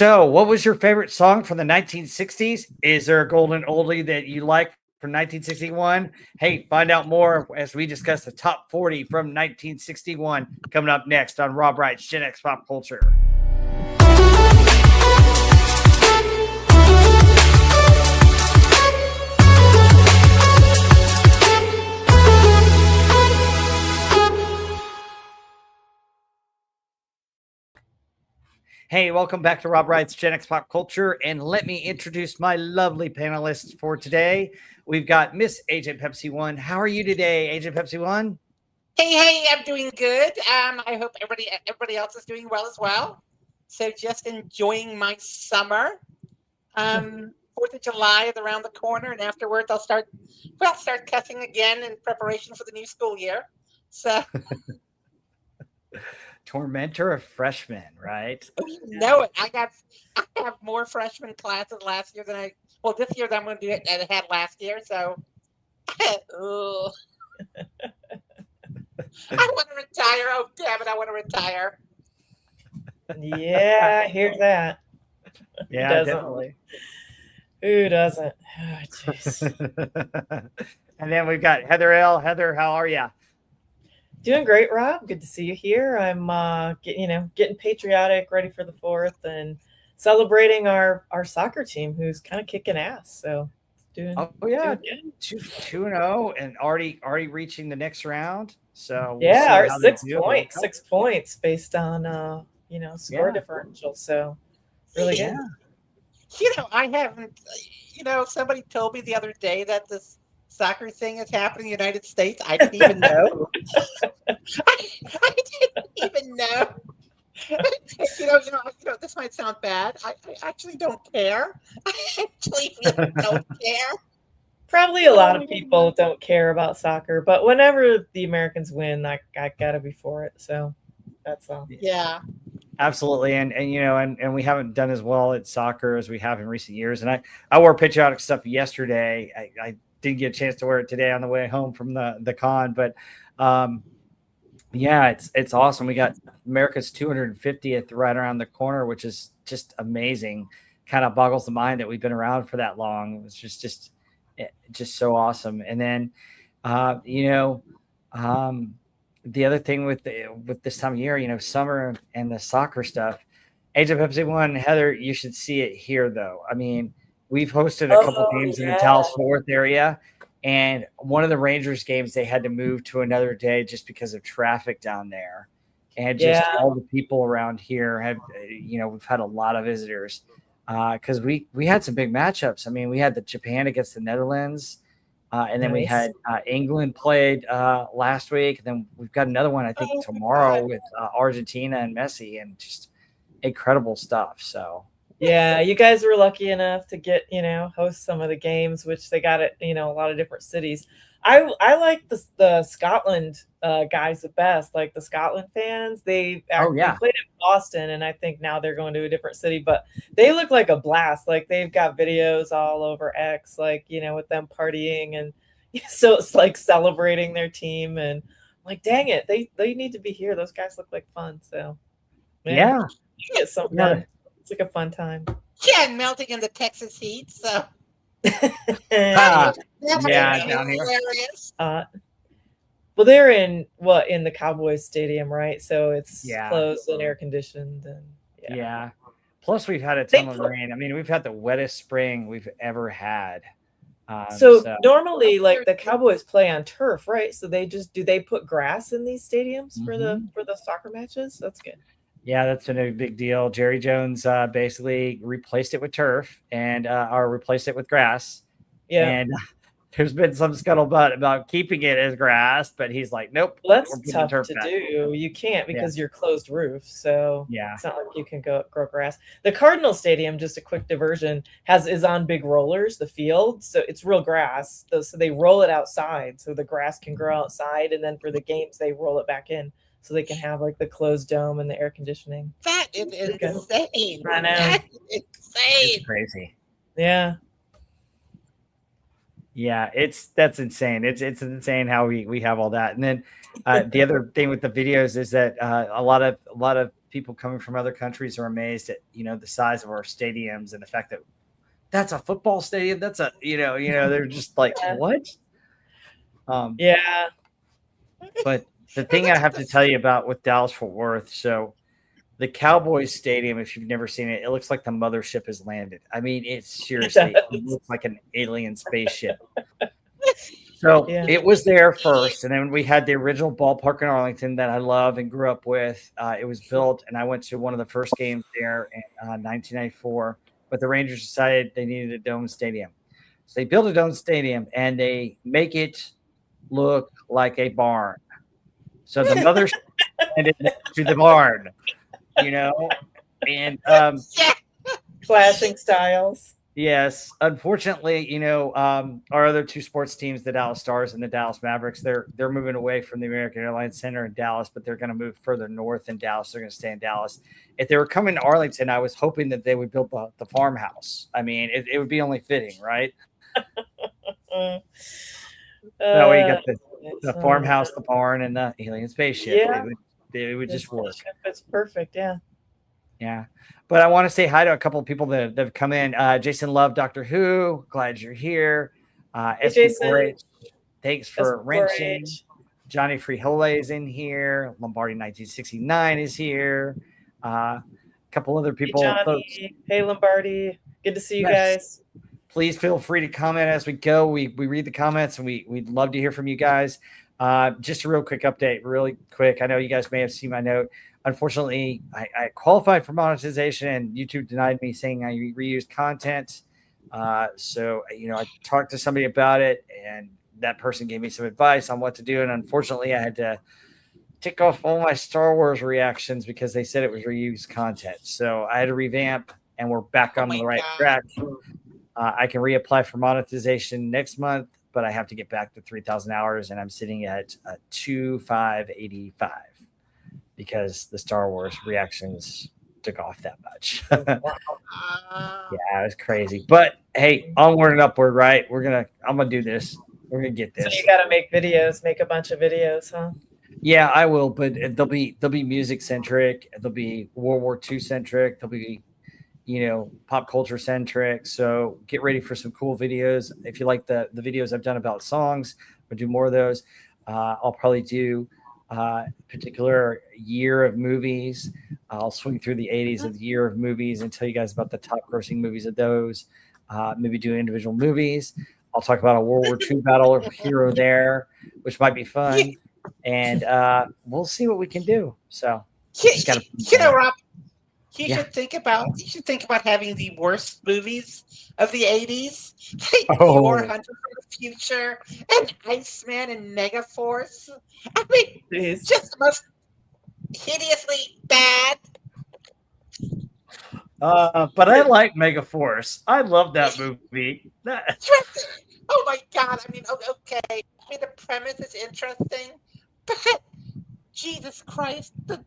So, what was your favorite song from the 1960s? Is there a golden oldie that you like from 1961? Hey, find out more as we discuss the top 40 from 1961 coming up next on Rob Wright's Gen X Pop Culture. Hey, welcome back to Rob Wright's Gen X Pop Culture. And let me introduce my lovely panelists for today. We've got Miss Agent Pepsi One. How are you today, Agent Pepsi One? Hey, I'm doing good. I hope everybody else is doing well as well. So just enjoying my summer. 4th of July is around the corner, and afterwards I'll start cussing again in preparation for the new school year. So Tormentor of freshmen, right? you know it. I have more freshman classes last year than this year than I'm going to do it than I had last year. So I want to retire. Oh damn it! I want to retire. Yeah, I hear that. Yeah, definitely. Who doesn't? Oh, jeez. And then we've got Heather L. Heather, how are you? Doing great, Rob. Good to see you here. I'm getting patriotic, ready for the 4th, and celebrating our soccer team, who's kind of kicking ass. So doing 2-0 and already reaching the next round. So we'll our 6 points based on score differential. So really good. I haven't. Somebody told me the other day that this soccer thing is happening in the United States. I didn't even know. I didn't even know. This might sound bad. I actually don't care. I actually really don't care. Probably a lot of people don't care about soccer, but whenever the Americans win, I gotta be for it. So that's all. Yeah. Absolutely. And we haven't done as well at soccer as we have in recent years. And I wore patriotic stuff yesterday. I didn't get a chance to wear it today on the way home from the con, but it's awesome. We got America's 250th right around the corner, which is just amazing. Kind of boggles the mind that we've been around for that long. It's just so awesome. And then the other thing with this time of year, summer and the soccer stuff, Agent Pepsi One, Heather, you should see it here though. I mean, we've hosted a couple games in the Dallas-Fort Worth area, and one of the Rangers games they had to move to another day just because of traffic down there, and just all the people around here have, we've had a lot of visitors because we had some big matchups. I mean, we had the Japan against the Netherlands. And then we had England played last week. And then we've got another one, I think, tomorrow with Argentina and Messi, and just incredible stuff. So, yeah, you guys were lucky enough to get, host some of the games, which they got at, a lot of different cities. I like the Scotland guys the best, like the Scotland fans. They played in Boston, and I think now they're going to a different city, but they look like a blast. Like they've got videos all over X, like, with them partying, and so it's like celebrating their team, and I'm like, dang it, they need to be here. Those guys look like fun. So it's so fun. It's like a fun time. Yeah, and melting in the Texas heat. So down here. Well, they're in the Cowboys stadium, right? So it's closed and air conditioned, and Plus, we've had a ton of rain. I mean, we've had the wettest spring we've ever had. So normally, like the Cowboys play on turf, right? So do they put grass in these stadiums for the soccer matches? That's good. Yeah, that's been a big deal. Jerry Jones basically replaced it with turf or replaced it with grass. Yeah. And there's been some scuttlebutt about keeping it as grass, but he's like, nope. Well, that's tough to do. You can't because you're closed roof. So it's not like you can grow grass. The Cardinal Stadium, just a quick diversion, is on big rollers, the field. So it's real grass. So they roll it outside so the grass can grow outside. And then for the games, they roll it back in, so they can have like the closed dome and the air conditioning. That is insane. I know. That is insane. It's crazy. Yeah. Yeah, that's insane. It's insane how we have all that. And then the other thing with the videos is that a lot of people coming from other countries are amazed at, the size of our stadiums and the fact that that's a football stadium. That's a, they're just like, what? Yeah. But the thing I have to tell you about with Dallas Fort Worth, so the Cowboys Stadium, if you've never seen it, it looks like the mothership has landed. I mean, it looks like an alien spaceship. So it was there first, and then we had the original ballpark in Arlington that I love and grew up with. It was built, and I went to one of the first games there in 1994. But the Rangers decided they needed a dome stadium, so they built a dome stadium, and they make it look like a barn. So the mothership landed next to the barn, and clashing styles. Yes, unfortunately, our other two sports teams, the Dallas Stars and the Dallas Mavericks, they're moving away from the American Airlines Center in Dallas, but they're going to move further north in Dallas. They're going to stay in Dallas. If they were coming to Arlington, I was hoping that they would build the farmhouse. I mean, it would be only fitting, right? That way you got the farmhouse, the barn, and the alien spaceship. Yeah. It would just work. It's perfect, yeah. Yeah. But I want to say hi to a couple of people that have come in. Jason Love, Doctor Who. Glad you're here. Jason. Thanks for wrenching. Johnny Freehole is in here. Lombardi 1969 is here. A couple other people. Hey, Johnny. Hey, Lombardi. Good to see you guys. Please feel free to comment as we go. We read the comments, and we'd love to hear from you guys. Just a real quick update, really quick. I know you guys may have seen my note. Unfortunately, I qualified for monetization, and YouTube denied me, saying I reused content. So, I talked to somebody about it, and that person gave me some advice on what to do. And unfortunately, I had to tick off all my Star Wars reactions because they said it was reused content. So I had to revamp, and we're back on the right track. I can reapply for monetization next month, but I have to get back to 3,000 hours, and I'm sitting at 2,585. Because the Star Wars reactions took off that much. Yeah, it was crazy. But hey, onward and upward, right? I'm gonna do this. We're gonna get this. So you gotta make a bunch of videos, huh? Yeah, I will, but they'll be music centric, they'll be World War II centric, they'll be pop culture centric. So get ready for some cool videos. If you like the videos I've done about songs, I'll do more of those. I'll probably do particular year of movies. I'll swing through the 80s of the year of movies and tell you guys about the top grossing movies of those. Maybe do individual movies. I'll talk about a World War II battle hero there, which might be fun. And we'll see what we can do. So Rob, you should think about having the worst movies of the 80s. War Hunter for the Future and Iceman and Megaforce. I mean, just the most hideously bad. But I like Megaforce. I love that movie. Oh my God. I mean, okay. I mean, the premise is interesting, but Jesus Christ, the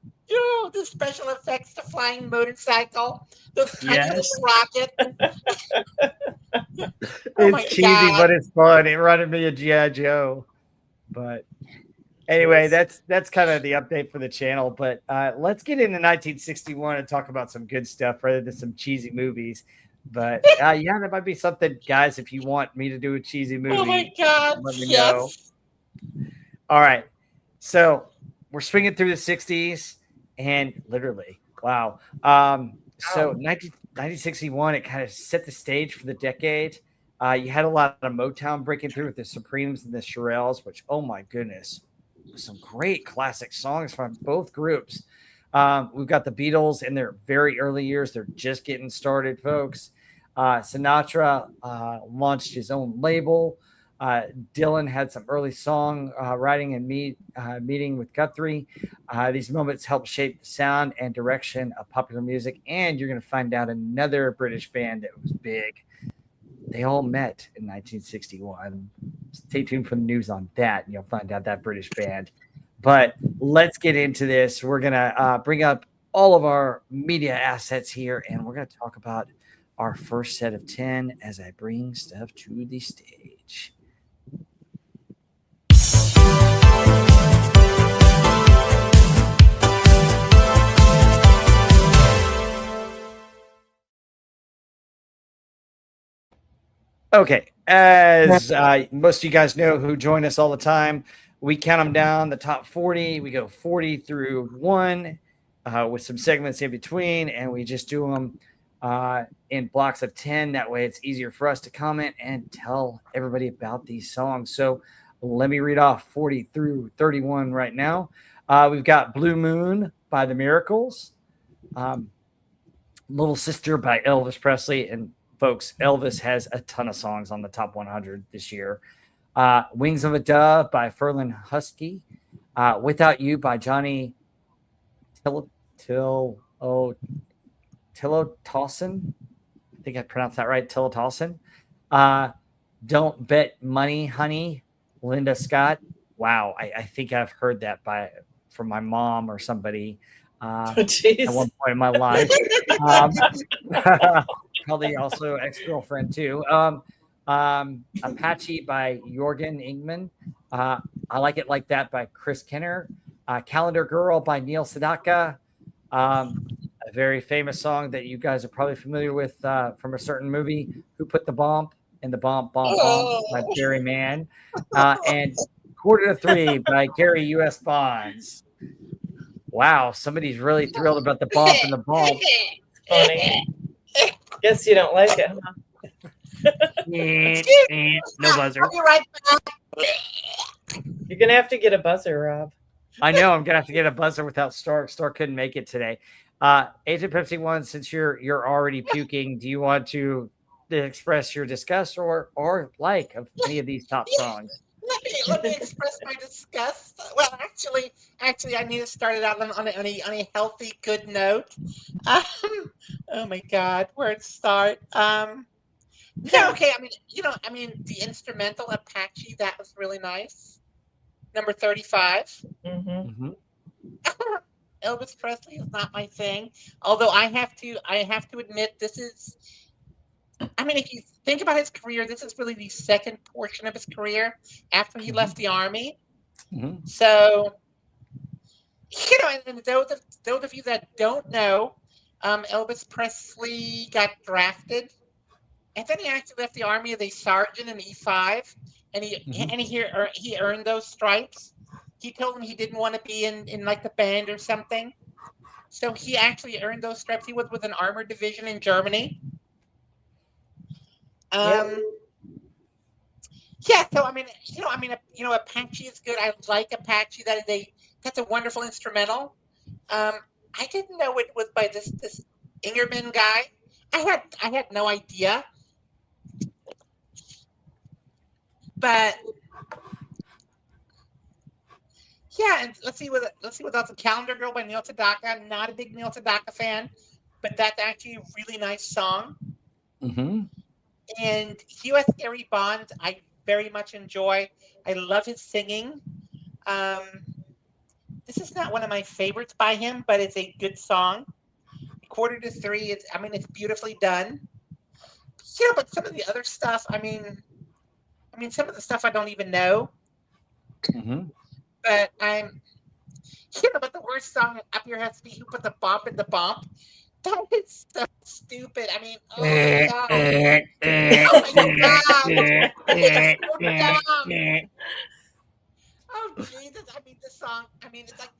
special effects, the flying motorcycle, the rocket. It's cheesy, but it's fun. It reminded me of G.I. Joe. But anyway, that's kind of the update for the channel. But let's get into 1961 and talk about some good stuff rather than some cheesy movies. But that might be something, guys. If you want me to do a cheesy movie, oh my God, let me know. All right, so we're swinging through the 60s, and literally, wow. So 1961, it kind of set the stage for the decade. You had a lot of Motown breaking through with the Supremes and the Shirelles, which, oh my goodness, some great classic songs from both groups. We've got the Beatles in their very early years. They're just getting started, folks. Sinatra launched his own label. Dylan had some early song writing and meeting with Guthrie. These moments helped shape the sound and direction of popular music. And you're going to find out another British band that was big. They all met in 1961. Stay tuned for the news on that, and you'll find out that British band. But let's get into this. We're going to bring up all of our media assets here, and we're going to talk about our first set of 10 as I bring stuff to the stage. Okay, as most of you guys know who join us all the time, we count them down, the top 40. We go 40 through 1 with some segments in between, and we just do them in blocks of 10. That way it's easier for us to comment and tell everybody about these songs. So let me read off 40 through 31 right now. We've got Blue Moon by The Miracles, Little Sister by Elvis Presley, and folks, Elvis has a ton of songs on the top 100 this year. Wings of a Dove by Ferlin Husky. Without You by Johnny Tillotawson. I think I pronounced that right. Tillotawson. Don't Bet Money, Honey, Linda Scott. Wow, I think I've heard that from my mom or somebody at one point in my life. Probably also ex-girlfriend too. Apache by Jorgen Ingman. I Like It Like That by Chris Kenner. Calendar Girl by Neil Sedaka. A very famous song that you guys are probably familiar with from a certain movie, Who Put the Bomb in the Bomb Bomb Bomb by Barry Mann. And Quarter to Three by Gary U.S. Bonds. Wow, somebody's really thrilled about the bump and the bump. Funny. Guess you don't like it, huh? No buzzer. I'll be right back. You're gonna have to get a buzzer, Rob. I know I'm gonna have to get a buzzer without Stark. Stark couldn't make it today. Agent Pepsi One, since you're already puking, do you want to express your disgust or like of any of these top songs? Let me express my disgust. Well, actually, I need to start it out on a healthy, good note. Oh my God, where to start? Yeah, okay. I mean, the instrumental Apache, that was really nice. Number 35. Mm-hmm. Elvis Presley is not my thing. Although I have to admit, this is. I mean, if you think about his career, this is really the second portion of his career after he left the army. Mm-hmm. So, and those of you that don't know, Elvis Presley got drafted, and then he actually left the army as a sergeant in E5, and he earned those stripes. He told him he didn't want to be in like the band or something, so he actually earned those stripes. He was with an armored division in Germany. Yeah, so Apache is good. I like Apache. That's a wonderful instrumental. I didn't know it was by this Ingerman guy. I had no idea. But yeah, and let's see what else. The Calendar Girl by Neil Sedaka. I'm not a big Neil Sedaka fan, but that's actually a really nice song. Mm-hmm. And U.S. Gary Bond, I very much enjoy. I love his singing. This is not one of my favorites by him, but it's a good song. Quarter to Three, it's beautifully done. Yeah, but some of the other stuff, I mean, some of the stuff I don't even know. Mm-hmm. But but the worst song up here has to be Who Put the Bump in the Bump. That is so stupid. I mean, oh my God. Oh Jesus. I mean, this song, it's like,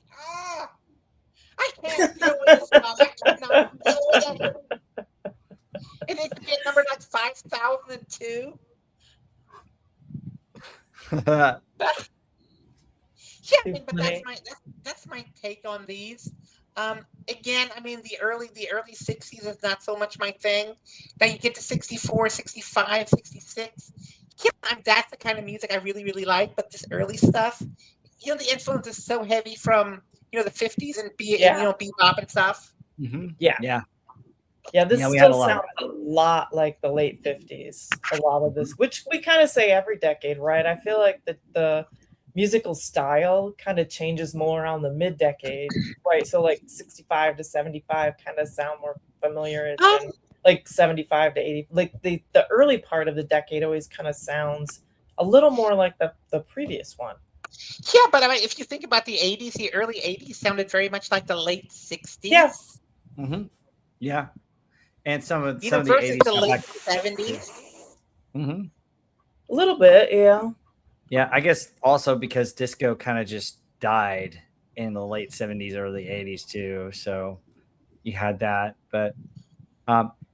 I can't deal with this song. I cannot deal with it. And it could be number like 5,002. Yeah, but that's my take on these. Again, the early 60s is not so much my thing. Then you get to 64, 65, 66. Yeah, that's the kind of music I really, really like. But this early stuff, the influence is so heavy from the 50s and bebop and stuff. Mm-hmm. Yeah. This still sounds a lot like the late 50s. A lot of this, which we kind of say every decade, right? I feel like the musical style kind of changes more around the mid-decade, right? So like 65 to 75 kind of sound more familiar than like 75 to 80. Like the early part of the decade always kind of sounds a little more like the previous one. Yeah, but if you think about the 80s, the early 80s sounded very much like the late 60s. Yeah. Mm-hmm. Yeah. And some of the versus 80s the late 70s. Mm-hmm. A little bit, yeah. Yeah, I guess also because disco kind of just died in the late 70s, early 80s too. So you had that. But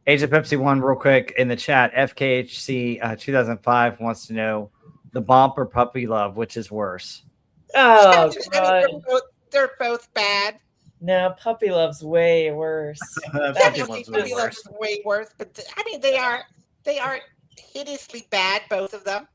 Age of Pepsi one real quick in the chat. FKHC 2005 wants to know the Bomp or Puppy Love, which is worse? Oh I mean, god. they're both bad. No, Puppy Love's way worse. Definitely, Puppy Love is way worse. But I mean, they are hideously bad, both of them.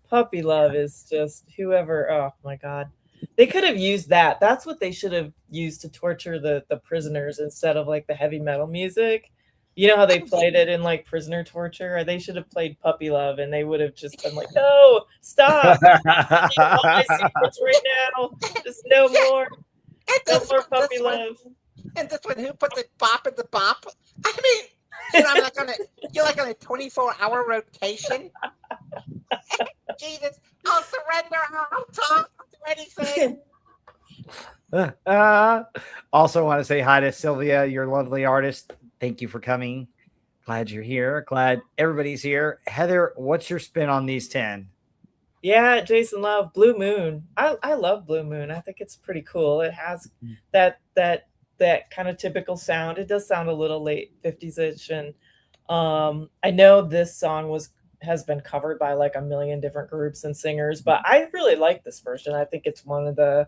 Puppy Love is just whoever. Oh my god, they could have used that. That's what they should have used to torture the prisoners instead of like the heavy metal music. You know how they played it in like prisoner torture? They should have played Puppy Love, and they would have just been like, "No, stop! All my secrets right now. Just no more, no more Puppy Love." And this one, who put the bop in the bop? I mean, I'm like you're like on a 24-hour rotation. Jesus, I'll surrender. I'll talk. I'll do anything. Also want to say hi to Sylvia, your lovely artist. Thank you for coming. Glad you're here. Glad everybody's here. Heather, what's your spin on these 10? Yeah, Jason Love, Blue Moon. I love Blue Moon. I think it's pretty cool. It has that kind of typical sound. It does sound a little late 50s-ish. And I know this song has been covered by like a million different groups and singers, but I really like this version. I think it's one of the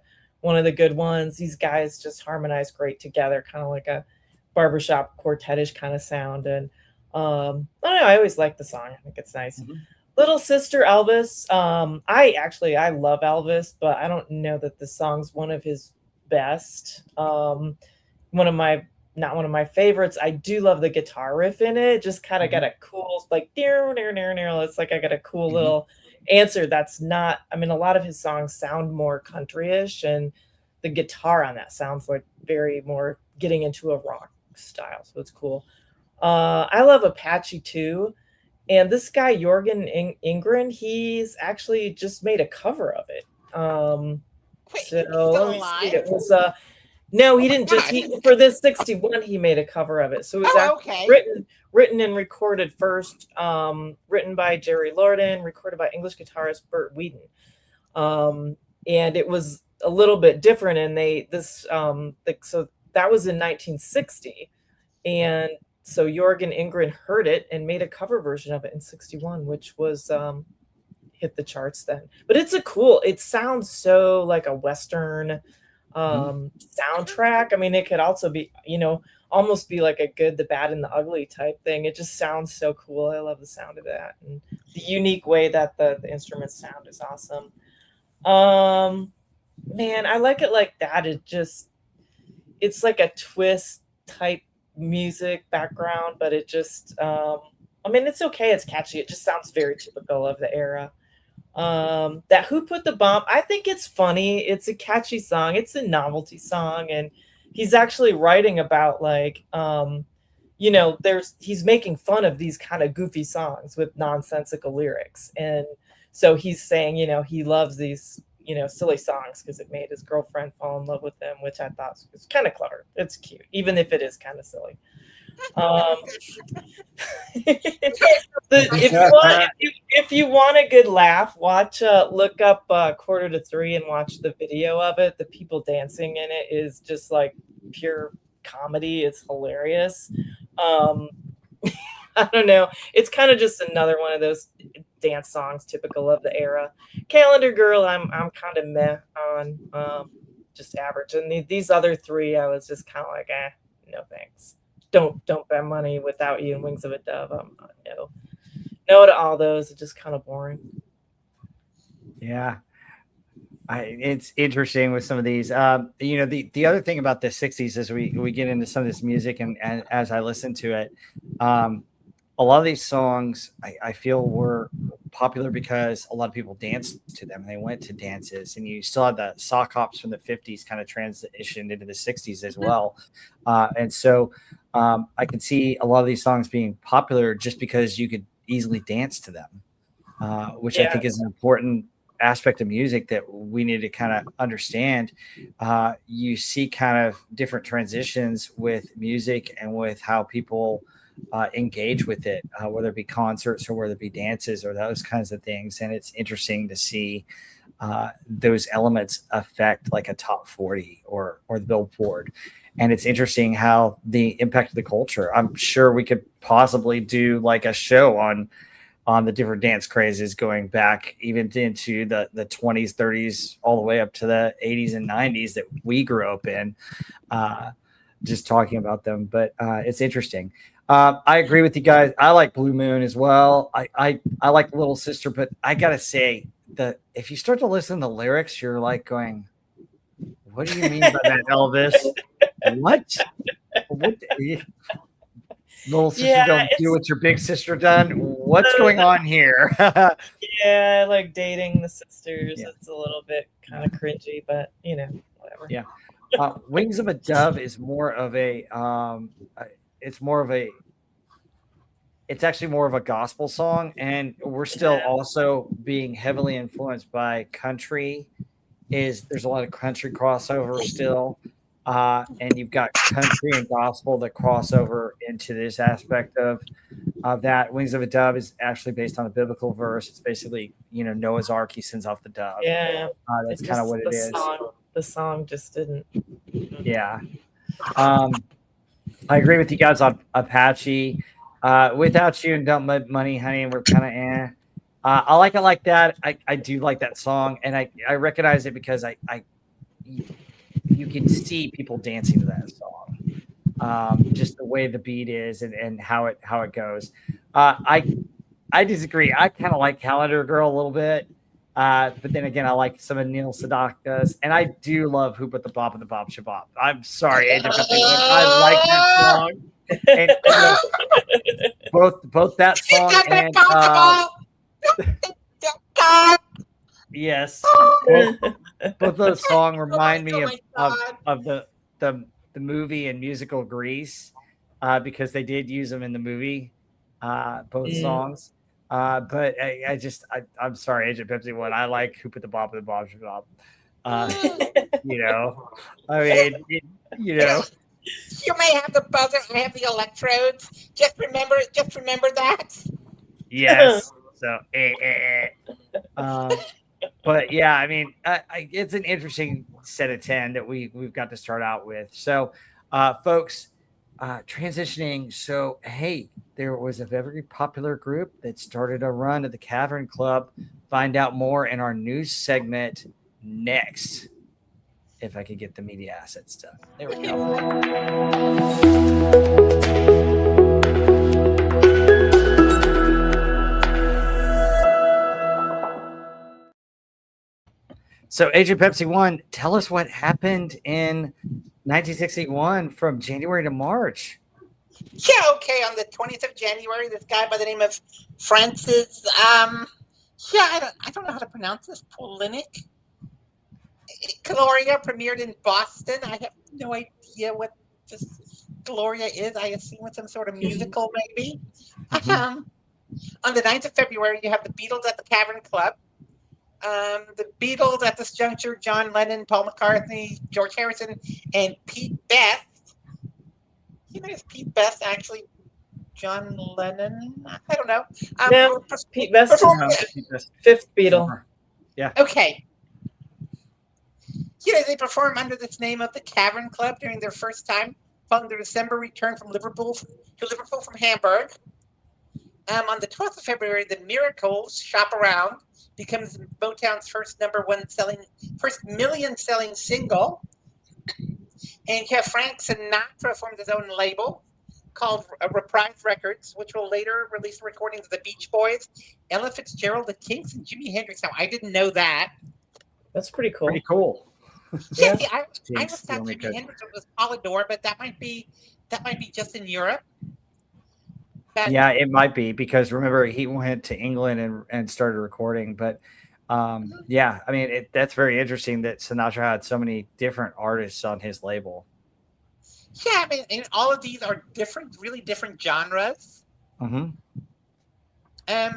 good ones. These guys just harmonize great together, kind of like a barbershop quartet-ish kind of sound. And I don't know, I always like the song. I think it's nice. Mm-hmm. Little Sister Elvis. I love Elvis, but I don't know that this song's one of his best. Not one of my favorites. I do love the guitar riff in it. Just kind of got a cool, like, it's like I got a cool little answer that's not, I mean, a lot of his songs sound more country-ish, and the guitar on that sounds like very more getting into a rock style. So it's cool. I love Apache too. And this guy, Jorgen Ingren, he's actually just made a cover of it. Wait, let me see. It was no, he didn't just for this 61 he made a cover of it. So it was written and recorded first, written by Jerry Lorden, recorded by English guitarist Bert Wheaton. And it was a little bit different, and so that was in 1960. And so Jorgen Ingren heard it and made a cover version of it in 61, which was hit the charts then. But it sounds so like a Western soundtrack. I mean, it could also be, almost be like a Good, the Bad, and the Ugly type thing. It just sounds so cool. I love the sound of that. And the unique way that the instruments sound is awesome. Man, I like it like that. It's like a twist type music background, but it just I mean, it's okay, it's catchy, it just sounds very typical of the era. That Who Put the Bomb, I think it's funny, it's a catchy song, it's a novelty song, and he's actually writing about like he's making fun of these kind of goofy songs with nonsensical lyrics, and so he's saying he loves these silly songs because it made his girlfriend fall in love with him, which I thought was kind of clever. It's cute, even if it is kind of silly. If you want a good laugh, look up Quarter to Three and watch the video of it. The people dancing in it is just like pure comedy. It's hilarious. I don't know. It's kind of just another one of those dance songs typical of the era. Calendar Girl, I'm kind of meh on, just average. And these other three, I was just kind of like, no thanks. Don't bet money without you and Wings of a Dove. No to all those. It's just kind of boring. Yeah. It's interesting with some of these. The other thing about the 60s is we get into some of this music, and as I listen to it, a lot of these songs I feel were popular because a lot of people danced to them. They went to dances, and you still had the sock hops from the 50s kind of transitioned into the 60s as well. And so I can see a lot of these songs being popular just because you could easily dance to them, which I think is an important aspect of music that we need to kind of understand. You see kind of different transitions with music and with how people engage with it, whether it be concerts or whether it be dances or those kinds of things. And it's interesting to see those elements affect like a top 40 or the Billboard. And it's interesting how the impact of the culture. I'm sure we could possibly do like a show on the different dance crazes going back even into the 20s, 30s, all the way up to the 80s and 90s that we grew up in, just talking about them. But it's interesting. I agree with you guys. I like Blue Moon as well. I like Little Sister, but I gotta say that if you start to listen to the lyrics, you're like going, "What do you mean by that, Elvis? What? Little sister don't do what your big sister done? What's going on here?" Yeah, like dating the sisters. Yeah. It's a little bit kind of cringy, but whatever. Yeah. Wings of a Dove is more of a it's actually more of a gospel song, and we're still also being heavily influenced by country. There's a lot of country crossover still, and you've got country and gospel that cross over into this aspect of that. Wings of a Dove is actually based on a biblical verse. It's basically Noah's Ark, he sends off the dove. Yeah, that's kind of what it is. The song just didn't. Yeah. I agree with you guys on Apache. Without You and Dump Money, Honey, and we're kind of I like it like that. I do like that song, and I recognize it because you can see people dancing to that song. Just the way the beat is and how it goes. I disagree. I kind of like Calendar Girl a little bit. But then again, I like some of Neil Sedaka's, and I do love Who Put the Bop in the Bop Shabop. I'm sorry, Agent I like that song. And, both that song and yes, both those songs remind me of the movie and musical Grease, because they did use them in the movie, both songs. But I'm sorry, Agent Pepsi One. I like Who Put the Bop in the Bop Shabop. I mean, You may have the buzzer, I have the electrodes. Just remember that. Yes. So, but yeah, I mean, it's an interesting set of 10 that we've got to start out with. So, folks, transitioning. So, hey, there was a very popular group that started a run at the Cavern Club. Find out more in our news segment next. If I could get the media assets done. There we go. So, Agent Pepsi One, tell us what happened in 1961 from January to March. Yeah, okay. On the 20th of January, this guy by the name of Francis, I don't know how to pronounce this, Polinick. Gloria premiered in Boston. I have no idea what this Gloria is. I assume it's some sort of musical, maybe. On the 9th of February, you have the Beatles at the Cavern Club. The Beatles at this juncture, John Lennon, Paul McCartney, George Harrison, and Pete Best. Is Pete Best actually John Lennon? I don't know. No, Pete Best is fifth Beatle. Yeah. Okay. They perform under this name of the Cavern Club during their first time following their December return from Liverpool from Hamburg. On the 12th of February, the Miracles Shop Around becomes Motown's first million-selling single. And you have Frank Sinatra formed his own label called Reprise Records, which will later release recordings of the Beach Boys, Ella Fitzgerald, the Kinks, and Jimi Hendrix. Now, I didn't know that. That's pretty cool. Pretty cool. Yeah, I just thought Jimi Hendrix was Polydor, but that might be just in Europe. Yeah, it might be, because remember he went to England and started recording. But yeah, I mean that's very interesting that Sinatra had so many different artists on his label. Yeah, I mean, and all of these are really different genres. Mm-hmm.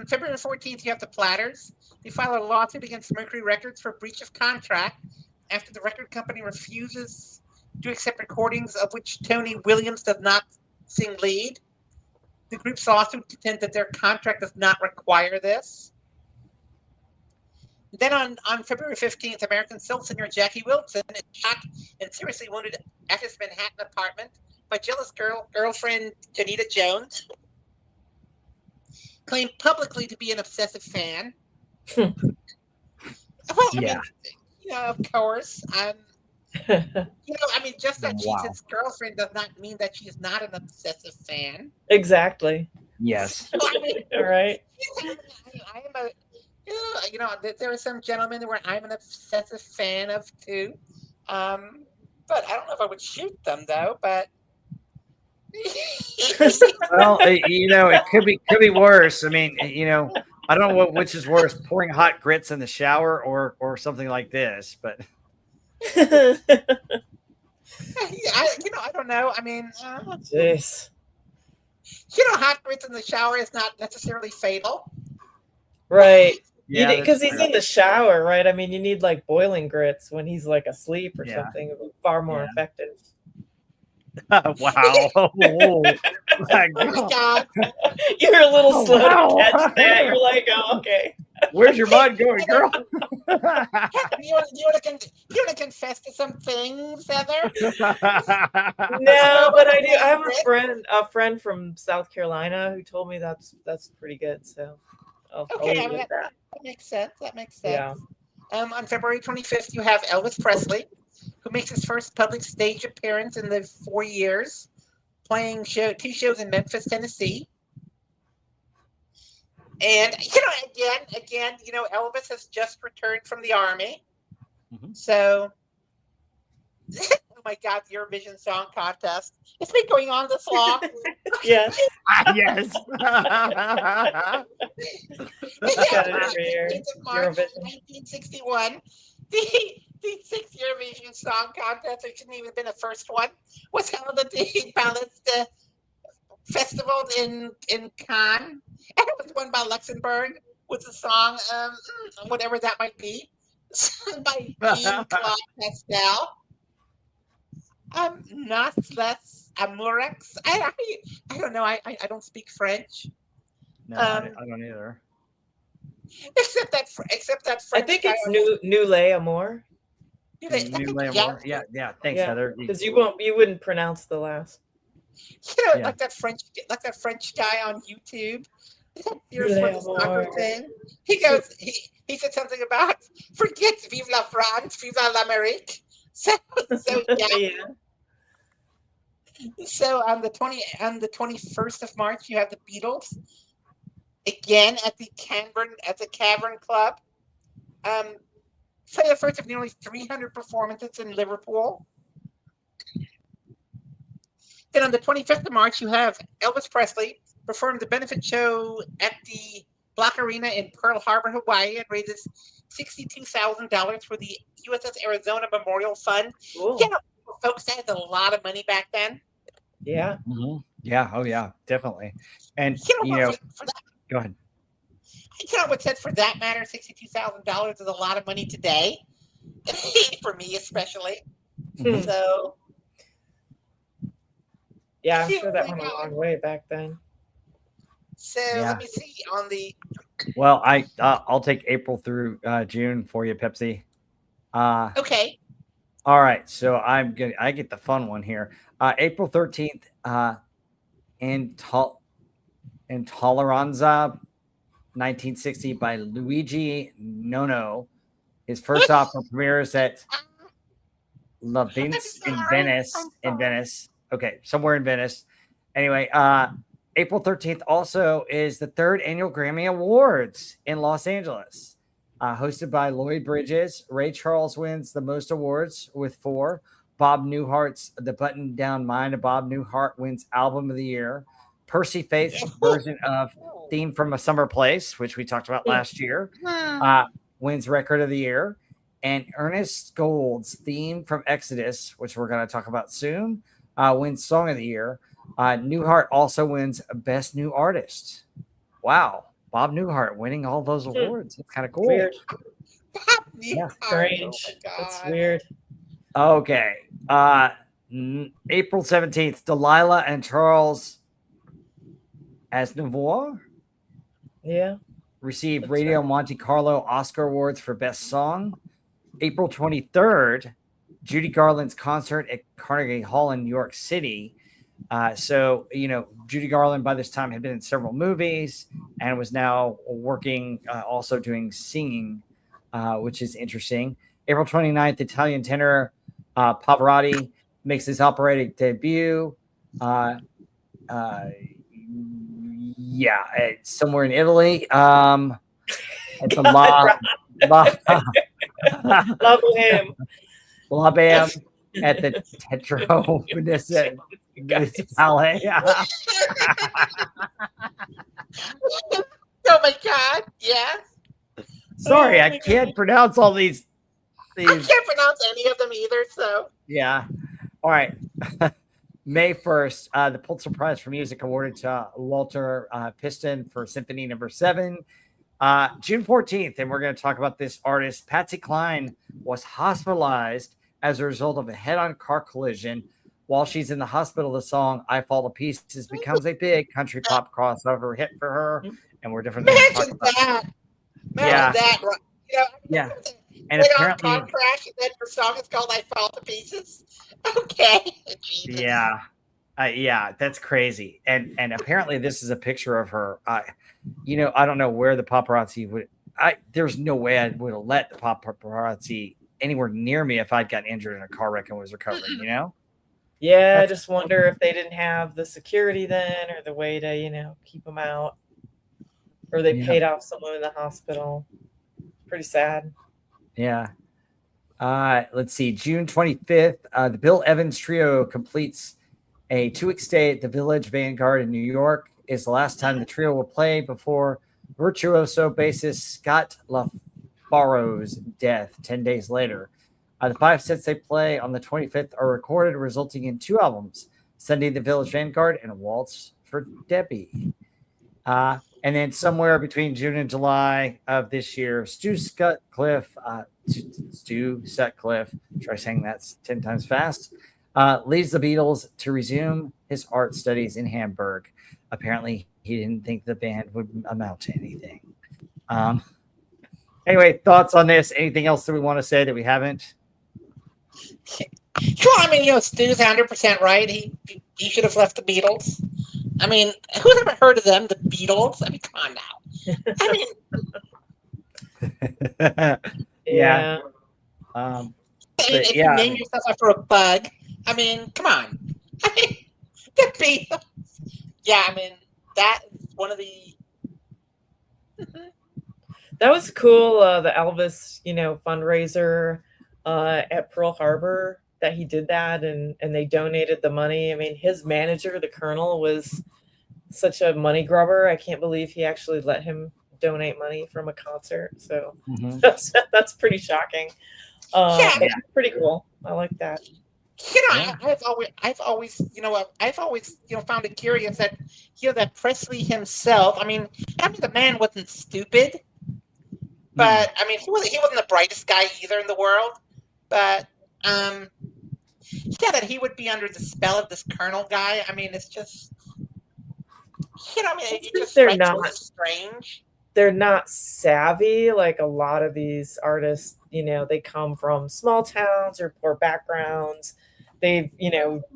February 14th, you have the Platters. They file a lawsuit against Mercury Records for breach of contract after the record company refuses to accept recordings of which Tony Williams does not sing lead. The group's lawsuit contends that their contract does not require this. Then on February 15th, American soul singer Jackie Wilson is shot and seriously wounded at his Manhattan apartment by jealous girlfriend Janita Jones, claimed publicly to be an obsessive fan. Well, Yeah. Of course. Just that she's his girlfriend does not mean that she's not an obsessive fan. Exactly. Yes. All right. I am there are some gentlemen where I'm an obsessive fan of too. But I don't know if I would shoot them though. But well, it could be worse. I mean, I don't know which is worse, pouring hot grits in the shower or something like this. But I don't know. I mean, jeez. Hot grits in the shower is not necessarily fatal. Right. Yeah, because he's in the shower, right? I mean, you need like boiling grits when he's like asleep or something. It would be far more effective. Wow. Oh, my God. You're a little slow to catch that. You're like, oh, okay. Where's your mind going, girl? You want to confess to some things, Heather? No, but I do. I have a friend from South Carolina who told me that's pretty good. So, okay, that makes sense. Yeah. On February 25th, you have Elvis Presley, who makes his first public stage appearance in the 4 years, playing 2 shows in Memphis, Tennessee. And again, Elvis has just returned from the army. Mm-hmm. So, oh my God, the Eurovision Song Contest. It's been going on this long. Yes. Yes. March 1961, the 6th Eurovision Song Contest, which shouldn't even have been a first one, was held at the Palace Festival in Cannes. And it was won by Luxembourg with the song, whatever that might be, sung by Jean-Claude Pascal. Not less Amurex. I don't know. I don't speak French. No, I don't either. Except that French. I think it's Nule Amour. Yeah. Thanks, Heather. Because you wouldn't pronounce the last. Like that French guy on YouTube. Here's what the soccer thing. He goes. He said something about forget Vive la France, Vive l'Amérique. So yeah. So on the 21st of March, you have the Beatles again at the Cavern Club. Play the first of nearly 300 performances in Liverpool. Then on the 25th of March, you have Elvis Presley perform the benefit show at the Black Arena in Pearl Harbor, Hawaii, and raises $62,000 for the USS Arizona Memorial Fund. Cool. Folks, that had a lot of money back then. Yeah. Mm-hmm. Yeah. Oh, yeah. Definitely. And go ahead. What said for that matter, $62,000 is a lot of money today, for me especially. Mm-hmm. So. Yeah, I'm sure that went a long way back then. So let me see on the. Well, I'll take April through June for you, Pepsi. Okay. All right, so I get the fun one here. April 13th, Intolleranza, 1960 by Luigi Nono. His first opera premieres at La Vince in Venice. Okay, somewhere in Venice. Anyway, April 13th also is the 3rd annual Grammy Awards in Los Angeles, hosted by Lloyd Bridges. Ray Charles wins the most awards with 4. Bob Newhart's The Button Down Mind of Bob Newhart wins Album of the Year. Percy Faith's version of Theme from a Summer Place, which we talked about last year, wins Record of the Year. And Ernest Gold's Theme from Exodus, which we're going to talk about soon, wins Song of the Year. Newhart also wins Best New Artist. Wow. Bob Newhart winning all those awards. That's kind of cool. Weird. Yeah. Strange. That's weird. Okay. April 17th, Delilah and Charles Aznavour Yeah. received That's Radio right. Monte Carlo Oscar Awards for Best Song. April 23rd, Judy Garland's concert at Carnegie Hall in New York City. So, Judy Garland by this time had been in several movies and was now working, also doing singing, which is interesting. April 29th, Italian tenor Pavarotti makes his operatic debut. Yeah, it's somewhere in Italy. At the God, La, love him. La Bam at the Tetro Guys. Municipale. Oh my God! Yes. Sorry, Oh I my can't pronounce all these. I can't pronounce any of them either. So Yeah. All right. May 1st, the Pulitzer Prize for Music awarded to Walter Piston for Symphony Number 7. June 14th, and we're going to talk about this artist. Patsy Cline was hospitalized as a result of a head-on car collision. While she's in the hospital, the song "I Fall to Pieces" becomes a big country pop crossover hit for her, and we're definitely going to talk imagine about that. Yeah. Imagine that. Right? You know, Yeah. And head-on apparently, car crash, and then her song is called "I Fall to Pieces." Okay. Jesus. yeah, that's crazy. And apparently, this is a picture of her. I don't know where the paparazzi would. There's no way I would have let the paparazzi anywhere near me if I'd gotten injured in a car wreck and was recovering. Yeah, I just wonder if they didn't have the security then, or the way to, keep them out, or they Yeah. paid off someone in the hospital. Pretty sad. Yeah. Let's see. June 25th, the Bill Evans Trio completes a 2-week stay at the Village Vanguard in New York. Is the last time the trio will play before virtuoso bassist Scott LaFaro's death 10 days later. The 5 sets they play on the 25th are recorded, resulting in 2 albums: Sunday at the Village Vanguard and Waltz for Debbie. And then somewhere between June and July of this year, Stu Sutcliffe, try saying that 10 times fast, leaves the Beatles to resume his art studies in Hamburg. Apparently, he didn't think the band would amount to anything. Anyway, thoughts on this? Anything else that we want to say that we haven't? Well, I mean, Stu's 100% right. He should have left the Beatles. I mean, who's ever heard of them? The Beatles? I mean, come on now. I mean, Yeah. if you name yourself after a bug, I mean, come on. I mean, the Beatles. Yeah, I mean, that is one of the. That was cool. The Elvis, fundraiser at Pearl Harbor, that he did that, and they donated the money. I mean, his manager, the Colonel, was such a money grubber. I can't believe he actually let him donate money from a concert. So that's pretty shocking. Yeah. Pretty cool. I like that. I've always found it curious that that Presley himself. I mean, the man wasn't stupid, but I mean, he wasn't the brightest guy either in the world. But that he would be under the spell of this Colonel guy. I mean, it's just it just they're strikes me not as strange. They're not savvy like a lot of these artists. They come from small towns or poor backgrounds. They've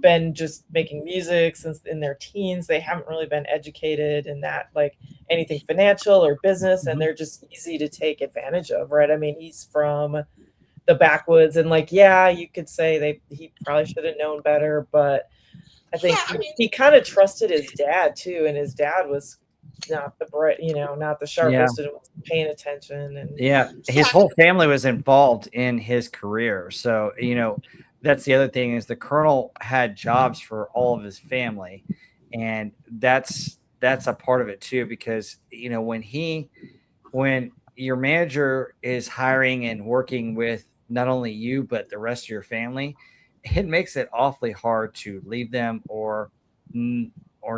been just making music since in their teens. They haven't really been educated in that, like, anything financial or business, and they're just easy to take advantage of, right? I mean, he's from the backwoods, and you could say he probably should have known better, but I think he kind of trusted his dad too, and his dad was not the not the sharpest, and wasn't paying attention. And his whole family was involved in his career, so that's the other thing, is the Colonel had jobs for all of his family, and that's a part of it too, because when your manager is hiring and working with not only you but the rest of your family, it makes it awfully hard to leave them or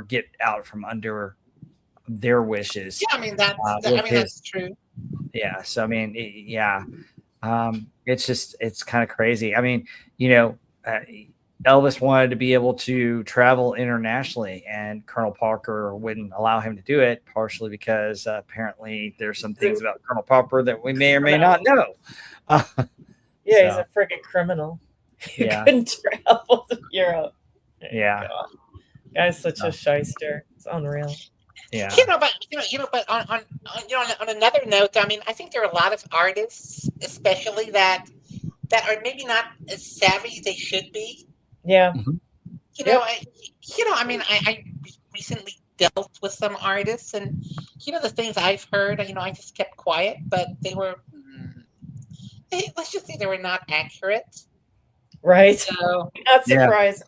get out from under their wishes. Yeah, I mean that's true. Yeah, so I mean, it's kind of crazy. I mean, Elvis wanted to be able to travel internationally, and Colonel Parker wouldn't allow him to do it, partially because apparently there's some things about Colonel Parker that we may or may not know. Yeah, he's a freaking criminal. He couldn't travel to Europe. Yeah. God. Guy's such a shyster. It's unreal. Yeah. But on another note, I mean, I think there are a lot of artists, especially that are maybe not as savvy as they should be. Yeah. I recently dealt with some artists, and the things I've heard, I just kept quiet, but they were, let's just say they were not accurate. Right. So not surprising.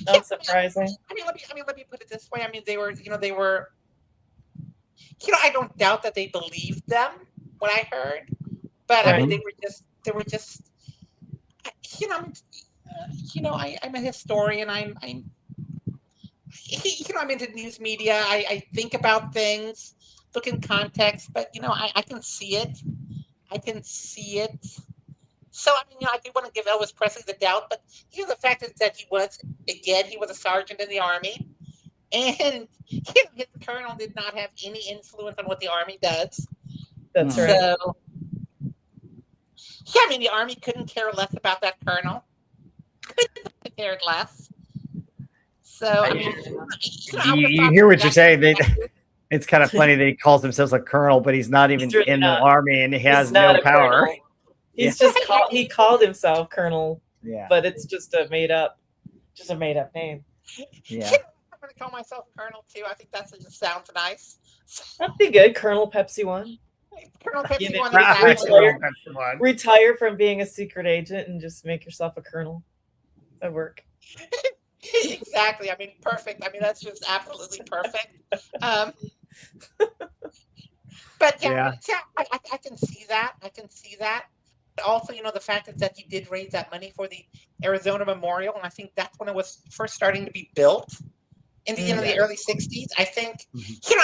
Not surprising. Let me put it this way. I mean, they were, I don't doubt that they believed them, what I heard, but I mean, they were just, I'm a historian. I'm into news media. I think about things, look in context, but I can see it. So I mean, I do want to give Elvis Presley the doubt, but the fact is that he was a sergeant in the Army, and his colonel did not have any influence on what the Army does. That's right. So, I mean, the Army couldn't care less about that colonel. Couldn't care less. So I mean, you hear what you're saying. It's kind of funny that he calls himself a colonel, but he's not even in the Army, and he has no power. Colonel. He's just he called himself Colonel, but it's just a made up name. Yeah. I'm gonna call myself Colonel too. I think that just sounds nice. That'd be good. Colonel Pepsi One. Colonel Pepsi One. Retire from being a secret agent and just make yourself a colonel. That'd work. Exactly. I mean, perfect. I mean, that's just absolutely perfect. But I can see that. But also, the fact that he did raise that money for the Arizona Memorial, and I think that's when it was first starting to be built in the the early '60s. I think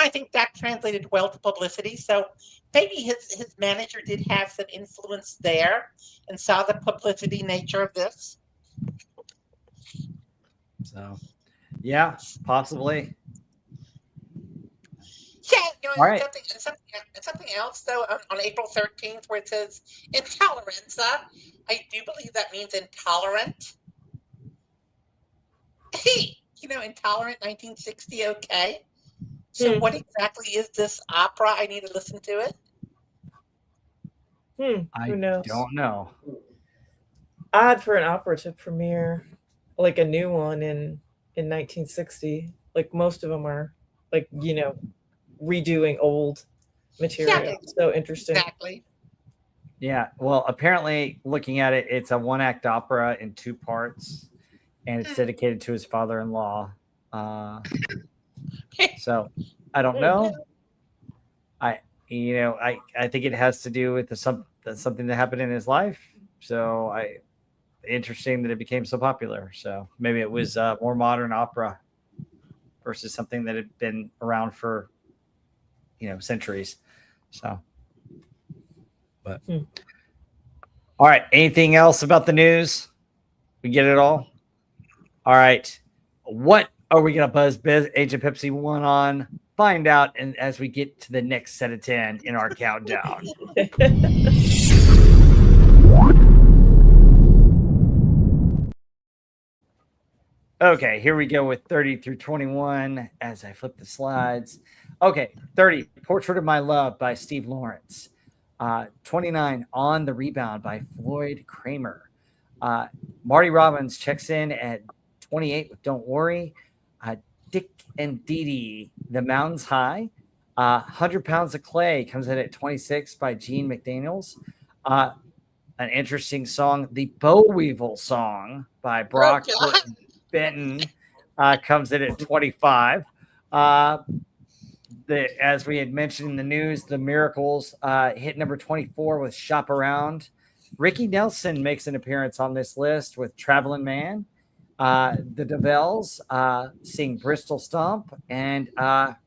I think that translated well to publicity. So maybe his manager did have some influence there and saw the publicity nature of this. So, yeah, possibly. Yeah, all right. Something else though on April 13th, where it says intolerance. I do believe that means intolerant. Hey, intolerant 1960. Okay. So what exactly is this opera? I need to listen to it. Who knows? I don't know. Odd for an opera to premiere like a new one in 1960. Like most of them are like redoing old material. Yeah, so interesting. Exactly. Yeah. Well, apparently, looking at it, it's a one-act opera in 2 parts, and it's dedicated to his father-in-law. So I don't know. I think it has to do with something that happened in his life. So interesting that it became so popular. So maybe it was more modern opera versus something that had been around for centuries. So, but all right. Anything else about the news? We get it all. All right. What are we gonna buzz Agent Pepsi 1 on? Find out, and as we get to the next set of 10 in our countdown. Okay, here we go with 30 through 21 as I flip the slides. Okay, 30, Portrait of My Love by Steve Lawrence. 29, On the Rebound by Floyd Kramer. Marty Robbins checks in at 28 with Don't Worry. Dick and Dee Dee, The Mountains High. 100 Pounds of Clay comes in at 26 by Gene McDaniels. An interesting song, The Boll Weevil Song by Brock Benton comes in at 25. As we had mentioned in the news, the Miracles hit number 24 with Shop Around. Ricky Nelson makes an appearance on this list with Traveling Man. The DeVells sing Bristol Stomp, and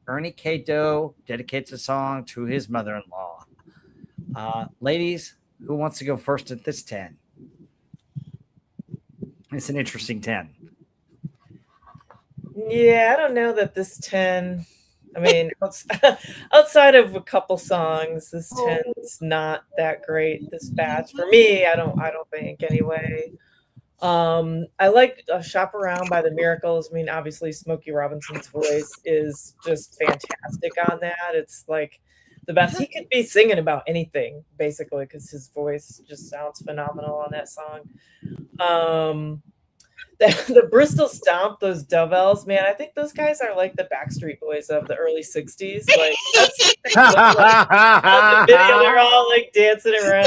Ernie K. Doe dedicates a song to his mother-in-law. Ladies, who wants to go first at this 10? It's an interesting 10. Yeah, I don't know that this 10. I mean, outside of a couple songs, this 10 is not that great. This batch for me, I don't think anyway. I like Shop Around by the Miracles. I mean, obviously Smokey Robinson's voice is just fantastic on that. It's like the best. He could be singing about anything basically because his voice just sounds phenomenal on that song. The Bristol Stomp, those Dovelles, man, I think those guys are like the Backstreet Boys of the early 60s. Like, that's like on the video, they're all like dancing around,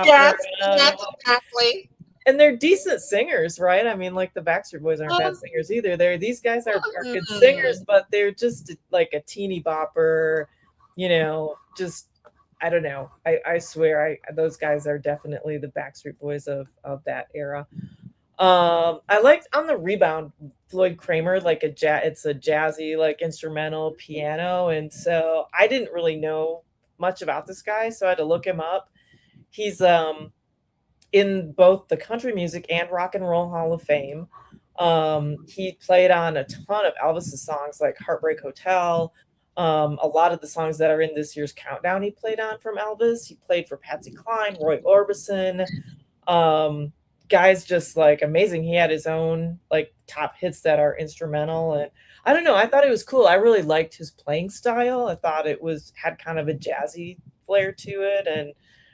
Yes, around. exactly. And they're decent singers, right? I mean, like the Backstreet Boys aren't bad singers either. These guys are good singers, but they're just like a teeny bopper, just I don't know. I swear those guys are definitely the Backstreet Boys of that era. I liked on the rebound Floyd Kramer, like it's a jazzy like instrumental piano, and so I didn't really know much about this guy, so I had to look him up. He's in both the Country Music and Rock and Roll Hall of Fame. He played on a ton of Elvis's songs like Heartbreak Hotel. A lot of the songs that are in this year's countdown he played on from Elvis. He played for Patsy Cline, Roy Orbison. Guy's just like amazing. He had his own like top hits that are instrumental, and I don't know, I thought it was cool. I really liked his playing style. I thought it had kind of a jazzy flair to it, and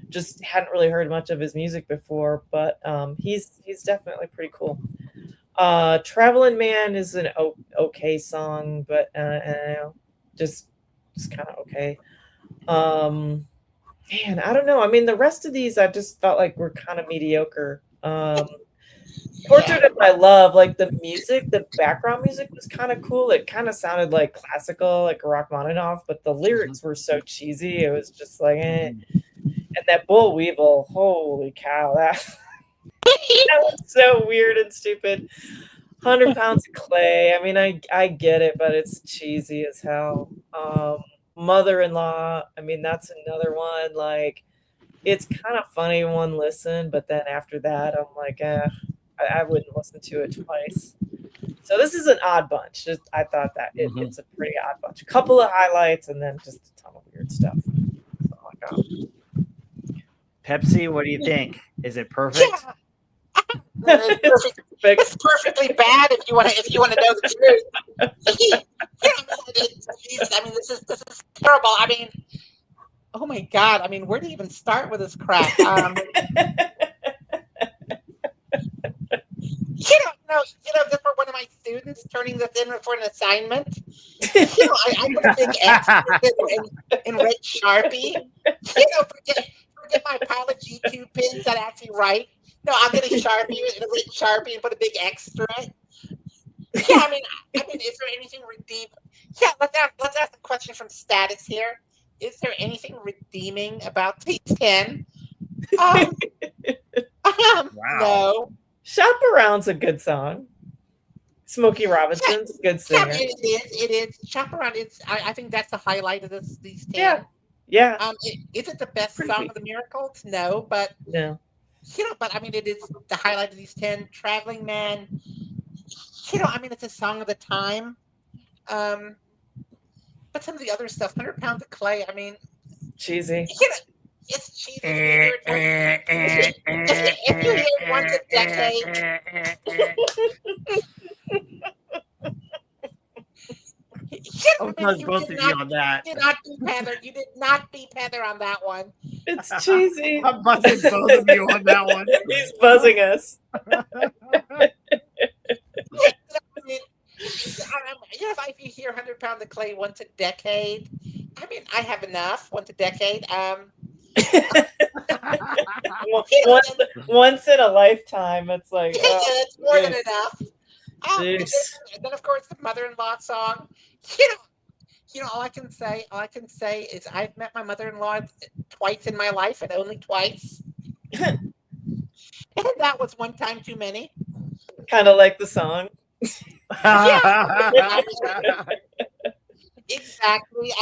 just hadn't really heard much of his music before, but he's definitely pretty cool. Traveling Man is an okay song, but just kind of okay. Man, I don't know. I mean, the rest of these I just felt like were kind of mediocre. Portrait of My Love, like the music, the background music was kind of cool. It kind of sounded like classical, like Rachmaninoff, but the lyrics were so cheesy. It was just like, eh. And that Bull Weevil, holy cow, that was so weird and stupid. 100 Pounds of Clay. I mean, I get it, but it's cheesy as hell. Mother-in-Law, I mean, that's another one. Like, it's kind of funny one listen, but then after that, I'm like, I wouldn't listen to it twice. So this is an odd bunch. I thought that it's a pretty odd bunch. A couple of highlights and then just a ton of weird stuff. So Pepsi, what do you think? Is it perfect? Yeah. It's perfectly bad if you want to know the truth. I mean, this is terrible. I mean, oh my God. I mean, where do you even start with this crap? This for one of my students turning this in for an assignment. I put a big X in red Sharpie. Forget my pile of G2 pins that actually write. No, I'm going to Sharpie it in a red Sharpie and put a big X through it. Yeah, I mean, is there anything redeeming? Yeah, let's ask a question from Status here. Is there anything redeeming about these 10? Wow. No. Shop Around's a good song. Smokey Robinson's a good singer. Yeah, it is. Shop Around. I think that's the highlight of these 10. Yeah. Is it the best song of the Miracles? No, but no. But I mean, it is the highlight of these 10. Traveling Man. I mean, it's a song of the time. But some of the other stuff, 100 Pounds of Clay. I mean, cheesy. It's cheesy. If you hear it once a decade. Both of you on that. You did not beat Heather on that one. It's cheesy. I'm buzzing both of you on that one. He's buzzing us. If you hear 100 Pounds of Clay once a decade, I mean, I have enough once a decade. Once in a lifetime, it's like it's more than enough. And then of course the mother-in-law song. All I can say is I've met my mother-in-law twice in my life, and only twice. And that was one time too many. Kind of like the song. Yeah. Exactly.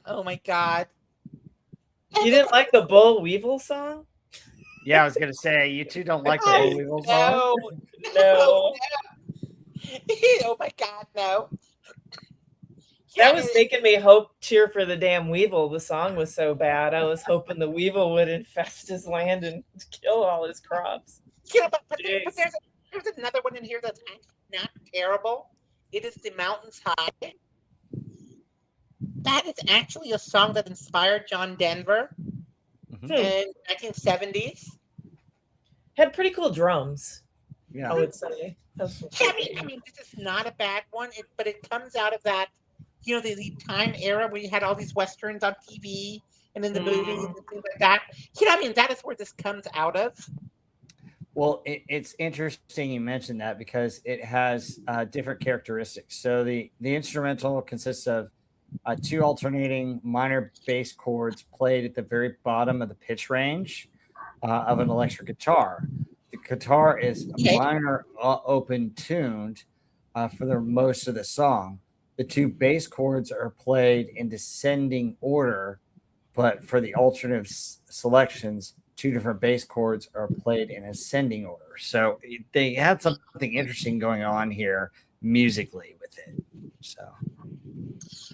Oh my God. You didn't like the Bull Weevil song? Yeah, I was gonna say you two don't like the Oh, Boll Weevil song. No. Oh my God, no. That was making me cheer for the damn Weevil. The song was so bad. I was hoping the Weevil would infest his land and kill all his crops. But there's another one in here that's not terrible. It is The Mountains High. That is actually a song that inspired John Denver in 1970s. Had pretty cool drums. Yeah, I would say. I mean, this is not a bad one, but it comes out of that, the time era where you had all these westerns on TV and in the movies and things like that. I mean, that is where this comes out of. Well, it's interesting you mentioned that because it has different characteristics. So the instrumental consists of two alternating minor bass chords played at the very bottom of the pitch range of an electric guitar. The guitar is minor open tuned for the most of the song. The two bass chords are played in descending order, but for the alternative selections, two different bass chords are played in ascending order. So they had something interesting going on here musically with it. So.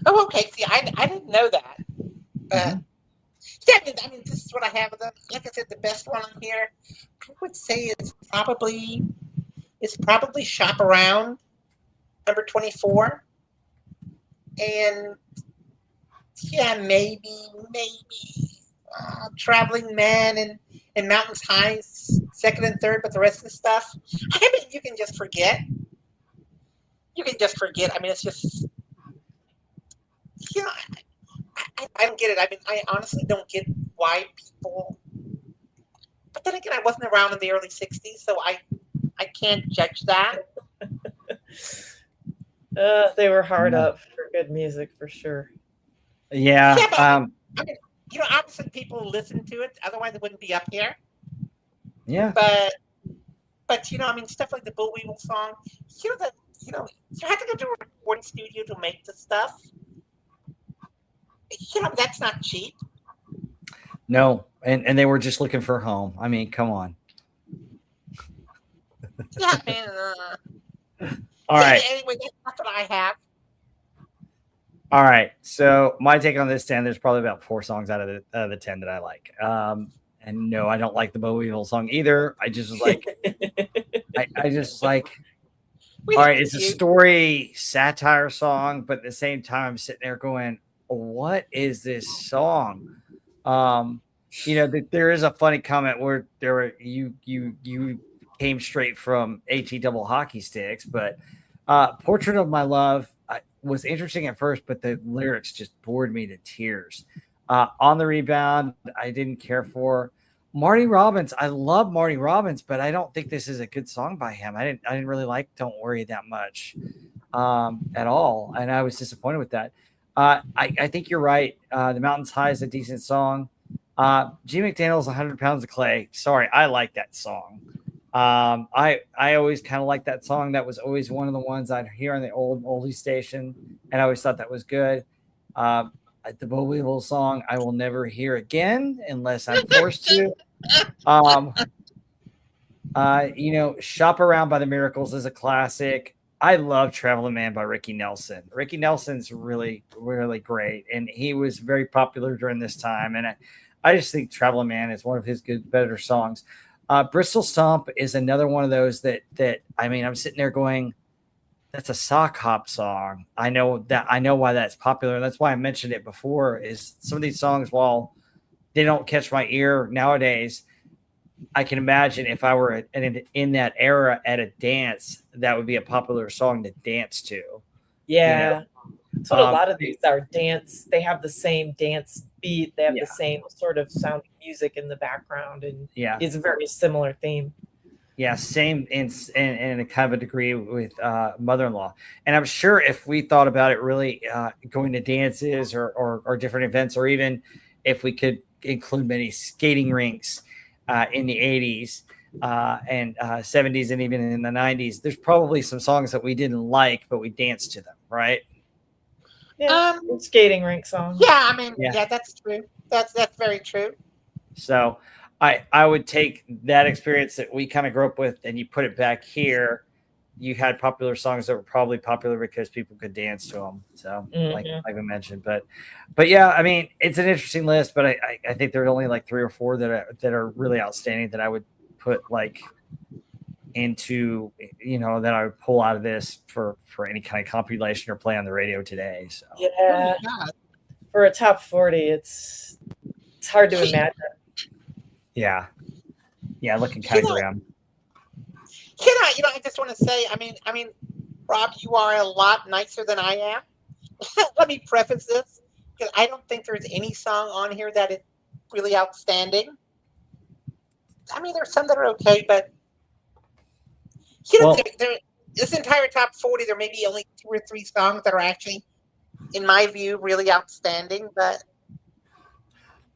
Oh, okay. See, I didn't know that. But I mean, this is what I have of them. Like I said, the best one on here, I would say it's probably Shop Around, number 24. And yeah, maybe Traveling Man and Mountains High, second and third, but the rest of the stuff, I mean, you can just forget. I mean, it's just, I don't get it. I mean, I honestly don't get why people. But then again, I wasn't around in the early '60s, so I can't judge that. They were hard up for good music for sure. Yeah. But, I mean, obviously people listen to it, otherwise it wouldn't be up here. Yeah. But I mean, stuff like the Boll Weevil song, you have to go to a recording studio to make the stuff. That's not cheap. No, and they were just looking for a home. I mean, come on. Yeah, man. All right. Anyway, that's what I have. All right. So my take on this 10, there's probably about 4 songs out of the 10 that I like. And no, I don't like the Boll Weevil song either. I just was like, I just like, all right, it's a story satire song, but at the same time, I'm sitting there going, what is this song? There is a funny comment where you came straight from HE double hockey sticks, but Portrait of My Love was interesting at first, but the lyrics just bored me to tears. On the Rebound, I didn't care for. Marty Robbins, I love Marty Robbins, but I don't think this is a good song by him. I didn't really like Don't Worry that much at all, and I was disappointed with that. I think you're right. The Mountains High is a decent song. G. McDaniel's 100 Pounds of Clay. Sorry, I like that song. I always kind of like that song. That was always one of the ones I'd hear on the old oldie station, and I always thought that was good. The Boll Weevil song I will never hear again unless I'm forced to. Shop Around by the Miracles is a classic. I love Traveling Man by Ricky Nelson. Ricky Nelson's really, really great, and he was very popular during this time. And I just think Traveling Man is one of his better songs. Bristol Stomp is another one of those that I mean, I'm sitting there going, that's a sock hop song. I know why that's popular. That's why I mentioned it before, is some of these songs, while they don't catch my ear nowadays, I can imagine if I were in that era at a dance, that would be a popular song to dance to. Yeah. That's what a lot of these are. Dance. They have the same dance beat. They have the same sort of sounding music in the background, and it's a very similar theme. Yeah, same in a kind of a degree with Mother-in-Law. And I'm sure if we thought about it really, going to dances or different events, or even if we could include many skating rinks in the 80s and 70s and even in the 90s, there's probably some songs that we didn't like, but we danced to them, right? Yeah, skating rink songs. Yeah, I mean, yeah, that's true. That's very true. So, I would take that experience that we kind of grew up with and you put it back here. You had popular songs that were probably popular because people could dance to them. So like Mhm. I mentioned, but yeah, I mean, it's an interesting list, but I think there are only like 3 or 4 that are really outstanding that I would put like into, that I would pull out of this for any kind of compilation or play on the radio today. So Oh Yeah, my God. for a top 40, it's hard to imagine. yeah, looking You kind of know, grim. I just want to say, Rob, you are a lot nicer than I am. Let me preface this because I don't think there's any song on here that is really outstanding. I mean, there's some that are okay, but Well, this entire top 40, there may be only 2 or 3 songs that are actually, in my view, really outstanding. But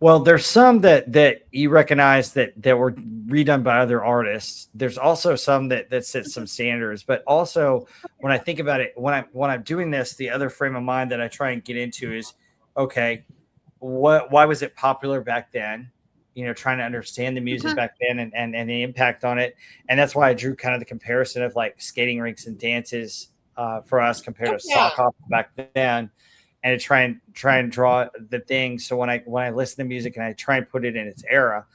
Well, there's some that you recognize that were redone by other artists. There's also some that set some standards. But also, when I think about it, when I'm doing this, the other frame of mind that I try and get into is, okay, why was it popular back then? Trying to understand the music back then and the impact on it. And that's why I drew kind of the comparison of like skating rinks and dances for us compared to yeah, sock hop back then, and to try and draw the thing. So when I listen to music and I try and put it in its era,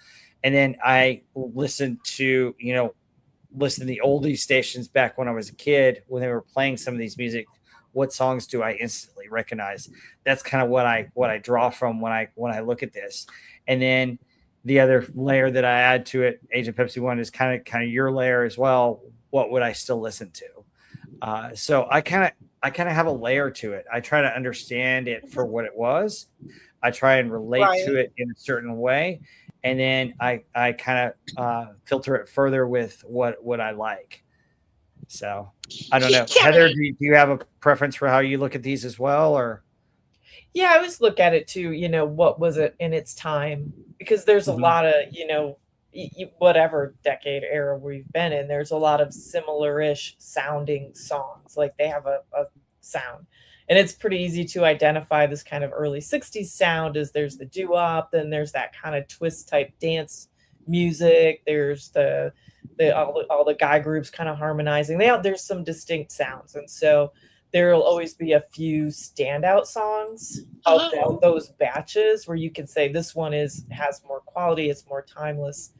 and then I listen to the oldies stations back when I was a kid when they were playing some of these music. What songs do I instantly recognize? That's kind of what I draw from when I look at this. And then the other layer that I add to it, Agent Pepsi One, is kind of your layer as well. What would I still listen to? So I kind of have a layer to it. I try to understand it for what it was. I try and relate right. to it in a certain way, and then I kind of filter it further with what I like. So I don't know, Yeah, Heather. Do you have a preference for how you look at these as well, or? Yeah, I always look at it too, what was it in its time? Because there's a Mhm. lot of, whatever decade era we've been in, there's a lot of similar-ish sounding songs. Like they have a sound. And it's pretty easy to identify this kind of early 60s sound as there's the doo-wop, then there's that kind of twist type dance music, there's all the guy groups kind of harmonizing. There's some distinct sounds. And so there'll always be a few standout songs of those batches where you can say this one has more quality, it's more timeless,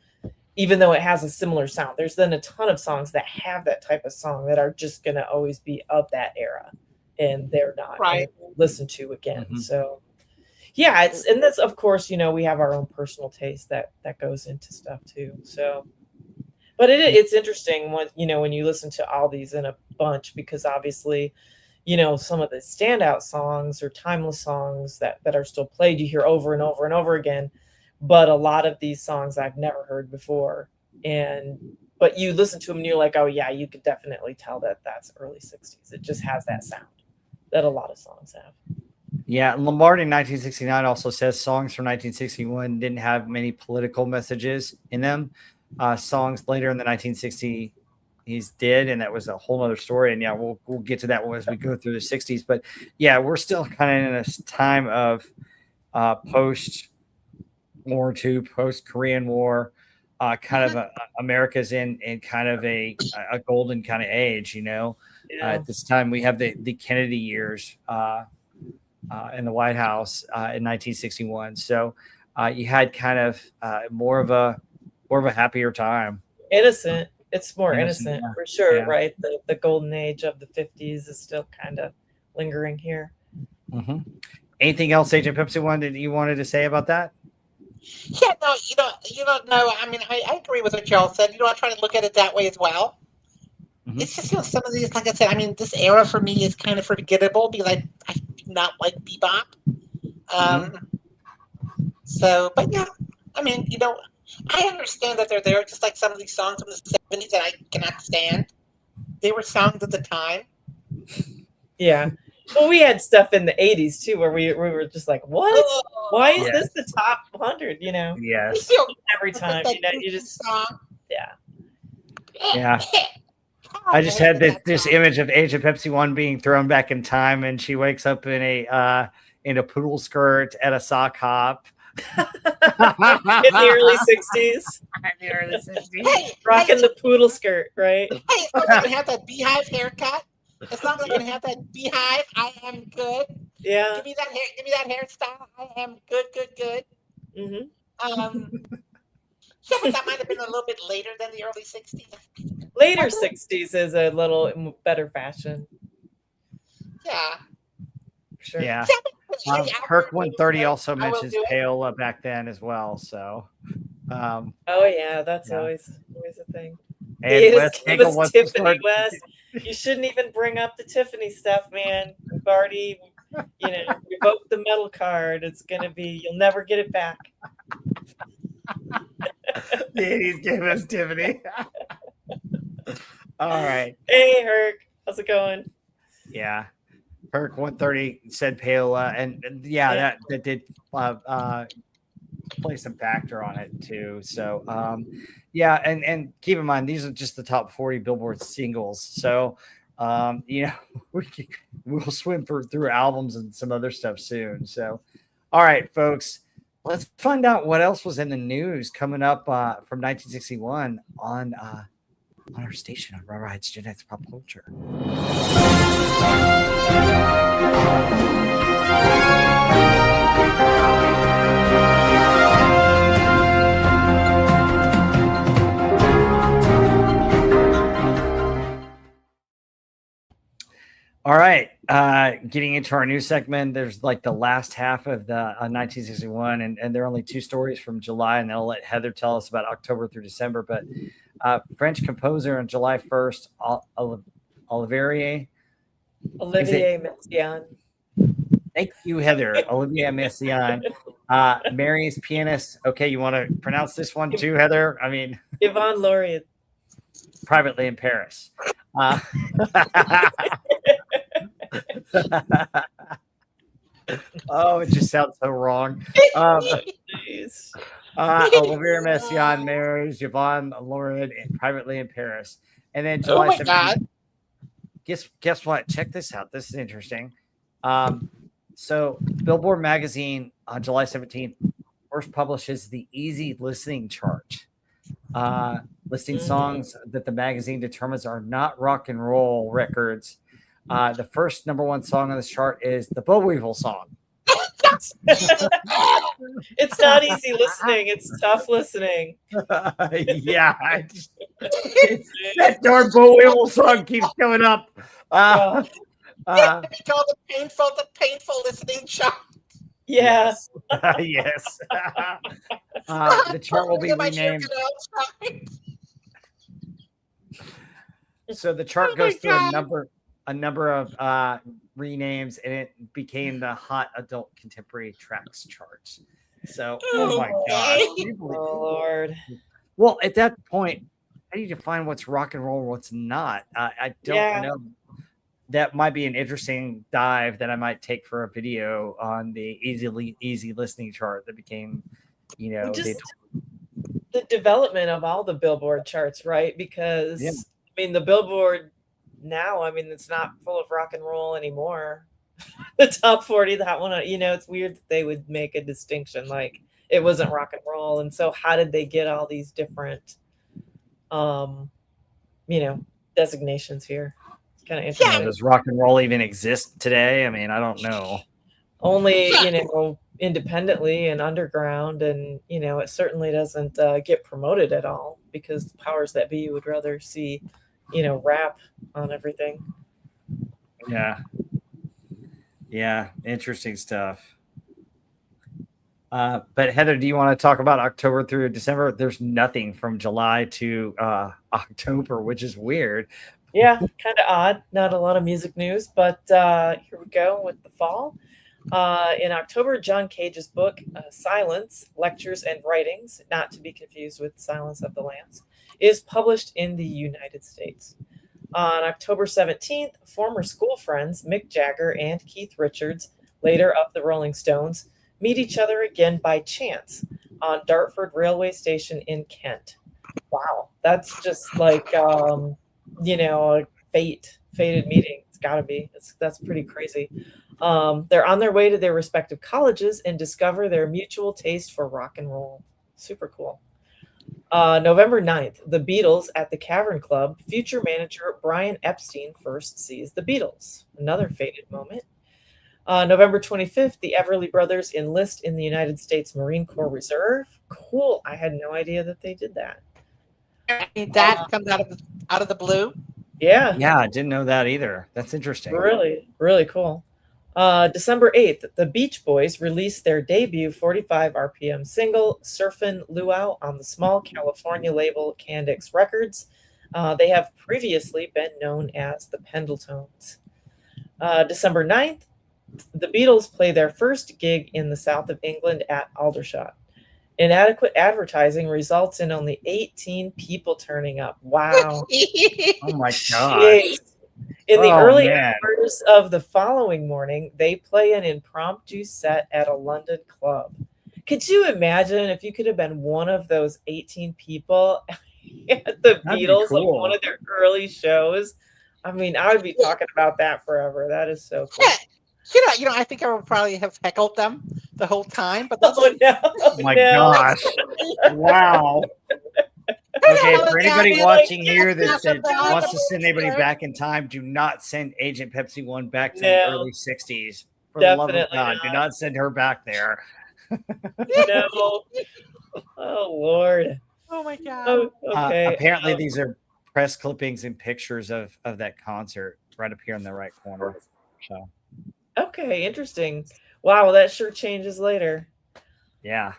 even though it has a similar sound. There's then a ton of songs that have that type of song that are just going to always be of that era, and they're not Right. listened to again. Mhm. So yeah, and that's, of course, we have our own personal taste that goes into stuff too. So but it's interesting when you listen to all these in a bunch, because obviously some of the standout songs or timeless songs that are still played, you hear over and over and over again. But a lot of these songs I've never heard before. But you listen to them and you're like, oh yeah, you could definitely tell that that's early 60s. It just has that sound that a lot of songs have. Yeah, Lombardi in 1969 also says songs from 1961 didn't have many political messages in them. Songs later in the 1960s did, and that was a whole other story. And yeah, we'll get to that as we go through the 60s. But yeah, we're still kind of in a time of post War II, post Korean War, kind of America's in kind of a golden kind of age. Yeah. At this time, we have the Kennedy years in the White House in 1961. So you had kind of more of a happier time. Innocent. It's more Innocent, innocent yeah. for sure, Yeah. right? The golden age of the 50s is still kind of lingering here. Mm-hmm. Anything else, Agent Pepsi One, that you wanted to say about that? Yeah, no, you don't know. I mean, I agree with what y'all said. I try to look at it that way as well. Mhm. It's just, some of these, like I said, I mean, this era for me is kind of forgettable because I do not like bebop. So, but yeah, I mean, I understand that they're there, just like some of these songs from the 70s that I cannot stand. They were songs of the time. Yeah. Well, we had stuff in the 80s too where we were just like, what? Why is this the top 100? Yes. Every time, you just song. Yeah. I just had this image of Agent Pepsi One being thrown back in time, and she wakes up in a poodle skirt at a sock hop In the early 60s. In the early 60s. Hey, Rocking the poodle skirt, right? hey, as long as I can have that beehive haircut, as long as I can have that beehive, I am good. Yeah. Give me that hair. Give me that hairstyle. I am good, good, good. Mm-hmm. Yeah, but that might have been a little bit later than the early 60s. Later 60s is a little better fashion. Yeah. Sure. Yeah. Yeah, but Herc 130 also I will mentions do it. payola back then as well. So, Oh yeah, that's Yeah. always a thing. and Yes, Wes give Cagle us wants to Tiffany, start. Wes. You shouldn't even bring up the Tiffany stuff, man. We've already, revoked the metal card. It's gonna be, you'll never get it back. Yeah, he's giving us Tiffany. All right. Hey, Herc, how's it going? Yeah. Herc 130 said payola, and Yeah. that did play some factor on it too. So yeah, and keep in mind these are just the top 40 Billboard singles. So we'll swim through albums and some other stuff soon. So all right, folks, let's find out what else was in the news coming up from 1961 on our station on Rides Genetics Pop Culture. All right, getting into our new segment. There's like the last half of the 1961, and there are only two stories from July, and I'll let Heather tell us about October through December. But French composer on July 1st, Olivier Messiaen. Thank you, Heather. Olivier Messiaen marries pianist. Okay, you want to pronounce this one too, Heather? I mean, Yvonne Laureate. Privately in Paris. Oh, it just sounds so wrong. Olivier Messiaen marries Yvonne Laureate privately in Paris. And then July 17th. God. Guess what? Check this out. This is interesting. So Billboard magazine on July 17th first publishes the Easy Listening chart, listing songs that the magazine determines are not rock and roll records. The first #1 song on this chart is the Bo Weevil song. It's not easy listening. It's tough listening. Yeah. That darn Bo Weevil song keeps coming up. It's called the painful listening chart. Yes. Yes. The chart will be renamed. So the chart goes through a number of renames, and it became the Hot Adult Contemporary Tracks charts. So, oh my gosh. Oh Lord. Well, at that point, how do you define what's rock and roll and what's not? I don't know. That might be an interesting dive that I might take for a video on the easy listening chart that became, the development of all the Billboard charts, right? Because I mean, the Billboard now, I mean, it's not full of rock and roll anymore. The top 40, that one, it's weird that they would make a distinction like it wasn't rock and roll. And so how did they get all these different designations here? It's kind of interesting. Does rock and roll even exist today? I mean, I don't know. Only, independently and underground, and it certainly doesn't get promoted at all because the powers that be would rather see rap on everything. Yeah, interesting stuff. But Heather, do you want to talk about October through December? There's nothing from July to October, which is weird. Yeah, kind of odd. Not a lot of music news, but here we go with the fall. In October, John Cage's book, Silence, Lectures and Writings, not to be confused with Silence of the Lambs, is published in the United States. On October 17th, former school friends Mick Jagger and Keith Richards, later of the Rolling Stones, meet each other again by chance on Dartford Railway Station in Kent. Wow, that's just like, a fated meeting. It's gotta be. That's pretty crazy. They're on their way to their respective colleges and discover their mutual taste for rock and roll. Super cool. November 9th, the Beatles at the Cavern Club. Future manager Brian Epstein first sees the Beatles. Another fated moment. November 25th, the Everly Brothers enlist in the United States Marine Corps Reserve. Cool. I had no idea that they did that. I mean, that comes out of the blue. Yeah. Yeah, I didn't know that either. That's interesting. Really, really cool. December 8th, the Beach Boys released their debut 45 RPM single, Surfin' Luau, on the small California label Candix Records. They have previously been known as the Pendletones. December 9th, the Beatles play their first gig in the south of England at Aldershot. Inadequate advertising results in only 18 people turning up. Wow. Oh my gosh. Jeez. In the Oh, early man. hours of the following morning, they play an impromptu set at a London club. Could you imagine if you could have been one of those 18 people at the That'd be Beatles, cool. like one of their early shows? I mean, I would be talking about that forever. That is so cool. Yeah, I think I would probably have heckled them the whole time. But that's, Oh no! Oh my no. gosh. Wow. Okay, for anybody watching here that wants to send anybody back in time, do not send Agent Pepsi 1 back to the early 60s. For the love of God, do not send her back there. No. Oh, Lord. Oh, my God. Oh, okay. Apparently, these are press clippings and pictures of that concert right up here in the right corner. So, okay, interesting. Wow, that sure changes later. yeah.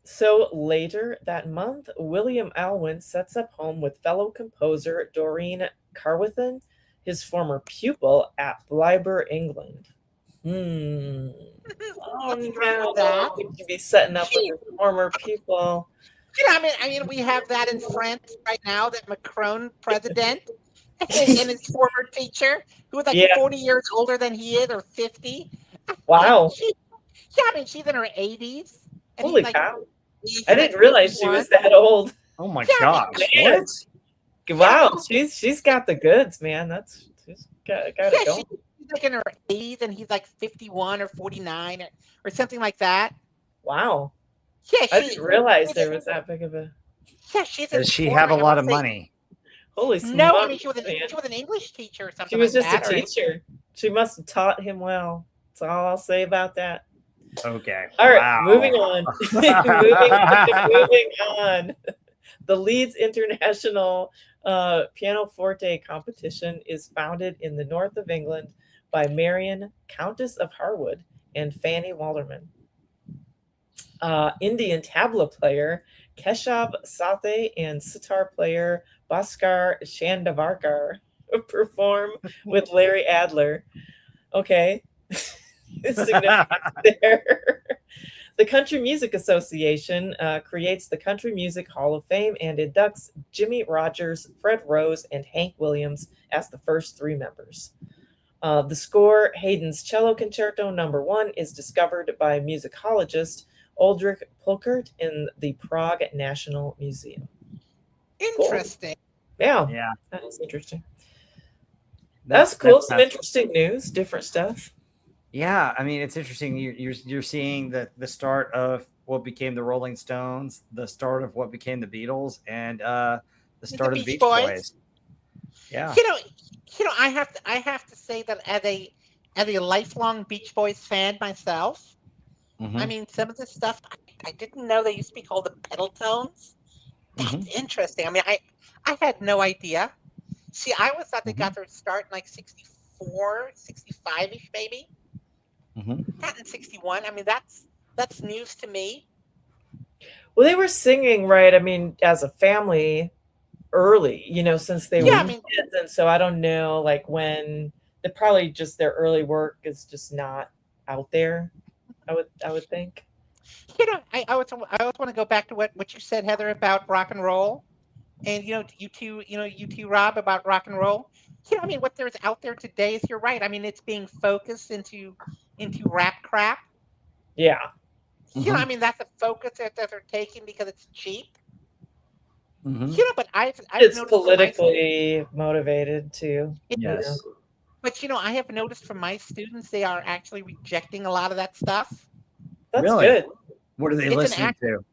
So later that month, William Alwyn sets up home with fellow composer Doreen Carwithen, his former pupil at Blyber, England. Oh no! Would you be setting up with your former pupil? I mean, we have that in France right now. That Macron president and his former teacher, who was like 40 years older than he is, or 50. Wow! I mean, she's in her 80s. Holy cow! I didn't realize she was that old. Oh my gosh! What? Wow, she's got the goods, man. She's got it going. She's like in her 80s, and he's like 51 or 49 or something like that. Wow. Yeah, I didn't realize there was that big of a. Yeah, does she have a lot of money? Holy smokes! No, I mean she was an English teacher or something. She was like just that, a teacher. She must have taught him well. That's all I'll say about that. Okay. All right, moving on. moving on. The Leeds International Pianoforte Competition is founded in the north of England by Marion, Countess of Harwood, and Fanny Walderman. Indian tabla player Keshav Sathe and sitar player Bhaskar Chandavarkar perform with Larry Adler. Okay. Significance there. The Country Music Association creates the Country Music Hall of Fame and inducts Jimmy Rogers, Fred Rose, and Hank Williams as the first 3 members. The score, Haydn's Cello Concerto No. 1, is discovered by musicologist Uldrich Pulkert in the Prague National Museum. Interesting. Cool. Yeah, that is interesting. That's cool. Some interesting news, different stuff. Yeah, I mean, it's interesting. You're seeing the start of what became the Rolling Stones, the start of what became the Beatles, and the start of the Beach Boys. Yeah. I have to say that as a lifelong Beach Boys fan myself, I mean, some of the stuff I didn't know they used to be called the pedal tones. That's interesting. I mean, I had no idea. See, I always thought they got their start in like 64, 65-ish maybe. Not in 61. I mean, that's news to me. Well, they were singing, right? I mean, as a family early, since they were kids. And so I don't know, like when probably just their early work is just not out there. I would think. I always want to go back to what you said, Heather, about rock and roll, and you too, Rob, about rock and roll. I mean, what there's out there today is, you're right. I mean, it's being focused into rap crap. Yeah. I mean, that's a focus that they're taking because it's cheap. Mhm. But I've It's noticed from my politically motivated too. Yes. but I have noticed from my students they are actually rejecting a lot of that stuff. That's Really? good. What are they It's an listening act. to?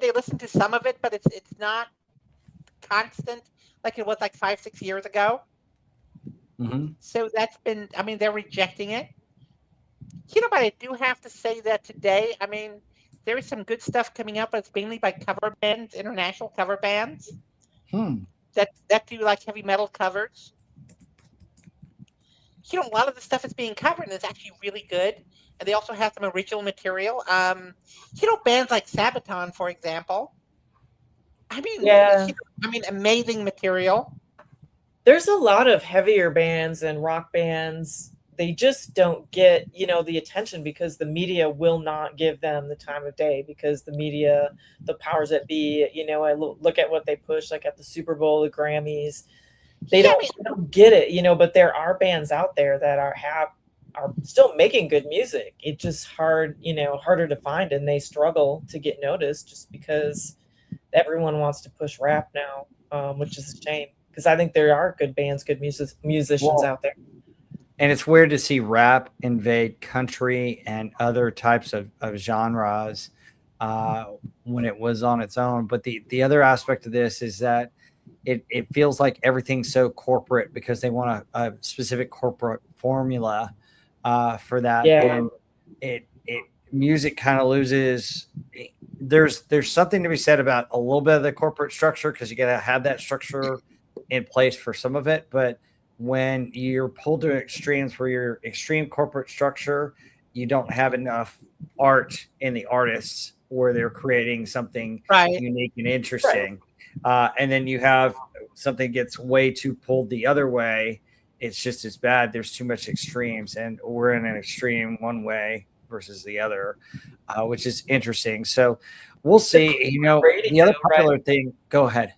They listen to some of it, but it's not constant like it was like 5-6 years ago. Mhm. So that's been. They're rejecting it. But I do have to say that today, there is some good stuff coming out, but it's mainly by cover bands, international cover bands Hmm. that do like heavy metal covers. A lot of the stuff that's being covered is actually really good, and they also have some original material. Bands like Sabaton, for example. Yeah. Amazing material. There's a lot of heavier bands and rock bands. They just don't get, the attention because the media will not give them the time of day because the media, the powers that be, I look at what they push, like at the Super Bowl, the Grammys. They don't get it, but there are bands out there that are still making good music. It's just harder to find, and they struggle to get noticed just because everyone wants to push rap now, which is a shame because I think there are good bands, good musicians out there. And it's weird to see rap invade country and other types of genres when it was on its own. But the other aspect of this is that it feels like everything's so corporate because they want a specific corporate formula for that. Yeah. And it music kind of loses. There's something to be said about a little bit of the corporate structure because you got to have that structure in place for some of it. But when you're pulled to extremes where you're extreme corporate structure, you don't have enough art in the artists where they're creating something unique and interesting. And then you have something gets way too pulled the other way. It's just as bad. There's too much extremes, and we're in an extreme one way versus the other, which is interesting. So we'll see. The other popular thing. Go ahead.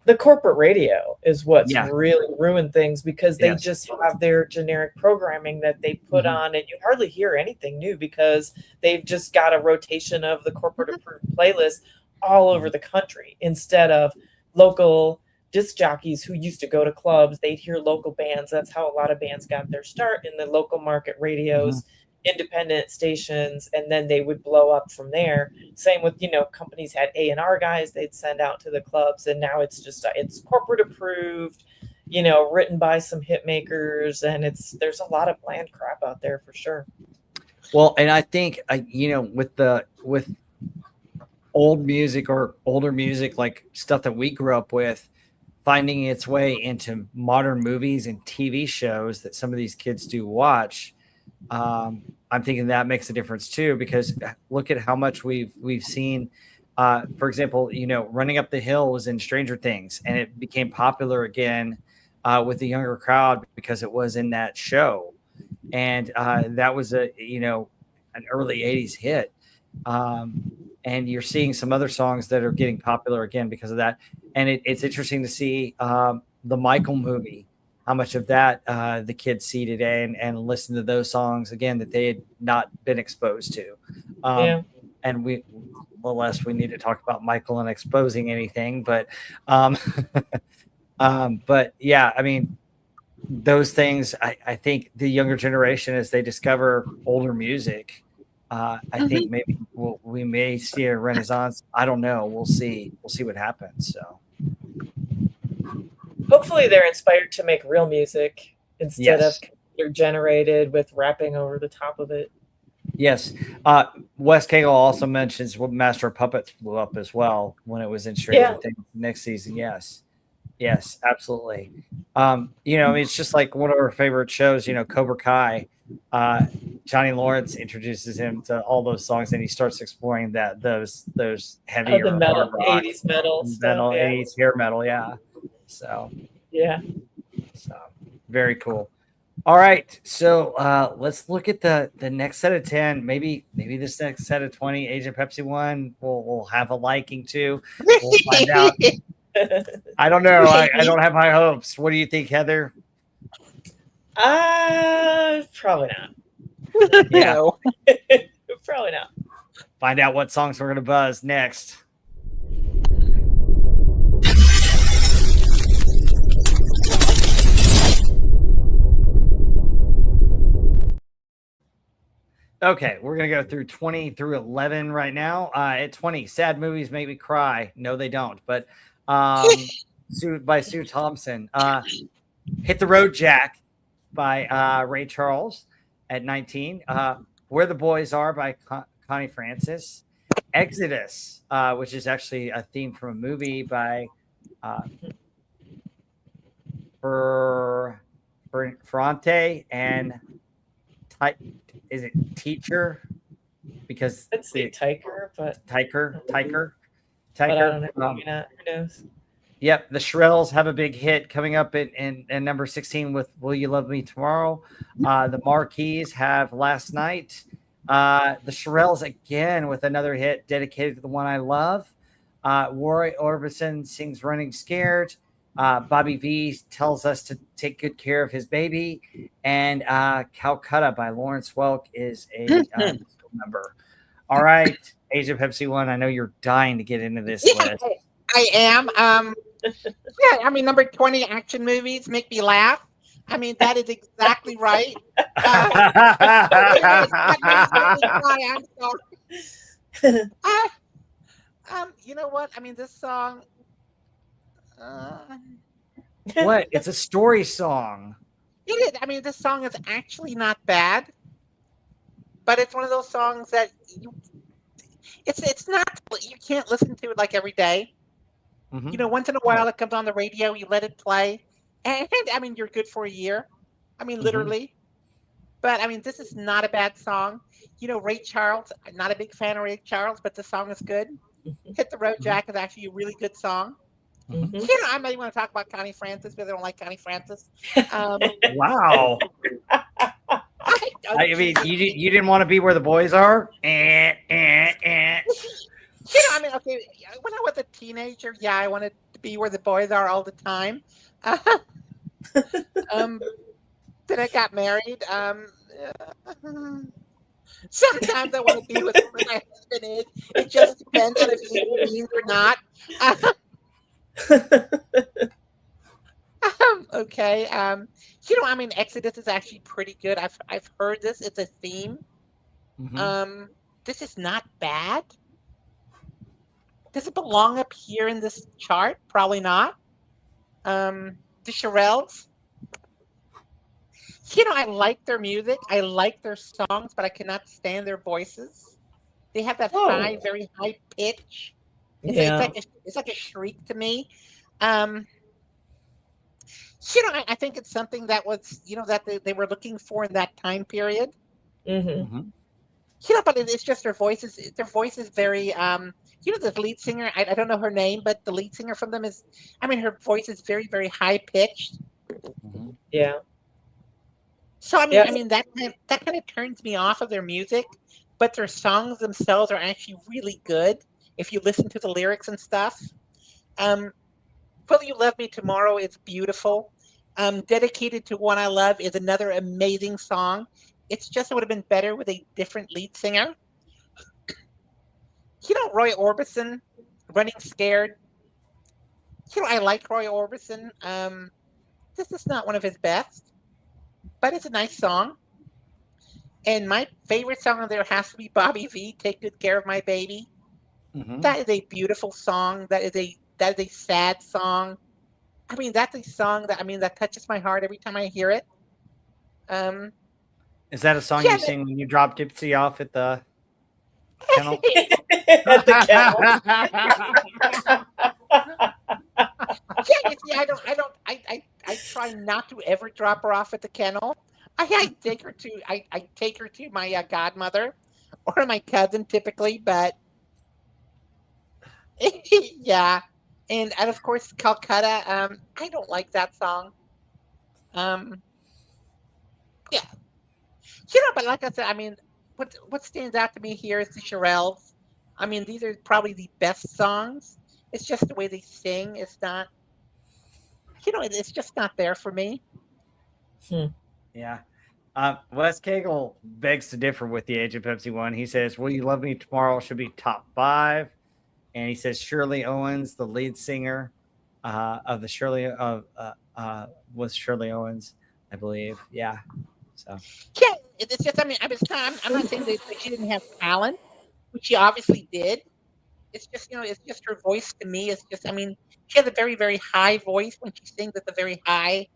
The corporate radio is what's really ruined things because they just have their generic programming that they put on, and you hardly hear anything new because they've just got a rotation of the corporate approved playlist all over the country instead of local disc jockeys who used to go to clubs. They'd hear local bands. That's how a lot of bands got their start in the local market radios, independent stations, and then they would blow up from there. Same with, companies had A&R guys they'd send out to the clubs, and now it's just it's corporate approved, written by some hit makers, and there's a lot of bland crap out there for sure. Well, and I think with old music or older music, like stuff that we grew up with, finding its way into modern movies and TV shows that some of these kids do watch. I'm thinking that makes a difference too, because look at how much we've seen. For example, Running Up the Hill was in Stranger Things, and it became popular again with the younger crowd because it was in that show, and that was an early '80s hit. And you're seeing some other songs that are getting popular again because of that. And it's interesting to see the Michael movie, how much of that the kids see today and listen to those songs again that they had not been exposed to. And less we need to talk about Michael and exposing anything, but yeah, those things, I think the younger generation, as they discover older music, I think maybe we may see a renaissance. I don't know. We'll see what happens. So hopefully they're inspired to make real music instead of computer generated with rapping over the top of it. Yes. Wes Cagle also mentions Master of Puppets blew up as well when it was in Stranger Things next season. Yes, absolutely. It's just like one of our favorite shows, Cobra Kai. Johnny Lawrence introduces him to all those songs, and he starts exploring those heavier the metal, 80s metal, 80s hair metal, So very cool. All right, so let's look at the next set of 10. Maybe this next set of 20, Agent Pepsi 1, we'll have a liking to. We'll find out. I don't know. I don't have high hopes. What do you think, Heather? Probably not. No. Probably not. Find out what songs we're going to buzz next. Okay, we're gonna go through 20 through 11 right now. At 20, sad movies make me cry. No, they don't. But by Sue Thompson. Hit the Road, Jack by Ray Charles at 19. Where the Boys Are by Connie Francis. Exodus, which is actually a theme from a movie by Ferrante and is it Teacher? Because Let's see, Tiker, but Tiker. I don't know. Maybe not. Who knows? Yep, the Shrills have a big hit coming up in number 16 with "Will You Love Me Tomorrow." The Marquees have "Last Night." The Shrills again with another hit dedicated to the one I love. Roy Orbison sings "Running Scared." Bobby V tells us to take good care of his baby, and "Calcutta" by Lawrence Welk is a number. All right, Age of Pepsi 1. I know you're dying to get into this list. I am. Yeah, I mean, number 20, action movies make me laugh. I mean, that is exactly right. I'm sorry. You know what? I mean, this song. What? It's a story song. It is. I mean, this song is actually not bad, but it's one of those songs that it's not. You can't listen to it like every day. Mm-hmm. You know, once in a while it comes on the radio, you let it play, and I mean, you're good for a year. I mean, literally. But I mean, this is not a bad song. You know, Ray Charles. I'm not a big fan of Ray Charles, but the song is good. Hit the Road, Jack is actually a really good song. You know, I might want to talk about Connie Francis, but I don't like Connie Francis. Wow. I mean, you didn't want to be where the boys are? You know, I mean, okay, when I was a teenager, yeah, I wanted to be where the boys are all the time. Then I got married. Sometimes I want to be with where my husband is. It just depends on if he's mean or not. Okay. You know, I mean, Exodus is actually pretty good. I've heard this. It's a theme. This is not bad. Does it belong up here in this chart? Probably not. The Shirelles. You know, I like their music. I like their songs, but I cannot stand their voices. They have that high, very high pitch. It's like a shriek to me. You know, I think it's something that was, you know, that they were looking for in that time period. You know, but it's just their voices. Their voice is very, you know, the lead singer, I don't know her name, but the lead singer from them is, I mean, her voice is very, very high pitched. Yeah. So, I mean, that kind of turns me off of their music, but their songs themselves are actually really good if you listen to the lyrics and stuff. Will You Love Me Tomorrow is beautiful. Dedicated to One I Love is another amazing song. It's just it would have been better with a different lead singer. You know, Roy Orbison, Running Scared. You know, I like Roy Orbison. This is not one of his best, but it's a nice song. And my favorite song on there has to be Bobby V, Take Good Care of My Baby. That is a beautiful song. That is a sad song. I mean, that's a song that touches my heart every time I hear it. Is that a song you sing when you drop Dipsy off at the kennel? At the kennel. Yeah, you see, I try not to ever drop her off at the kennel. I take her to my godmother or my cousin typically, but yeah. And of course, Calcutta. I don't like that song. Yeah, you know, but like I said, I mean, what stands out to me here is the Shirelles. I mean, these are probably the best songs. It's just the way they sing. It's not, you know, it's just not there for me. Yeah. Wes Cagle begs to differ with the Age of Pepsi 1. He says, Will You Love Me Tomorrow should be top 5. And he says Shirley Owens, the lead singer of the was Shirley Owens, I believe. Yeah. So Yeah, it's just, I mean, I'm not saying that she didn't have talent, which she obviously did. It's just, it's just her voice to me. It's just, I mean, she has a very, very high voice when she sings. It's a very high,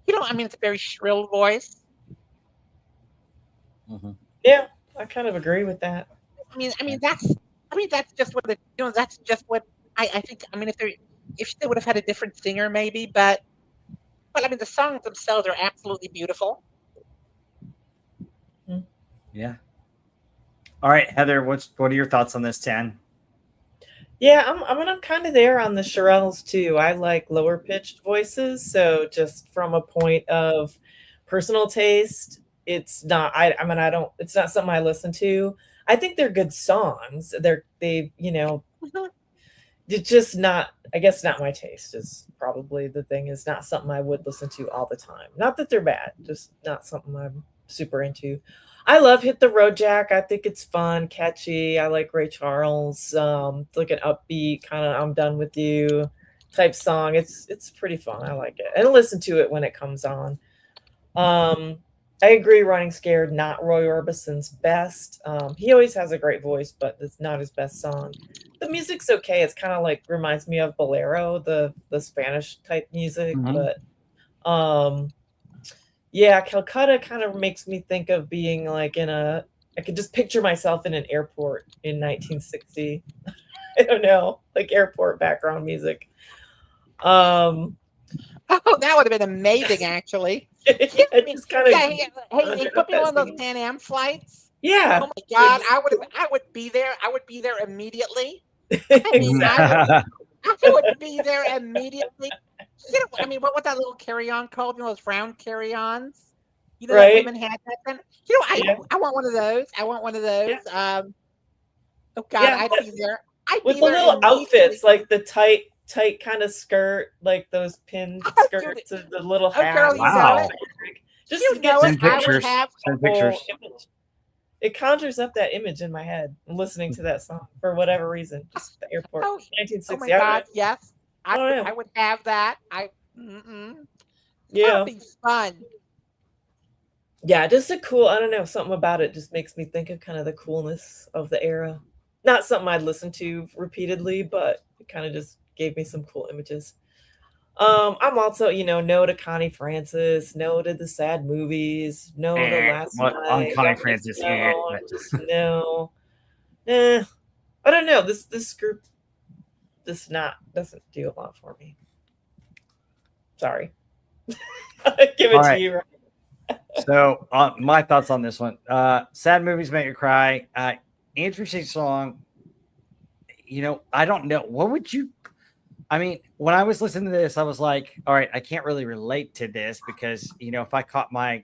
I mean, it's a very shrill voice. Mm-hmm. Yeah, I kind of agree with that. That's just what that's just what I think. I mean, if they would have had a different singer, maybe, but I mean, the songs themselves are absolutely beautiful. Yeah. All right, Heather, what are your thoughts on this 10? Yeah, I'm kind of there on the Shirelles too. I like lower pitched voices, so just from a point of personal taste, it's not. I mean, I don't. It's not something I listen to. I think they're good songs. It's just not. I guess not my taste is probably the thing. Is not something I would listen to all the time. Not that they're bad, just not something I'm super into. I love Hit the Road Jack. I think it's fun, catchy. I like Ray Charles. It's like an upbeat kind of "I'm done with you" type song. It's pretty fun. I like it. And listen to it when it comes on. I agree, Running Scared, not Roy Orbison's best. He always has a great voice, but it's not his best song. The music's okay. It's kind of like reminds me of Bolero, the Spanish type music, but yeah, Calcutta kind of makes me think of being like I could just picture myself in an airport in 1960. I don't know, like airport background music. Oh, that would have been amazing, actually. Just kind of, hey, put me on one of those Pan Am flights. Yeah. Oh my God, I would be there. I would be there immediately. I mean, I would be there immediately. I mean, what was that little carry-on called? Those round carry-ons. Right. That women had back then. I want one of those. I want one of those. Yeah. Oh God, I'd be there. With the little outfits, like the tight kind of skirt, like those pin skirts, and the little hat. Girl, wow. Just send pictures. Send pictures. It conjures up that image in my head. Listening to that song for whatever reason, just the airport, 1960. Oh my God, yes, I would have that. Yeah, that'd be fun. Yeah, just a cool. I don't know, something about it just makes me think of kind of the coolness of the era. Not something I'd listen to repeatedly, but it kind of just gave me some cool images. I'm also, no to Connie Francis, no to the sad movies, no to Last Night. On Connie Francis, no. I don't know. This group doesn't do a lot for me. Sorry. Give it to you. So my thoughts on this one. Sad movies make you cry. Interesting song. I don't know. What would you... I mean, when I was listening to this, I was like, all right, I can't really relate to this because, if I caught my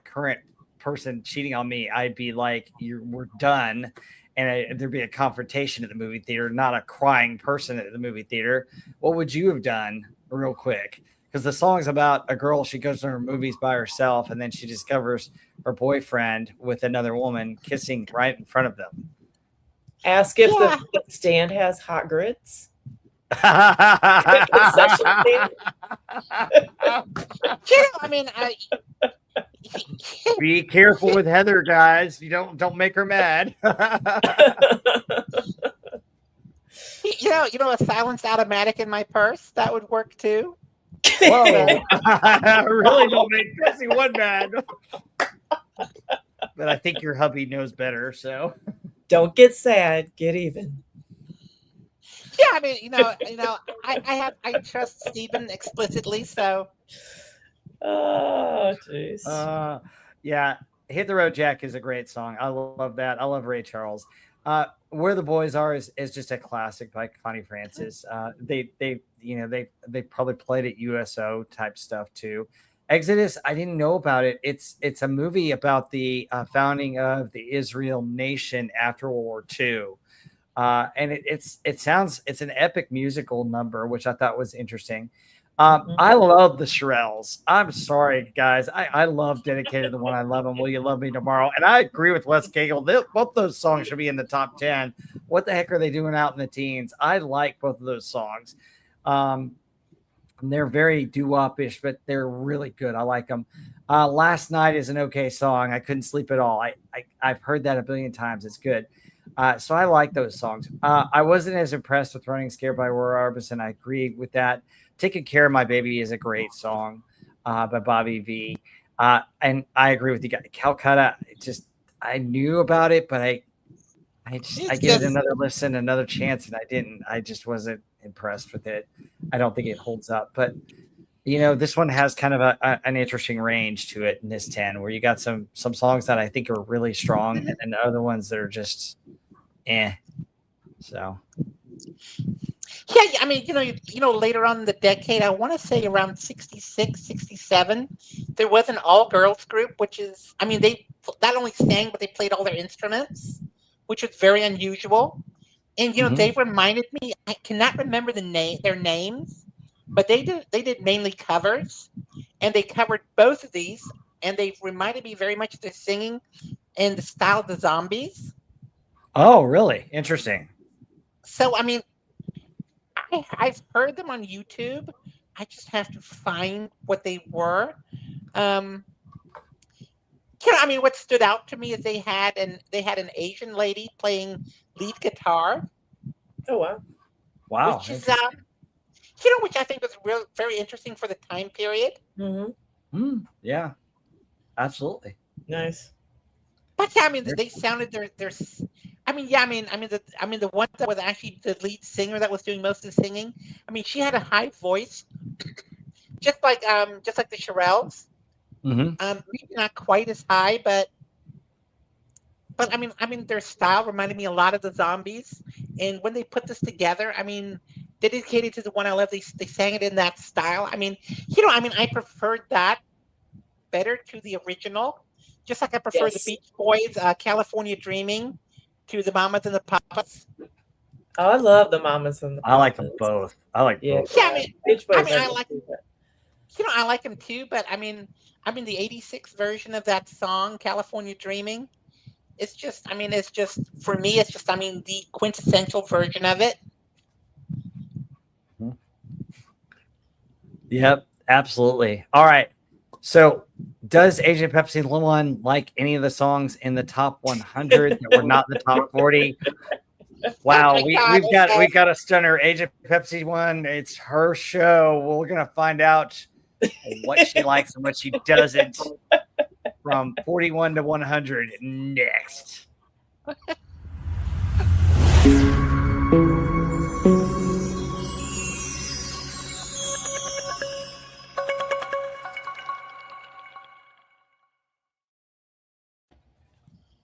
current person cheating on me, I'd be like, we're done. And there'd be a confrontation at the movie theater, not a crying person at the movie theater. What would you have done real quick? Because the song's about a girl, she goes to her movies by herself, and then she discovers her boyfriend with another woman kissing right in front of them. Ask if the stand has hot grits. Be careful with Heather, guys. You don't make her mad. A silenced automatic in my purse, that would work too. Whoa. Really don't make Patsy one mad. But I think your hubby knows better, so don't get sad, get even. Yeah, I mean, I trust Stephen explicitly, so. Oh, jeez. Yeah, Hit the Road Jack is a great song. I love that. I love Ray Charles. Where the Boys Are is just a classic by Connie Francis. They probably played at USO type stuff too. Exodus, I didn't know about it. It's a movie about the founding of the Israel nation after World War II. And it's an epic musical number, which I thought was interesting. I love the Shirelles. I'm sorry, guys. I love Dedicated to the One I Love and Will You Love Me Tomorrow? And I agree with Wes Cagle. Both those songs should be in the top 10. What the heck are they doing out in the teens? I like both of those songs. They're very doo-wop-ish, but they're really good. I like them. Last Night is an okay song. I couldn't sleep at all. I've heard that a billion times. It's good. So I like those songs. I wasn't as impressed with Running Scared by Roy Orbison. I agree with that. Taking Care of My Baby is a great song by Bobby V. And I agree with you guys. Calcutta, I knew about it, but I gave it another listen, another chance, and I didn't. I just wasn't impressed with it. I don't think it holds up. But this one has kind of an interesting range to it in this 10, where you got some songs that I think are really strong, and then other ones that are just So yeah, I mean, later on in the decade, I want to say around 66, 67, there was an all-girls group, which is, I mean, they not only sang, but they played all their instruments, which was very unusual. And, they reminded me, I cannot remember their names, but they did mainly covers, and they covered both of these, and they reminded me very much of their singing in the style of the Zombies. Oh, really? Interesting. So, I mean, I've heard them on YouTube. I just have to find what they were. I mean, what stood out to me is they had an Asian lady playing lead guitar. Oh wow! Wow. Which is which I think was very interesting for the time period. Yeah, absolutely. Nice. But yeah, I mean, they sounded their. The one that was actually the lead singer that was doing most of the singing. I mean, she had a high voice, just like the Shirelles. Maybe not quite as high, but I mean, their style reminded me a lot of the Zombies. And when they put this together, I mean, dedicated to the One I Love, they sang it in that style. I mean, I preferred that better to the original. Just like I prefer the Beach Boys, California Dreaming, to the Mamas and the Papas. Oh, I love the Mamas and the Papas. I like them both. I like both. Yeah, I mean, Beach Boys I like I like them too, but I mean the 86 version of that song, California Dreaming, it's just for me, it's just the quintessential version of it. Yep, absolutely. All right. So, does Agent Pepsi Lemon like any of the songs in the top 100 that were not in the top 40? Wow, we've got a stunner. Agent Pepsi one. It's her show. We're gonna find out what she likes and what she doesn't from 41 to 100 next.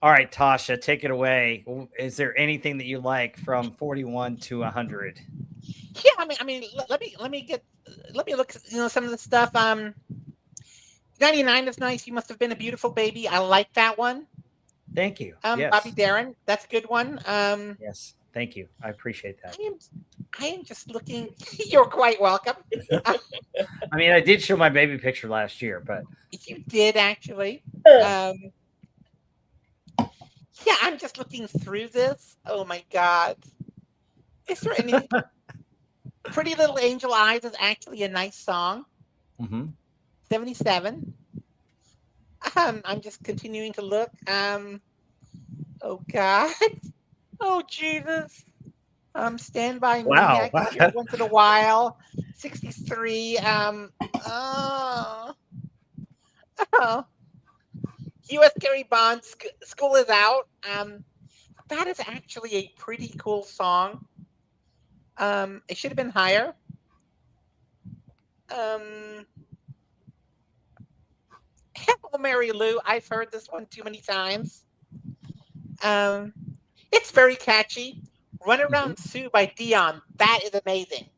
All right, Tasha, take it away. Is there anything that you like from 41 to 100? Yeah, I mean, let me look at some of the stuff. 99 is nice. You Must Have Been a Beautiful Baby. I like that one. Thank you. Yes. Bobby Darin, that's a good one. Yes, thank you. I appreciate that. I am just looking. You're quite welcome. I mean, I did show my baby picture last year, but you did actually. Yeah, I'm just looking through this. Oh my God. Is there any Pretty Little Angel Eyes is actually a nice song. 77. I'm just continuing to look. Oh God. Oh Jesus. Stand By Me. Wow. I can hear it once in a while. 63. U.S. Gary Bond's School Is Out. That is actually a pretty cool song. It should have been higher. Hello, Mary Lou. I've heard this one too many times. It's very catchy. Run Around Sue by Dion. That is amazing.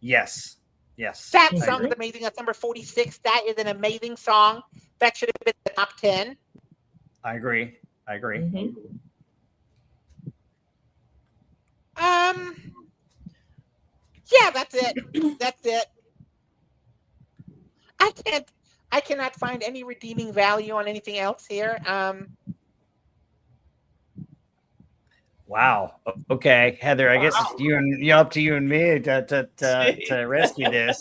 Yes. That song is amazing. That's number 46. That is an amazing song. That should have been the top 10. I agree. Yeah, that's it. I cannot find any redeeming value on anything else here. Wow. Okay, Heather. I guess it's up to you and me to rescue this.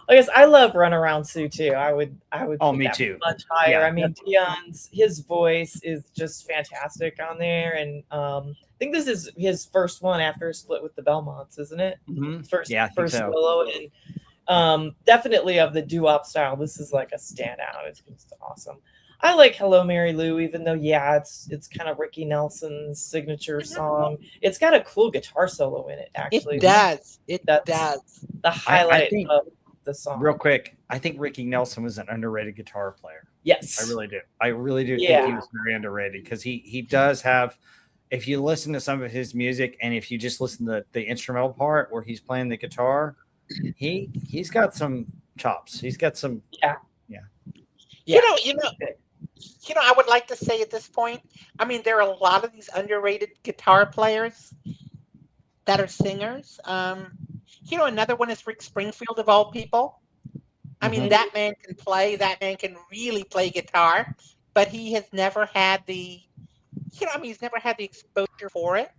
I guess I love Run Around Sue too. I would Oh, put me that too. much higher. Yeah, I mean, Dion's his voice is just fantastic on there, and I think this is his first one after a split with the Belmonts, isn't it? First Yeah, I think first so. solo, and definitely of the doo-wop style, this is like a standout. It's just awesome. I like Hello Mary Lou, even though it's kind of Ricky Nelson's signature song. It's got a cool guitar solo in it, actually. It does. It That's does. the highlight think, of the song. real quick, I think Ricky Nelson was an underrated guitar player. Yes. I really do. I really do Yeah. think he was very underrated because he does have, if you listen to some of his music and if you just listen to the instrumental part where he's playing the guitar, he's got some chops. He's got some You know, I would like to say at this point, I mean, there are a lot of these underrated guitar players that are singers. Another one is Rick Springfield of all people. I mean, that man can play. That man can really play guitar, but he has never had the, he's never had the exposure for it.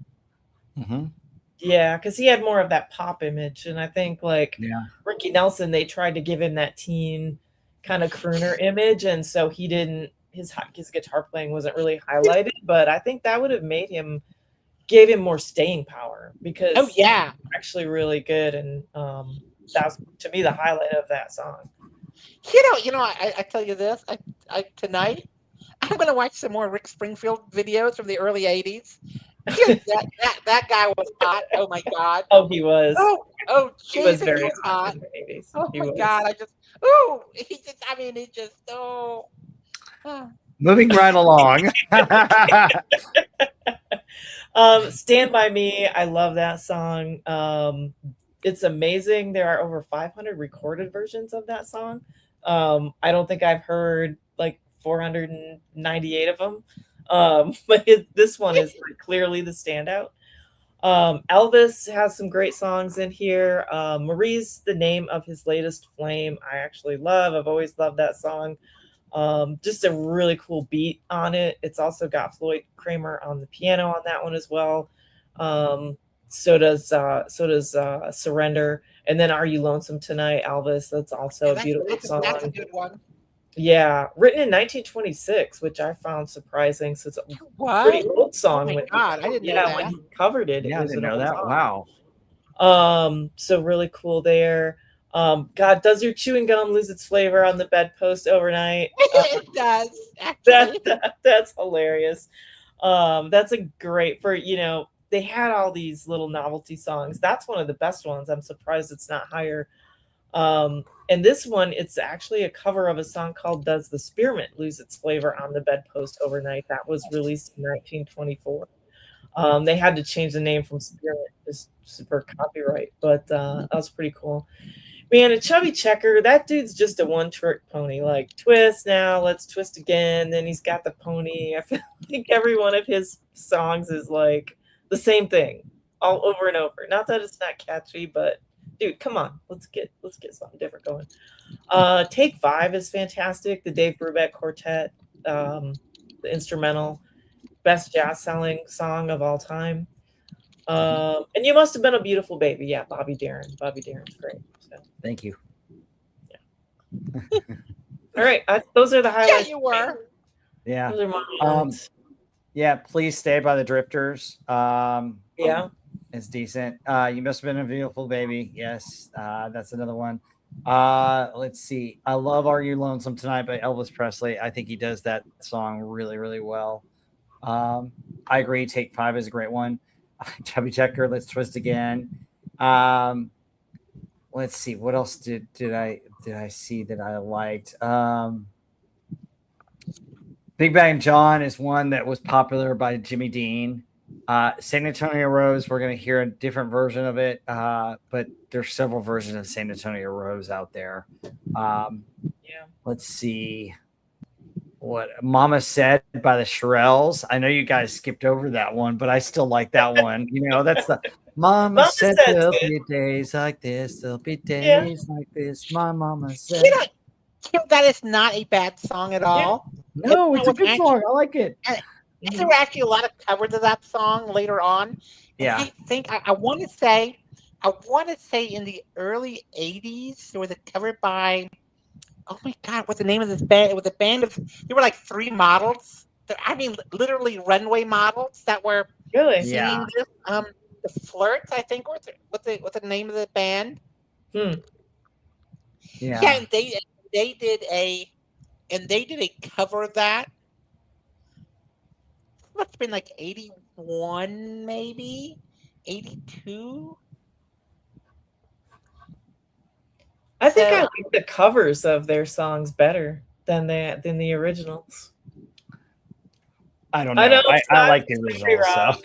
Yeah, because he had more of that pop image, and I think Ricky Nelson, they tried to give him that teen kind of crooner image, and so he didn't. His guitar playing wasn't really highlighted, but I think that would have gave him more staying power because actually really good, and that's to me the highlight of that song. I tell you this, I tonight I'm gonna watch some more Rick Springfield videos from the early '80s. That guy was hot. Oh my god. Oh, he was. Oh, he was very hot. In the 80s. Oh my god. Moving right along. Stand By Me. I love that song. It's amazing. There are over 500 recorded versions of that song. I don't think I've heard like 498 of them. But this one is clearly the standout. Elvis has some great songs in here. Marie's the name of his latest flame. I actually love. I've always loved that song. Just a really cool beat on it. It's also got Floyd Kramer on the piano on that one as well. So does Surrender. And then Are You Lonesome Tonight, Elvis? That's also a beautiful song. That's a good one. Yeah, written in 1926, which I found surprising. So it's a pretty old song. Oh my god, I didn't know that. When he covered it, Yeah, I didn't know that. Song. Wow. So really cool there. God, does your chewing gum lose its flavor on the bedpost overnight? It does. Actually. That's hilarious. That's a great they had all these little novelty songs. That's one of the best ones. I'm surprised it's not higher. And this one, it's actually a cover of a song called Does the Spearmint Lose Its Flavor on the Bedpost Overnight? That was released in 1924. They had to change the name from Spearmint just for copyright, but that was pretty cool. Man, a Chubby Checker, that dude's just a one-trick pony. Like, twist now, let's twist again. Then he's got the pony. I feel like every one of his songs is like the same thing all over and over. Not that it's not catchy, but dude, come on, let's get something different going. Take 5 is fantastic. The Dave Brubeck Quartet, the instrumental, best jazz selling song of all time. And You Must Have Been a Beautiful Baby. Yeah, Bobby Darin. Bobby Darin's great. So. Thank you. Yeah. All right, those are the highlights. Yeah, you were. Yeah. Those are my highlights. Yeah, Please Stay by the Drifters. Yeah. It's decent. You Must Have Been a Beautiful Baby. Yes, that's another one. Let's see. I love Are You Lonesome Tonight by Elvis Presley. I think he does that song really, really well. I agree. Take 5 is a great one. Chubby Checker, Let's Twist Again. Let's see. What else did I see that I liked? Big Bang John is one that was popular by Jimmy Dean. San Antonio Rose, we're going to hear a different version of it, but there's several versions of San Antonio Rose out there. Let's see what Mama Said by the Shirelles. I know you guys skipped over that one, but I still like that one. That's the Mama said there'll be days like this. There'll be days like this. My mama said. That is not a bad song at all. No, it's a good song. I like it. There were actually a lot of covers of that song later on. Yeah. I think I want to say I want to say in the early '80s, there was a cover by, oh my God, what's the name of this band? It was a band of, there were like three models. I mean, literally runway models that were Really? Yeah. singing this. The Flirts, I think, what's the name of the band? Hmm. Yeah, Yeah. and they did a they did a cover of that. Must have been like '81, maybe '82. I think I So like the covers of their songs better than the originals. I don't I know know. I like the Simon's very originals, so wrong.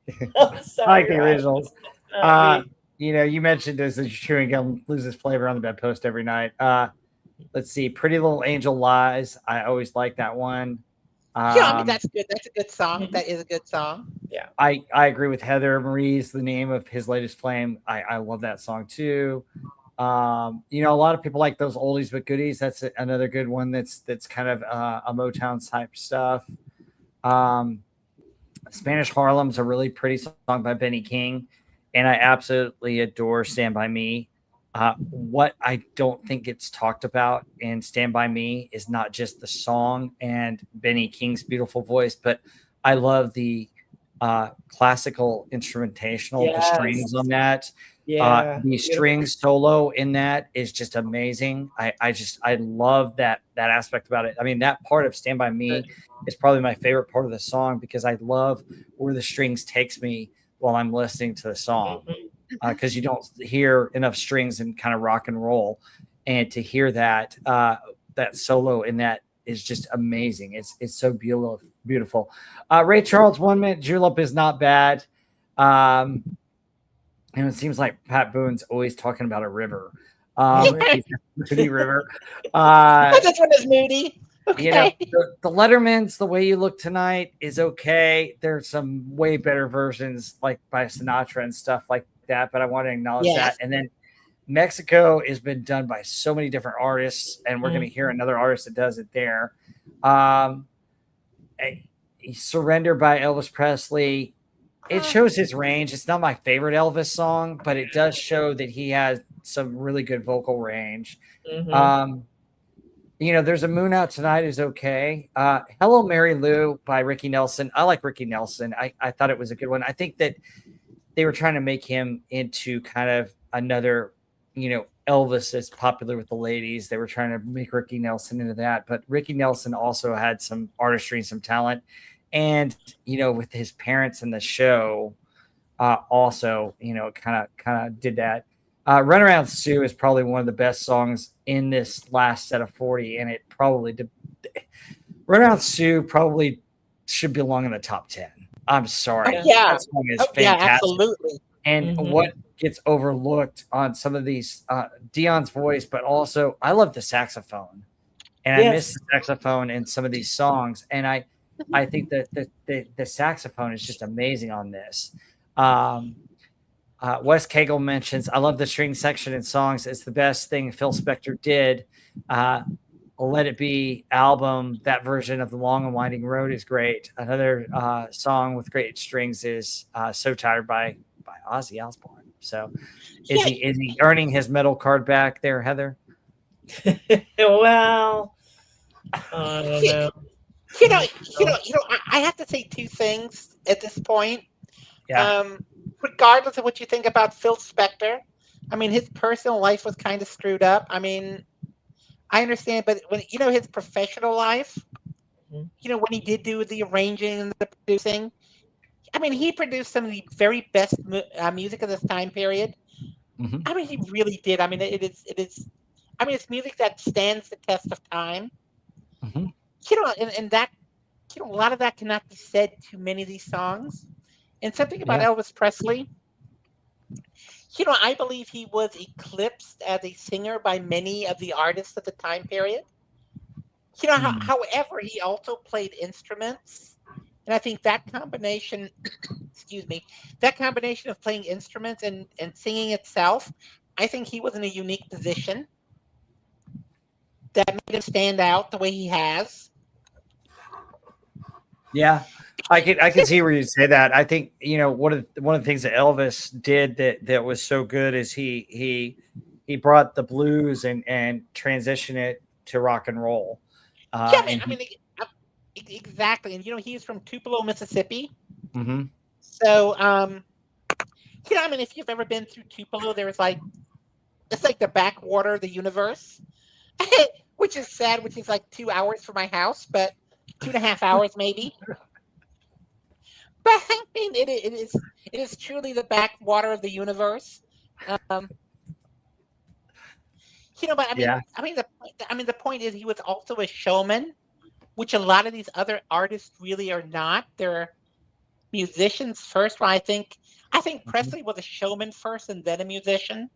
I'm I like sorry, the Ryan. originals. Not me. You mentioned as the chewing gum loses flavor on the bedpost every night. Let's see, Pretty Little Angel Lies. I always like that one. yeah, I mean Um, that's good. That's a good song. Mhm. That is a good song. Yeah. I agree with Heather. Marie's the name of his latest flame. I love that song too. A lot of people like those oldies but goodies. That's another good one. That's kind of a Motown type stuff. Um, Spanish Harlem's a really pretty song by Benny King, and I absolutely adore Stand By Me. What I don't think gets talked about in Stand By Me is not just the song and Benny King's beautiful voice, but I love the classical instrumentational, the Yes. strings on that. Yeah. The Beautiful. string solo in that is just amazing. I love that aspect about it. I mean, that part of Stand By Me is probably my favorite part of the song because I love where the strings takes me while I'm listening to the song Mhm. because you don't hear enough strings and kind of rock and roll, and to hear that solo in that is just amazing. It's so beautiful. Beautiful. Ray Charles, 1 minute julep is not bad. And it seems like Pat Boone's always talking about a river. He's a moody river. Oh, this one is moody. Okay. The Letterman's "The Way You Look Tonight" is okay. There's some way better versions, like by Sinatra and stuff like that. But I want to acknowledge that. Yes. And then Mexico has been done by so many different artists, and we're going to Mhm. hear another artist that does it there. Um, "Surrender" by Elvis Presley. It shows his range. It's not my favorite Elvis song, but it does show that he has some really good vocal range. Mhm. Um, there's a Moon Out Tonight is okay. Hello, Mary Lou by Ricky Nelson. I like Ricky Nelson. I thought it was a good one. I think that they were trying to make him into kind of another, Elvis is popular with the ladies. They were trying to make Ricky Nelson into that. But Ricky Nelson also had some artistry and some talent. And, with his parents in the show, also, kind of did that. Runaround Sue is probably one of the best songs in this last set of 40, and it probably Runaround Sue probably should belong in the top 10. I'm Oh sorry. yeah. That song is Oh yeah. fantastic. Absolutely. And Mhm. what gets overlooked on some of these Dion's voice, but also I love the saxophone, and I miss Yes. the saxophone in some of these songs. And I think that the saxophone is just amazing on this. Um, Wes Cagle mentions, I love the string section in songs. It's the best thing Phil Spector did. Uh, Let It Be album, that version of The Long and Winding Road is great. Another song with great strings is So Tired by Ozzy Osbourne. So Yeah. is he earning his medal card back there, Heather? Well, I don't know. You know. I have to say two things at this point. Yeah. Um, Regardless of what you think about Phil Spector, I mean, his personal life was kind of screwed up. I mean, I understand, but when his professional life, Mhm. when he did do the arranging and the producing, I mean, he produced some of the very best music of this time period. Hmm. I mean, he really did. I mean, it is. It is. I mean, it's music that stands the test of time. Hmm. And that, a lot of that cannot be said to many of these songs. And something about Yeah. Elvis Presley, I believe he was eclipsed as a singer by many of the artists of the time period. Mm. However, he also played instruments. And I think that combination, excuse me, that combination of playing instruments and singing itself, I think he was in a unique position that made him stand out the way he has. Yeah. I can see where you say that. I think one of the things that Elvis did that was so good is he brought the blues and transitioned it to rock and roll. Yeah, And exactly. And he's from Tupelo, Mississippi. Mhm. So if you've ever been through Tupelo, it's like the backwater of the universe, which is sad. Which is like 2 hours from my house, but 2.5 hours maybe. But I mean, it is truly the backwater of the universe. But Yeah. the point is he was also a showman, which a lot of these other artists really are not. They're musicians first. Well, I think Presley was a showman first and then a musician.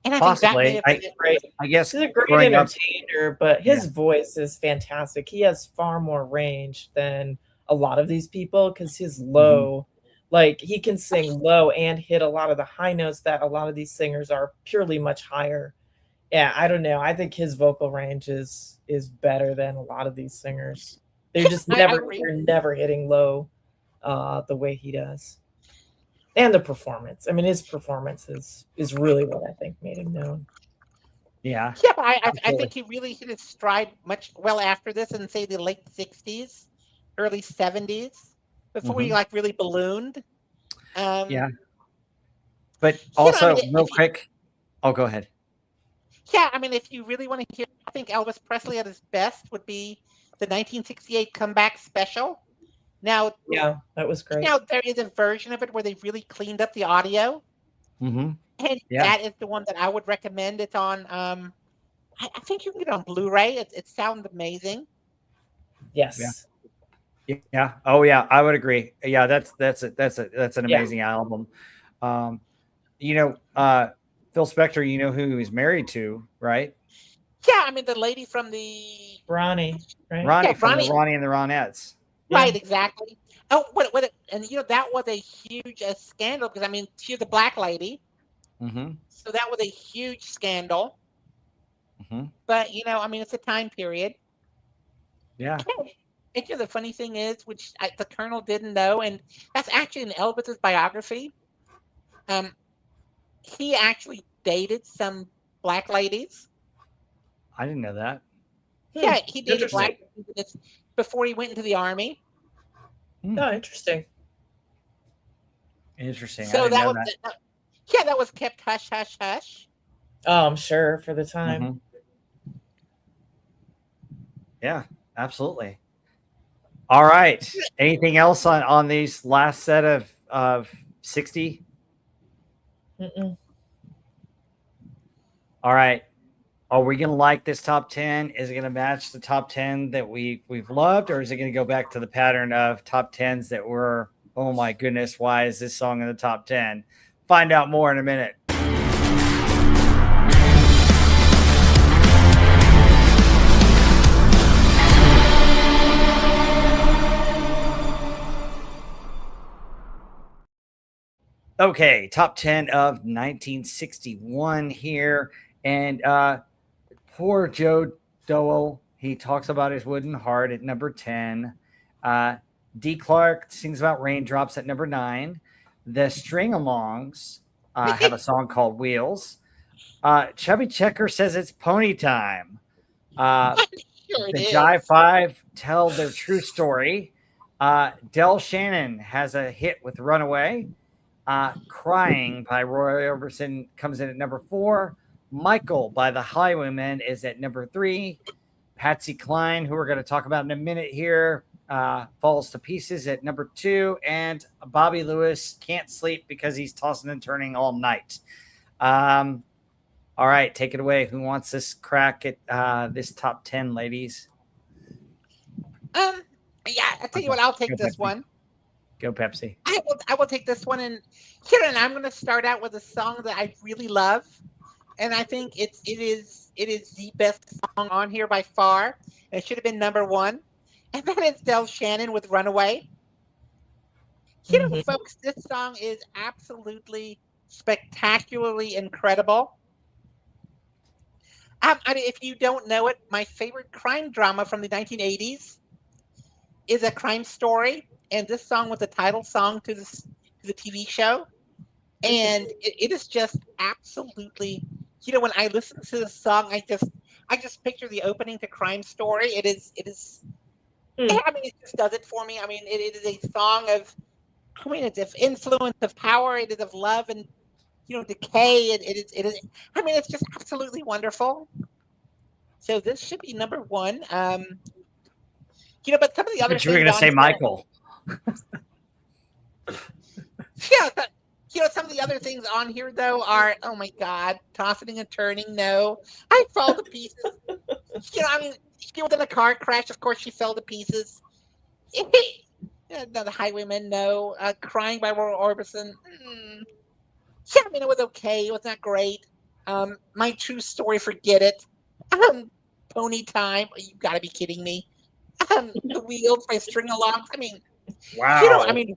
And I think that may Possibly. have been it. Great. I guess He's a great growing up, entertainer, but his voice is fantastic. He has far more range than a lot of these people because his low, like he can sing low and hit a lot of the high notes that a lot of these singers are purely much higher. Yeah, I don't know. I think his vocal range is better than a lot of these singers. They're just they're never hitting low the way he does. And the performance. I mean, his performance is really what I think made him known. Yeah. Yeah, but I think he really hit his stride much well after this in, say, the late 60s, early 70s, before he like really ballooned. Yeah. But also, real quick. Oh, go ahead. Yeah, I mean, if you really want to hear, I think Elvis Presley at his best would be the 1968 comeback special. Now, yeah, that was great. Now there is a version of it where they really cleaned up the audio, and that is the one that I would recommend. It's on. I think you can get it on Blu-ray. It sounds amazing. Yes. Yeah. Oh, yeah. I would agree. Yeah, that's an amazing album. Phil Spector, who he's married to, right? Yeah, I mean the lady from the Ronnie, right? Ronnie from the Ronnie and the Ronettes. Right, exactly. Oh, and that was a huge scandal because I mean she's a black lady, so that was a huge scandal. But I mean it's a time period. Yeah. And the funny thing is, which the Colonel didn't know, and that's actually in Elvis's biography. He actually dated some black ladies. I didn't know that. Yeah, he dated black ladies before he went into the army. Oh, interesting. Interesting. So that was that was kept hush, hush, hush. Oh, I'm sure for the time. Yeah, absolutely. All right. Anything else on these last set of 60? Mm-mm. All right. Are we going to like this top 10? Is it going to match the top 10 that we've loved, or is it going to go back to the pattern of top 10s that were, oh my goodness, why is this song in the top 10? Find out more in a minute. Okay, top 10 of 1961 here. And poor Joe Dowell, he talks about his wooden heart at number 10. D. Clark sings about raindrops at number 9. The String-Alongs have a song called Wheels. Chubby Checker says it's pony time. The Jive Five tell their true story. Del Shannon has a hit with Runaway. Crying by Roy Orbison comes in at number 4. Michael by the Highwaymen is at number 3. Patsy Cline, who we're going to talk about in a minute here, falls to pieces at number 2. And Bobby Lewis can't sleep because he's tossing and turning all night. All right, take it away. Who wants this crack at this top 10, ladies? Yeah, I'll tell you what, I'll take this one. Go Pepsi. I will take this one, and Kieran, I'm going to start out with a song that I really love, and I think it is the best song on here by far. It should have been number 1, and that is Del Shannon with Runaway. Folks, this song is absolutely spectacularly incredible. If you don't know it, my favorite crime drama from the 1980s is a crime story, and this song was the title song to the TV show, and it is just absolutely, when I listen to the song, I just picture the opening to Crime Story. It is. I mean, it just does it for me. I mean, it is a song of, I mean, it's of influence, of power. It is of love and decay. It is. I mean, it's just absolutely wonderful. So this should be number one. But some of the other But you were things going to on say here, Michael. yeah, some of the other things on here though are, oh my God, tossing and turning. No, I fall to pieces. I mean, she was in a car crash. Of course, she fell to pieces. The Highwaymen. No, crying by Roy Orbison. Yeah, I mean, it was okay. It was not great. My True Story. Forget it. Pony Time. You got to be kidding me. The Wheels by String Alongs. I mean, Wow. I mean,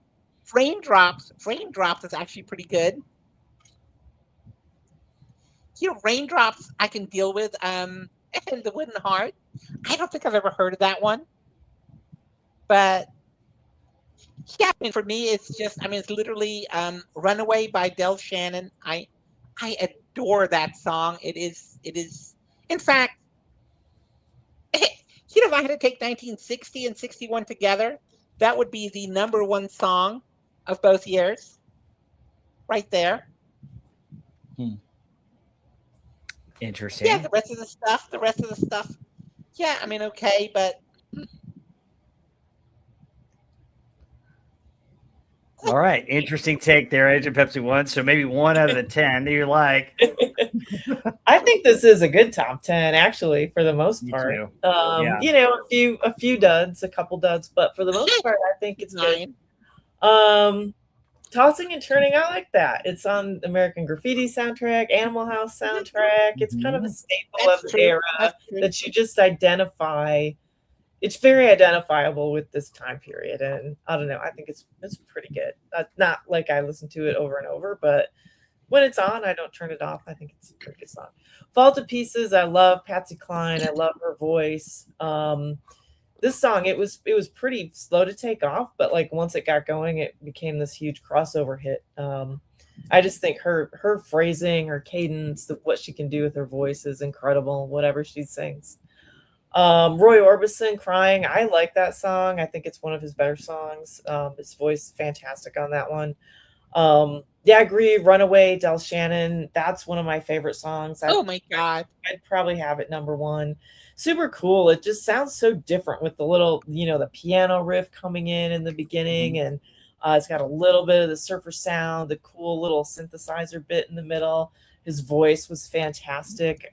Raindrops. Raindrops is actually pretty good. Raindrops I can deal with. And The Wooden Heart. I don't think I've ever heard of that one. But yeah, I mean, for me, it's just, I mean, it's literally Runaway by Del Shannon. I adore that song. It is, in fact, if I had to take 1960 and 61 together, that would be the number one song of both years. Right there. Interesting. Yeah, the rest of the stuff. Yeah, I mean, okay, but. All right. Interesting take there, Agent Pepsi 1. So maybe 1 out of the 10 you're like. I think this is a good top 10, actually, for the most Me part. too. A few duds, a couple duds, but for the most part, I think it's good. Tossing and Turning, I like that. It's on American Graffiti soundtrack, Animal House soundtrack. It's kind of a staple of the era that you just identify. It's very identifiable with this time period, and I don't know. I think it's pretty good. Not like I listen to it over and over, but when it's on, I don't turn it off. I think it's a pretty good song. Fall to Pieces. I love Patsy Cline. I love her voice. This song, it was pretty slow to take off, but like once it got going, it became this huge crossover hit. I just think her phrasing, her cadence, what she can do with her voice is incredible. Whatever she sings. Roy Orbison, Crying. I like that song. I think it's one of his better songs. His voice fantastic on that one. Yeah, I agree. Runaway, Del Shannon. That's one of my favorite songs. Oh my God. I'd probably have it number one. Super cool. It just sounds so different with the little, the piano riff coming in the beginning, and it's got a little bit of the surfer sound, the cool little synthesizer bit in the middle. His voice was fantastic.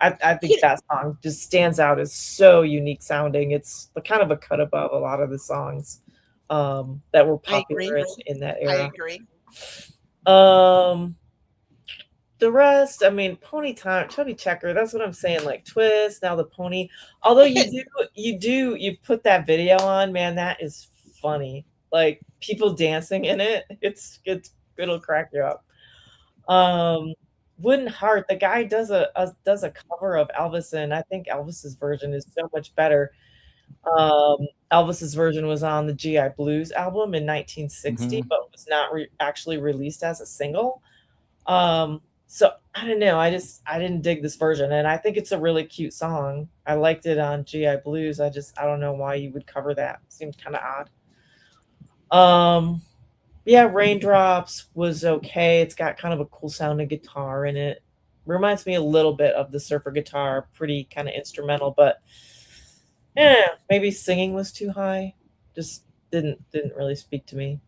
I think that song just stands out as so unique sounding. It's kind of a cut above a lot of the songs that were popular in that era. I agree. The rest, I mean, Pony Time, Chubby Checker, that's what I'm saying. Like Twist, Now the Pony. Although you put that video on, man, that is funny. Like people dancing in it. It'll crack you up. Wooden Heart, the guy does a cover of Elvis, and I think Elvis's version is so much better. Elvis's version was on the GI Blues album in 1960, but was not actually released as a single. So I don't know. I didn't dig this version, and I think it's a really cute song. I liked it on GI Blues. I don't know why you would cover that. Seemed kind of odd. Yeah, Raindrops was okay. It's got kind of a cool sounding guitar in it. Reminds me a little bit of the Surfer guitar, pretty kind of instrumental, but maybe singing was too high. Just didn't really speak to me.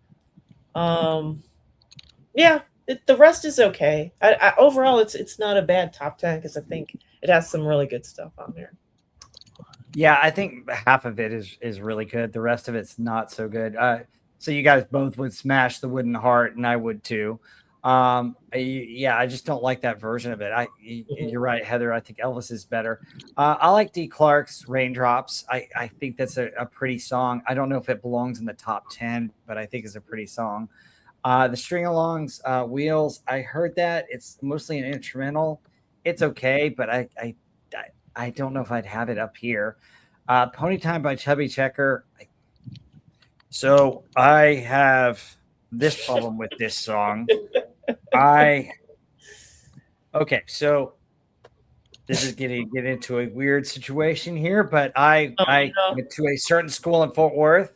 Yeah, the rest is okay. I overall, it's not a bad top 10 because I think it has some really good stuff on there. Yeah, I think half of it is really good. The rest of it's not so good. So you guys both would smash the Wooden Heart, and I would too. I just don't like that version of it. You're right, Heather. I think Elvis is better. I like D. Clark's Raindrops. I think that's a pretty song. I don't know if it belongs in the top 10, but I think it's a pretty song. The String Alongs, Wheels. I heard that it's mostly an instrumental. It's okay, but I don't know if I'd have it up here. Pony Time by Chubby Checker. So I have this problem with this song. Okay, so this is getting get into a weird situation here, but I no. went to a certain school in Fort Worth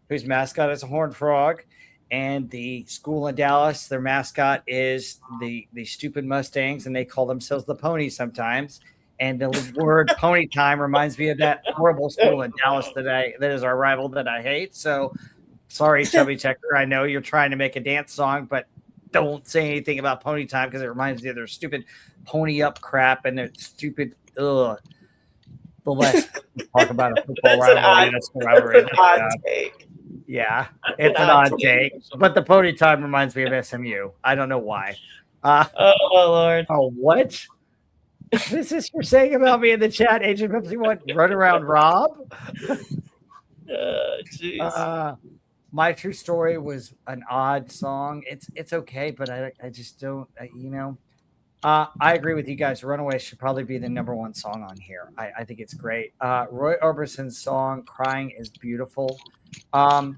whose mascot is a horned frog, and the school in Dallas, their mascot is the stupid Mustangs, and they call themselves the Ponies sometimes. And the word "pony time" reminds me of that horrible school in Dallas that is our rival that I hate. So sorry, Chubby Checker. I know you're trying to make a dance song, but don't say anything about pony time because it reminds me of their stupid pony up crap and their stupid the less talk about a football rivalry. That's an odd take. Yeah, it's an odd take. But the pony time reminds me of SMU. I don't know why. Oh Lord. Oh, what? This is for saying about me in the chat, Agent Pepsi. What? Run around Rob? Jeez. My True Story was an odd song. It's okay, but I just don't, I agree with you guys. Runaway should probably be the number one song on here. I think it's great. Roy Orbison's song Crying is beautiful. I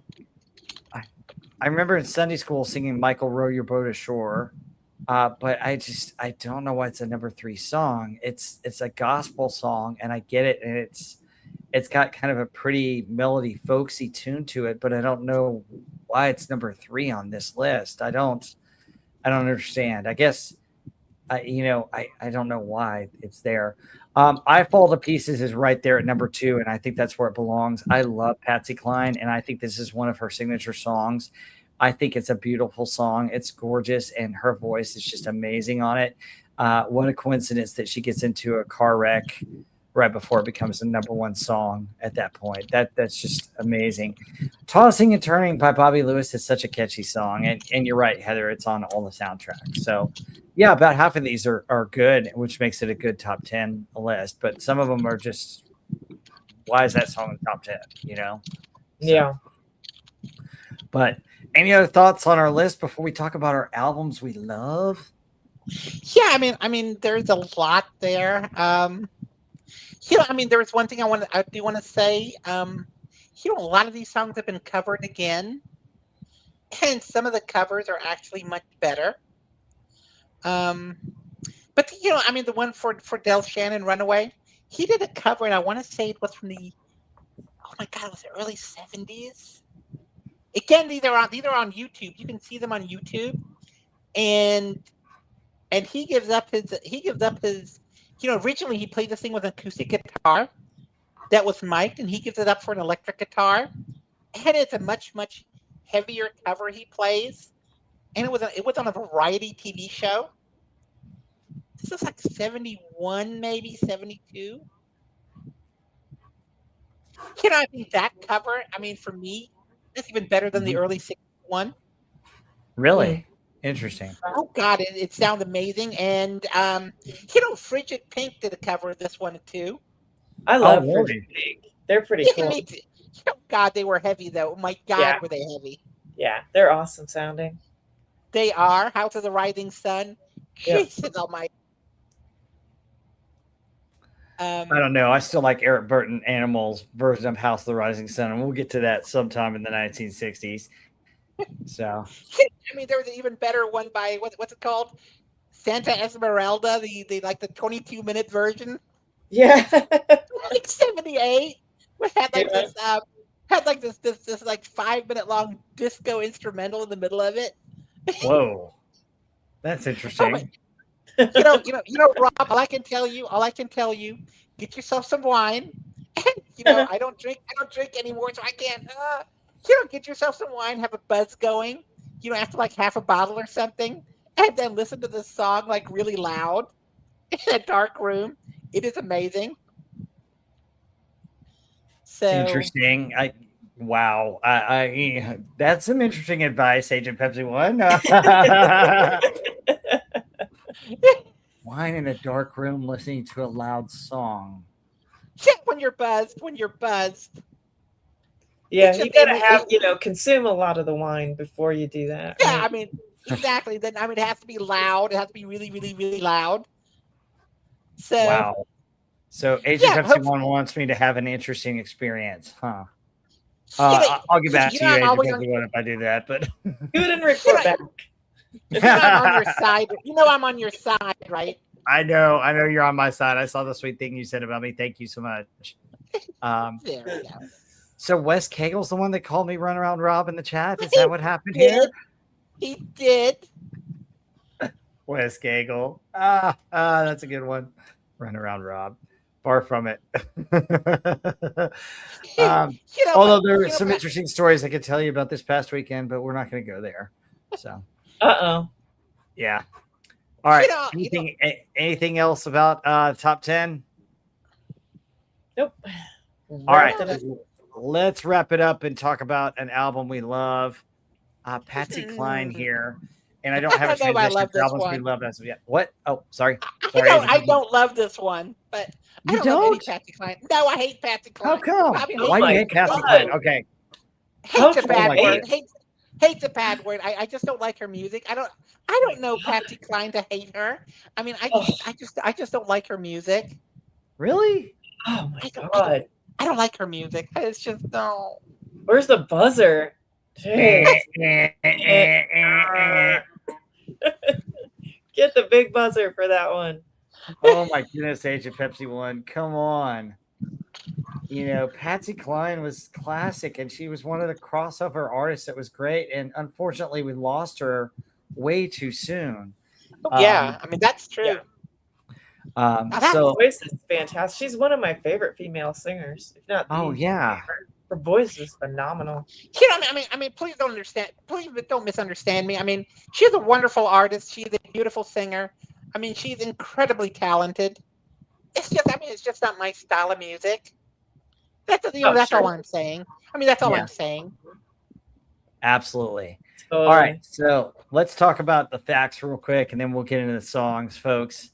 remember in Sunday school singing Michael Row Your Boat Ashore. But I don't know why it's a number 3 song. It's a gospel song, and I get it, and it's got kind of a pretty melody folksy tune to it, but I don't know why it's number 3 on this list. I don't understand. I guess I don't know why it's there. I Fall to Pieces is right there at number 2, and I think that's where it belongs. I love Patsy Cline, and I think this is one of her signature songs. I think it's a beautiful song. It's gorgeous, and her voice is just amazing on it. What a coincidence that she gets into a car wreck right before it becomes the number 1 song at that point. That's just amazing. Tossing and Turning by Bobby Lewis is such a catchy song. And you're right, Heather, it's on all the soundtracks. So yeah, about half of these are good, which makes it a good top 10 list. But some of them are just, why is that song in the top 10? So, yeah. But any other thoughts on our list before we talk about our albums we love? Yeah, I mean, there's a lot there. There was one thing I do want to say. A lot of these songs have been covered again, and some of the covers are actually much better. But the one for Del Shannon, Runaway, he did a cover, and I want to say it was from the, oh my God, was it early 70s? Again, these are on YouTube. You can see them on YouTube, and he gives up his. Originally he played this thing with an acoustic guitar that was mic'd, and he gives it up for an electric guitar, and it's a much heavier cover he plays, and it was on a variety TV show. This is like 71, maybe 72. I think that cover, for me, that's even better than the early 61. Really? Interesting. Oh God, it sounds amazing. And Frigid Pink did a cover of this one too. I love Frigid Pink. They're pretty cool. God, they were heavy though. Oh my God, were they heavy? Yeah, they're awesome sounding. They are. House of the Rising Sun. Yep. Jesus Almighty. I don't know. I still like Eric Burton Animals version of House of the Rising Sun, and we'll get to that sometime in the 1960s. So, there was an even better one by what's it called? Santa Esmeralda, the 22-minute version. Yeah, like 78. Had this 5-minute long disco instrumental in the middle of it. Whoa, that's interesting. Rob, all I can tell you, get yourself some wine. I don't drink anymore, so I can't. Get yourself some wine, have a buzz going. After like half a bottle or something, and then listen to this song like really loud in a dark room. It is amazing. So interesting. Wow. That's some interesting advice, Agent Pepsi One. Wine in a dark room, listening to a loud song. Yeah, when you're buzzed. Yeah, you gotta have consume a lot of the wine before you do that. Yeah, right? Exactly. Then it has to be loud. It has to be really, really, really loud. So wow. So Agent Pepsi One wants me to have an interesting experience, huh? I'll get back to you, I'm Agent always Pepsi One, if I do that. But Do it and report back. I'm on your side. I'm on your side, right? I know you're on my side. I saw the sweet thing you said about me. Thank you so much. There we go. So Wes Cagel's the one that called me Run Around Rob in the chat. Is that what happened here? He did. Wes Cagel. That's a good one. Run Around Rob. Far from it. Although there are some interesting stories I could tell you about this past weekend, but we're not going to go there. So. Yeah. All right. Anything else about top 10? Nope. All right. Let's wrap it up and talk about an album we love. Patsy Cline here. And I don't have a transition for albums we love as of yet. What? Oh, sorry. I don't love this one, but you don't? Love any Patsy Cline. No, I hate Patsy Cline. How come? Why do you hate Patsy Cline? Okay. Hate's a bad word. Hate's a bad word. I just don't like her music. I don't know Patsy Cline to hate her. I mean, I just don't like her music. Really? Oh my god. I don't like her music. It's just no. Where's the buzzer? Get the big buzzer for that one. Oh my goodness, Agent Pepsi One. Come on. You know, Patsy Cline was classic, and she was one of the crossover artists that was great. And unfortunately, we lost way too soon. Yeah, I mean, that's true. Yeah. Her voice is fantastic. She's one of my favorite female singers, if not the favorite. Her voice is phenomenal. You know, I mean, please don't misunderstand me. I mean, she's a wonderful artist. She's a beautiful singer. I mean, she's incredibly talented. It's just not my style of music. That's all I'm saying. I mean, that's all I'm saying. Absolutely. All right, so let's talk about the facts real quick, and then we'll get into the songs, folks.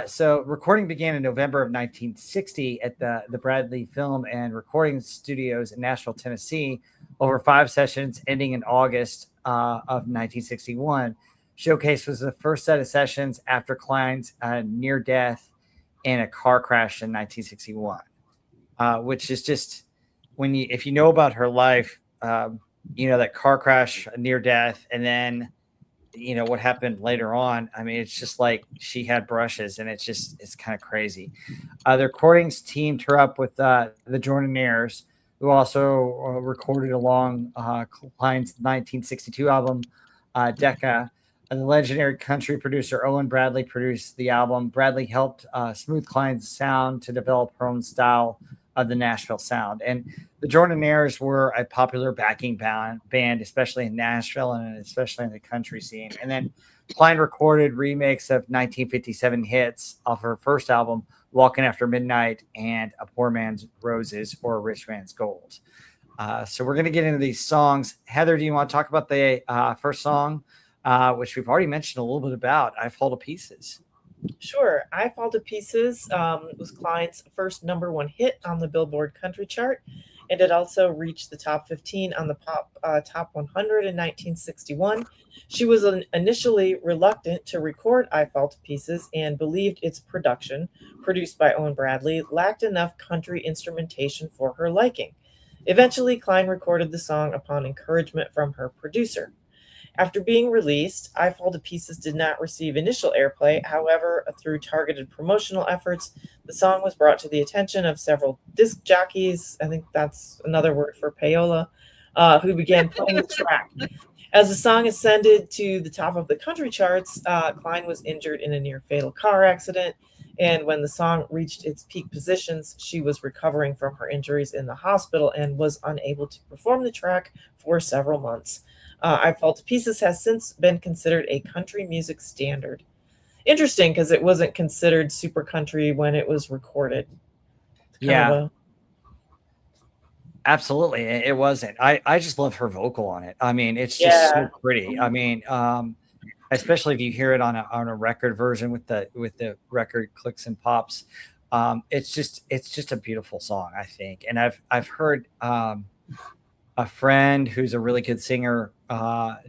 So recording began in November of 1960 at the Bradley Film and Recording Studios in Nashville, Tennessee, over 5 sessions ending in August of 1961. Showcase was the first set of sessions after Cline's near death in a car crash in 1961, which is just if you know about her life, you know, that car crash, near death, and then you know what happened later on. I mean, it's just like she had brushes, and it's kind of crazy. The recordings teamed her up with the Jordanaires, who also recorded along Cline's 1962 album Decca. The legendary country producer Owen Bradley produced the album. Bradley helped smooth Cline's sound to develop her own style of the Nashville sound. And the Jordanaires were a popular backing band, especially in Nashville and especially in the country scene. And then Cline recorded remakes of 1957 hits off her first album, Walking After Midnight and A Poor Man's Roses or A Rich Man's Gold. So we're going to get into these songs. Heather, do you want to talk about the first song, which we've already mentioned a little bit about, I Fall to Pieces? Sure. I Fall to Pieces was Cline's first #1 hit on the Billboard Country Chart, and it also reached the top 15 on the Pop Top 100 in 1961. She was initially reluctant to record I Fall to Pieces and believed its production, produced by Owen Bradley, lacked enough country instrumentation for her liking. Eventually, Cline recorded the song upon encouragement from her producer. After being released, I Fall to Pieces did not receive initial airplay. However, through targeted promotional efforts, the song was brought to the attention of several disc jockeys, I think that's another word for payola, who began playing the track. As the song ascended to the top of the country charts, Cline was injured in a near-fatal car accident, and when the song reached its peak positions, she was recovering from her injuries in the hospital and was unable to perform the track for several months. I Fall to Pieces has since been considered a country music standard. Interesting, because it wasn't considered super country when it was recorded. Absolutely, it wasn't. I just love her vocal on it. I mean, it's just so pretty. I mean, especially if you hear it on a record version with the record clicks and pops. It's just a beautiful song, I think. And I've heard a friend who's a really good singer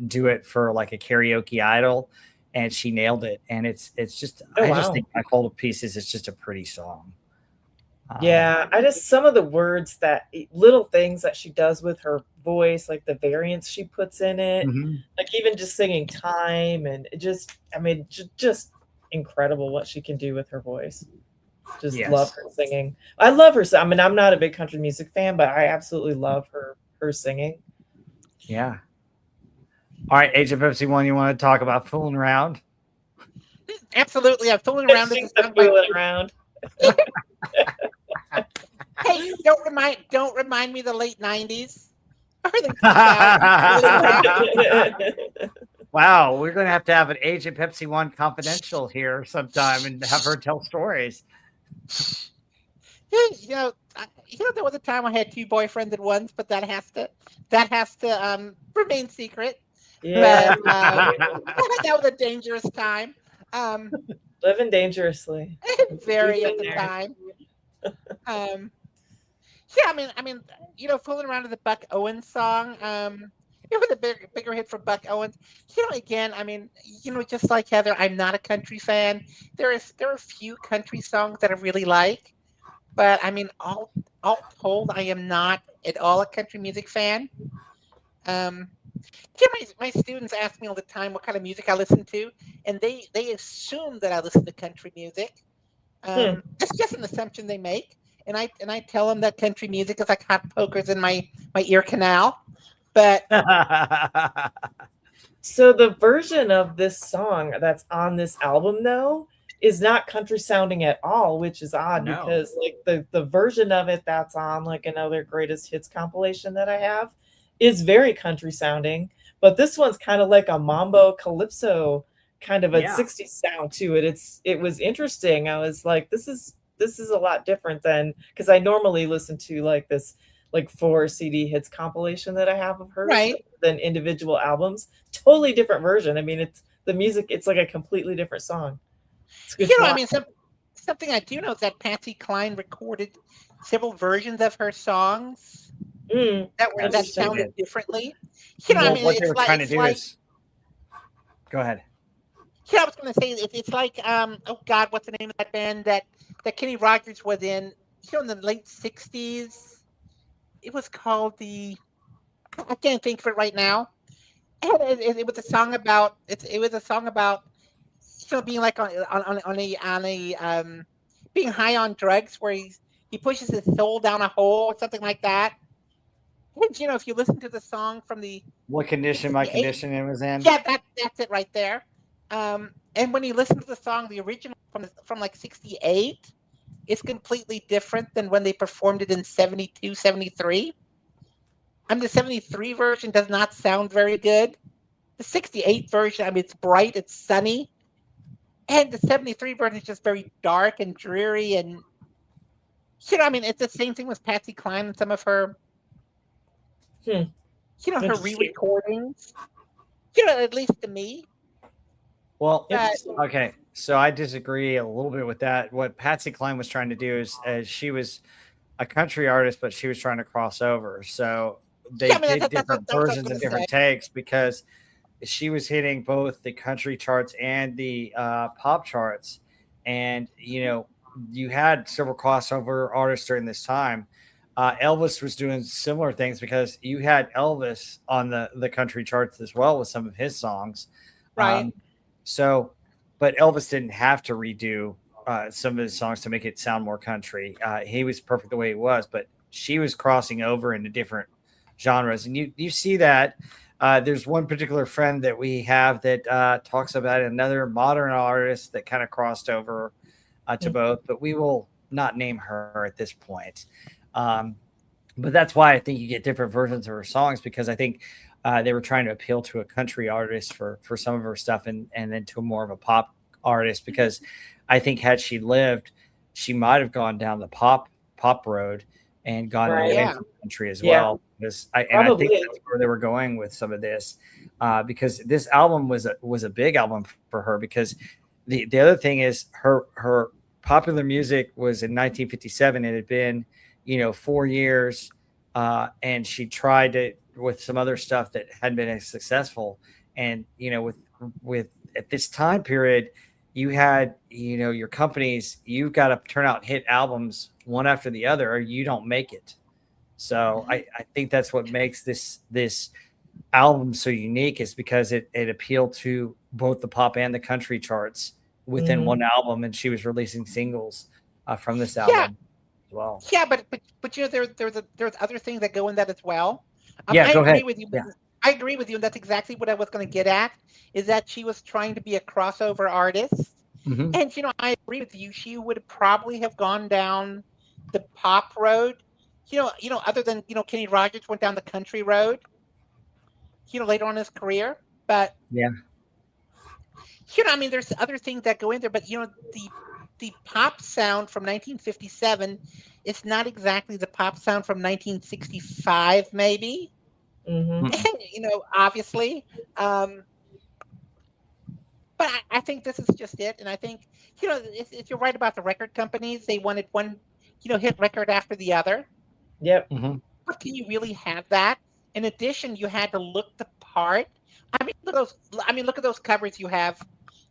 do it for like a karaoke idol, and she nailed it. And it's just I just think I Fall to Pieces is just a pretty song. Yeah, I just some of the words that little things that she does with her voice, like the variance she puts in it, Mhm. like even just singing time and it just, I mean, just incredible what she can do with her voice. Just love Yes. her singing. I love her. I mean, I'm not a big country music fan, but I absolutely love her singing. Yeah. All right, Age of Pepsi 1, you want to talk about fooling around? Absolutely, I'm fooling around with She's this the song by. fooling around. Hey, don't remind me of the late '90s or the 2000s. Fooling around. Wow, we're going to have an Age of Pepsi 1 confidential here sometime and have her tell stories. There was a time I had two boyfriends at once, but that has to remain secret. Yeah. But that was a dangerous time. Um, Living dangerously. We've very at been the there. time. Um, yeah, fooling around with the Buck Owens song. It was a bigger hit for Buck Owens. Again, just like Heather, I'm not a country fan. There are a few country songs that I really like, but all told, I am not at all a country music fan. Um, my students ask me all the time what kind of music I listen to, and they assume that I listen to country music. Hmm. It's just an assumption they make, and I tell them that country music is like hot pokers in my ear canal. But So the version of this song that's on this album though is not country sounding at all, which is odd No. because like the version of it that's on like another greatest hits compilation that I have is very country sounding, but this one's kind of like a mambo calypso kind of a Yeah. 60s sound to it. It was interesting. I was like this is a lot different than because I normally listen to like this like 4 CD hits compilation that I have of hers right, than individual albums. Totally different version. I mean, it's the music, it's like a completely different song. It's wild. something I do know is that Patsy Cline recorded several versions of her songs Mm, that Yes, they interesting. sounded did. differently. Well, what they It's were like trying to do is go ahead. I was going to say it's like oh God, what's the name of that band that Kenny Rogers was in? In the late '60s. It was called the. I can't think of it right now. And it was a song about it was a song about being like on a being high on drugs where he pushes his soul down a hole or something like that. And if you listen to the song from the What condition my 68, condition it was in? yeah, that's it right there. And when you listen to the song, the original from like '68, it's completely different than when they performed it in '72, '73. The '73 version does not sound very good. The '68 version, it's bright, it's sunny, and the '73 version is just very dark and dreary. And it's the same thing with Patsy Cline and some of her, Hmm. her Interesting. re-recordings. At least to me. Well, But Interesting. okay, so I disagree a little bit with that. What Patsy Cline was trying to do is, she was a country artist, but she was trying to cross over. So they yeah, did that's different what I was versions going and to say. different takes because she was hitting both the country charts and the pop charts. And, you had several crossover artists during this time. Elvis was doing similar things because you had Elvis on the country charts as well with some of his songs. Right. Um, so, but Elvis didn't have to redo some of his songs to make it sound more country. He was perfect the way he was, but she was crossing over into different genres, and you see that. There's one particular friend that we have that talks about another modern artist that kind of crossed over to both, but we will not name her at this point. Um, but that's why I think you get different versions of her songs because I think they were trying to appeal to a country artist for some of her stuff and then to more of a pop artist because I think had she lived, she might have gone down the pop road and gone Right. away Yeah. from country as Yeah. well. I think Probably. that's where they were going with some of this because this album was a big album for her because the other thing is her popular music was in 1957. It had been 4 years, and she tried it with some other stuff that hadn't been as successful. And with at this time period, you had, your companies, you've got to turn out hit albums one after the other, or you don't make it. So I think that's what makes this album so unique, is because it appealed to both the pop and the country charts within one album, and she was releasing singles from this album as well. Yeah, but there's other things that go in that as well. Yeah, go ahead. With you. Yeah. I agree with you, and that's exactly what I was going to get at. Is that she was trying to be a crossover artist, and I agree with you. She would probably have gone down the pop road. Other than Kenny Rogers went down the country road. Later on in his career, but yeah, there's other things that go in there, but the pop sound from 1957 is not exactly the pop sound from 1965, maybe. Obviously. But I think this is just it. And I think, if you're right about the record companies, they wanted one, hit record after the other. Yep. But can you really have that? In addition, you had to look the part. Look at those covers you have.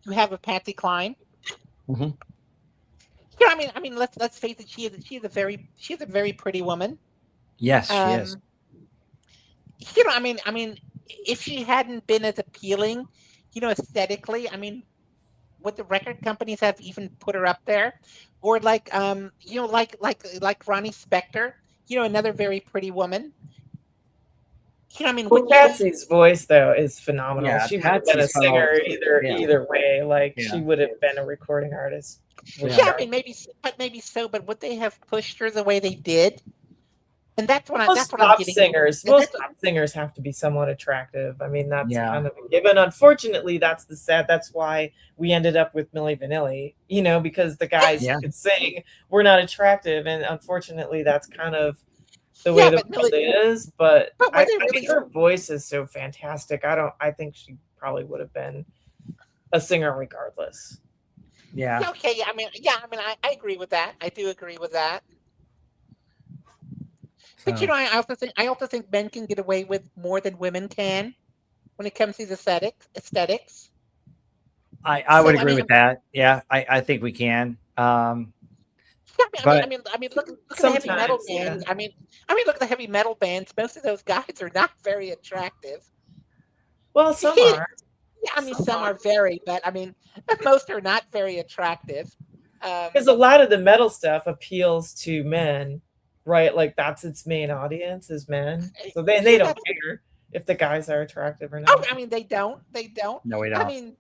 You have of Patsy Cline. Let's face it. She's a very pretty woman. Yes, she is. If she hadn't been as appealing, aesthetically, would the record companies have even put her up there? Or like Ronnie Spector, another very pretty woman. Patsy's voice though is phenomenal. Yeah, she would have been a singer either way. Like she would have been a recording artist. Maybe so. But would they have pushed her the way they did? And that's what I'm getting. Most pop singers have to be somewhat attractive. That's kind of a given. Unfortunately, that's why we ended up with Milli Vanilli. Because the guys who could sing were not attractive, and unfortunately, that's kind of the way the world is. But I think her voice is so fantastic. I think she probably would have been a singer regardless. Yeah. Okay. I agree with that. I do agree with that. But I also think men can get away with more than women can when it comes to the aesthetics. I would agree with that. Yeah, I think we can. Look at the heavy metal bands. Look at the heavy metal bands. Most of those guys are not very attractive. Well, some are. Some are very, but most are not very attractive. Because a lot of the metal stuff appeals to men, right? Like that's its main audience is men. So they don't care if the guys are attractive or not. Oh, they don't. No, we don't.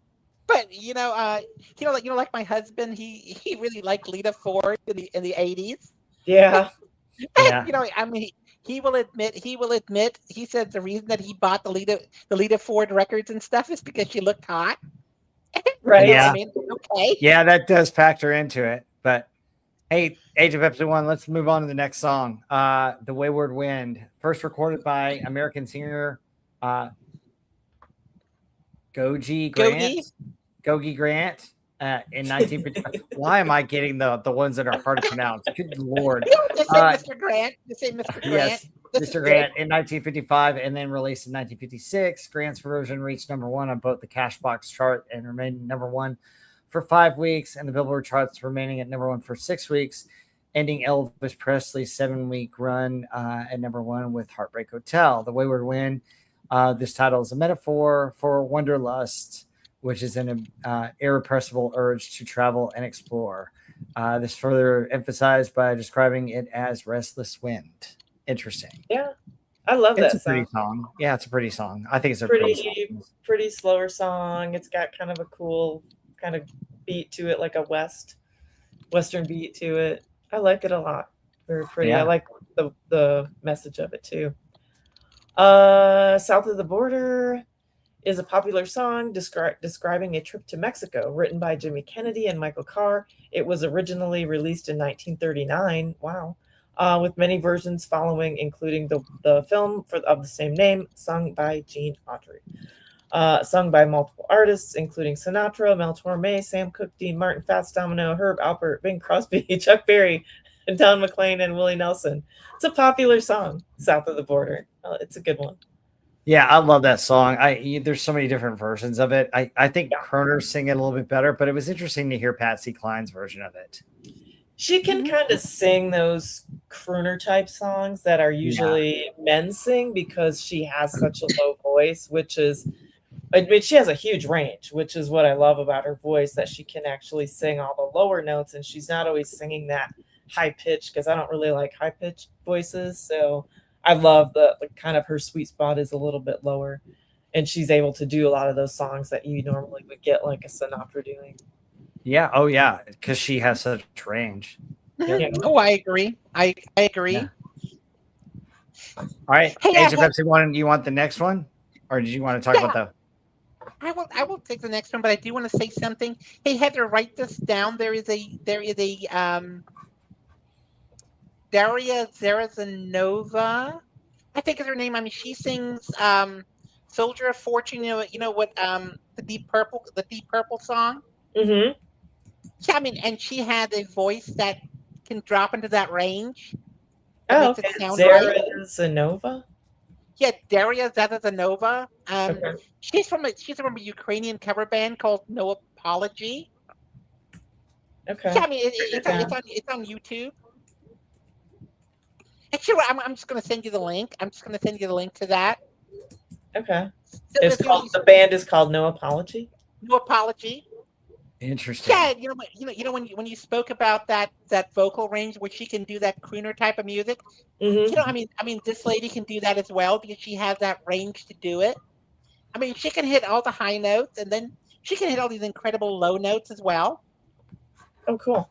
But like my husband, he really liked Lita Ford in the 80s. Yeah. And, he will admit he said the reason that he bought the Lita Ford records and stuff is because she looked hot. Right. Yeah. Okay. Yeah, that does factor into it. But hey, Age of Pepsi 1, let's move on to the next song. The Wayward Wind, first recorded by American singer Gogi Grant in 1955. Why am I getting the ones that are hard to pronounce? Good Lord. Just say Mr. Grant. Just say Mr. Grant. Yes, Mr. Grant in 1955 and then released in 1956. Grant's version reached number one on both the Cashbox chart and remained number one for 5 weeks, and the Billboard charts remaining at number one for 6 weeks, ending Elvis Presley's 7-week run at number one with Heartbreak Hotel. The Wayward Wind. This title is a metaphor for wanderlust, which is an irrepressible urge to travel and explore. This further emphasized by describing it as restless wind. Interesting. Yeah, I love that song. Pretty song. Yeah, it's a pretty song. I think it's a pretty slower song. It's got kind of a cool kind of beat to it, like a western beat to it. I like it a lot. Very pretty. Yeah. I like the message of it too. South of the Border is a popular song describing a trip to Mexico, written by Jimmy Kennedy and Michael Carr. It was originally released in 1939. Wow. With many versions following, including the film of the same name, sung by Gene Autry. Sung by multiple artists, including Sinatra, Mel Torme, Sam Cooke, Dean Martin, Fats Domino, Herb Alpert, Bing Crosby, Chuck Berry, and Don McLean, and Willie Nelson. It's a popular song, South of the Border. It's a good one. Yeah, I love that song. There's so many different versions of it. I think Yeah. Kroner sing it a little bit better, but it was interesting to hear Patsy Cline's version of it. She can kind of sing those crooner type songs that are usually men sing because she has such a low voice, which is, I mean, she has a huge range, which is what I love about her voice, that she can actually sing all the lower notes and she's not always singing that high pitch, because I don't really like high pitched voices. So I love the kind of her sweet spot is a little bit lower. And she's able to do a lot of those songs that you normally would get like a Sinatra doing. Yeah. Oh, yeah. Because she has such range. Yeah. Oh, I agree. I agree. Yeah. All right. Hey, Age of Pepsi 1, you want the next one? Or did you want to talk about the... I will take the next one, but I do want to say something. Hey, Heather, write this down. There is a Daria Zarazanova, I think is her name. I mean, she sings Soldier of Fortune. You know what the Deep Purple song. Mm-hmm. Yeah, I mean, and she had a voice that can drop into that range. Oh, makes it okay. sound right. Zarazanova? Yeah, Daria Zarazanova. Okay. She's from a Ukrainian cover band called No Apology. Okay. Yeah, I mean, it's on YouTube. Actually, I'm just going to send you the link. I'm just going to send you the link to that. Okay. So The band is called No Apology. No Apology. Interesting. Yeah, when you spoke about that vocal range, where she can do that crooner type of music. Mm-hmm. I mean, this lady can do that as well because she has that range to do it. I mean, she can hit all the high notes, and then she can hit all these incredible low notes as well. Oh, cool.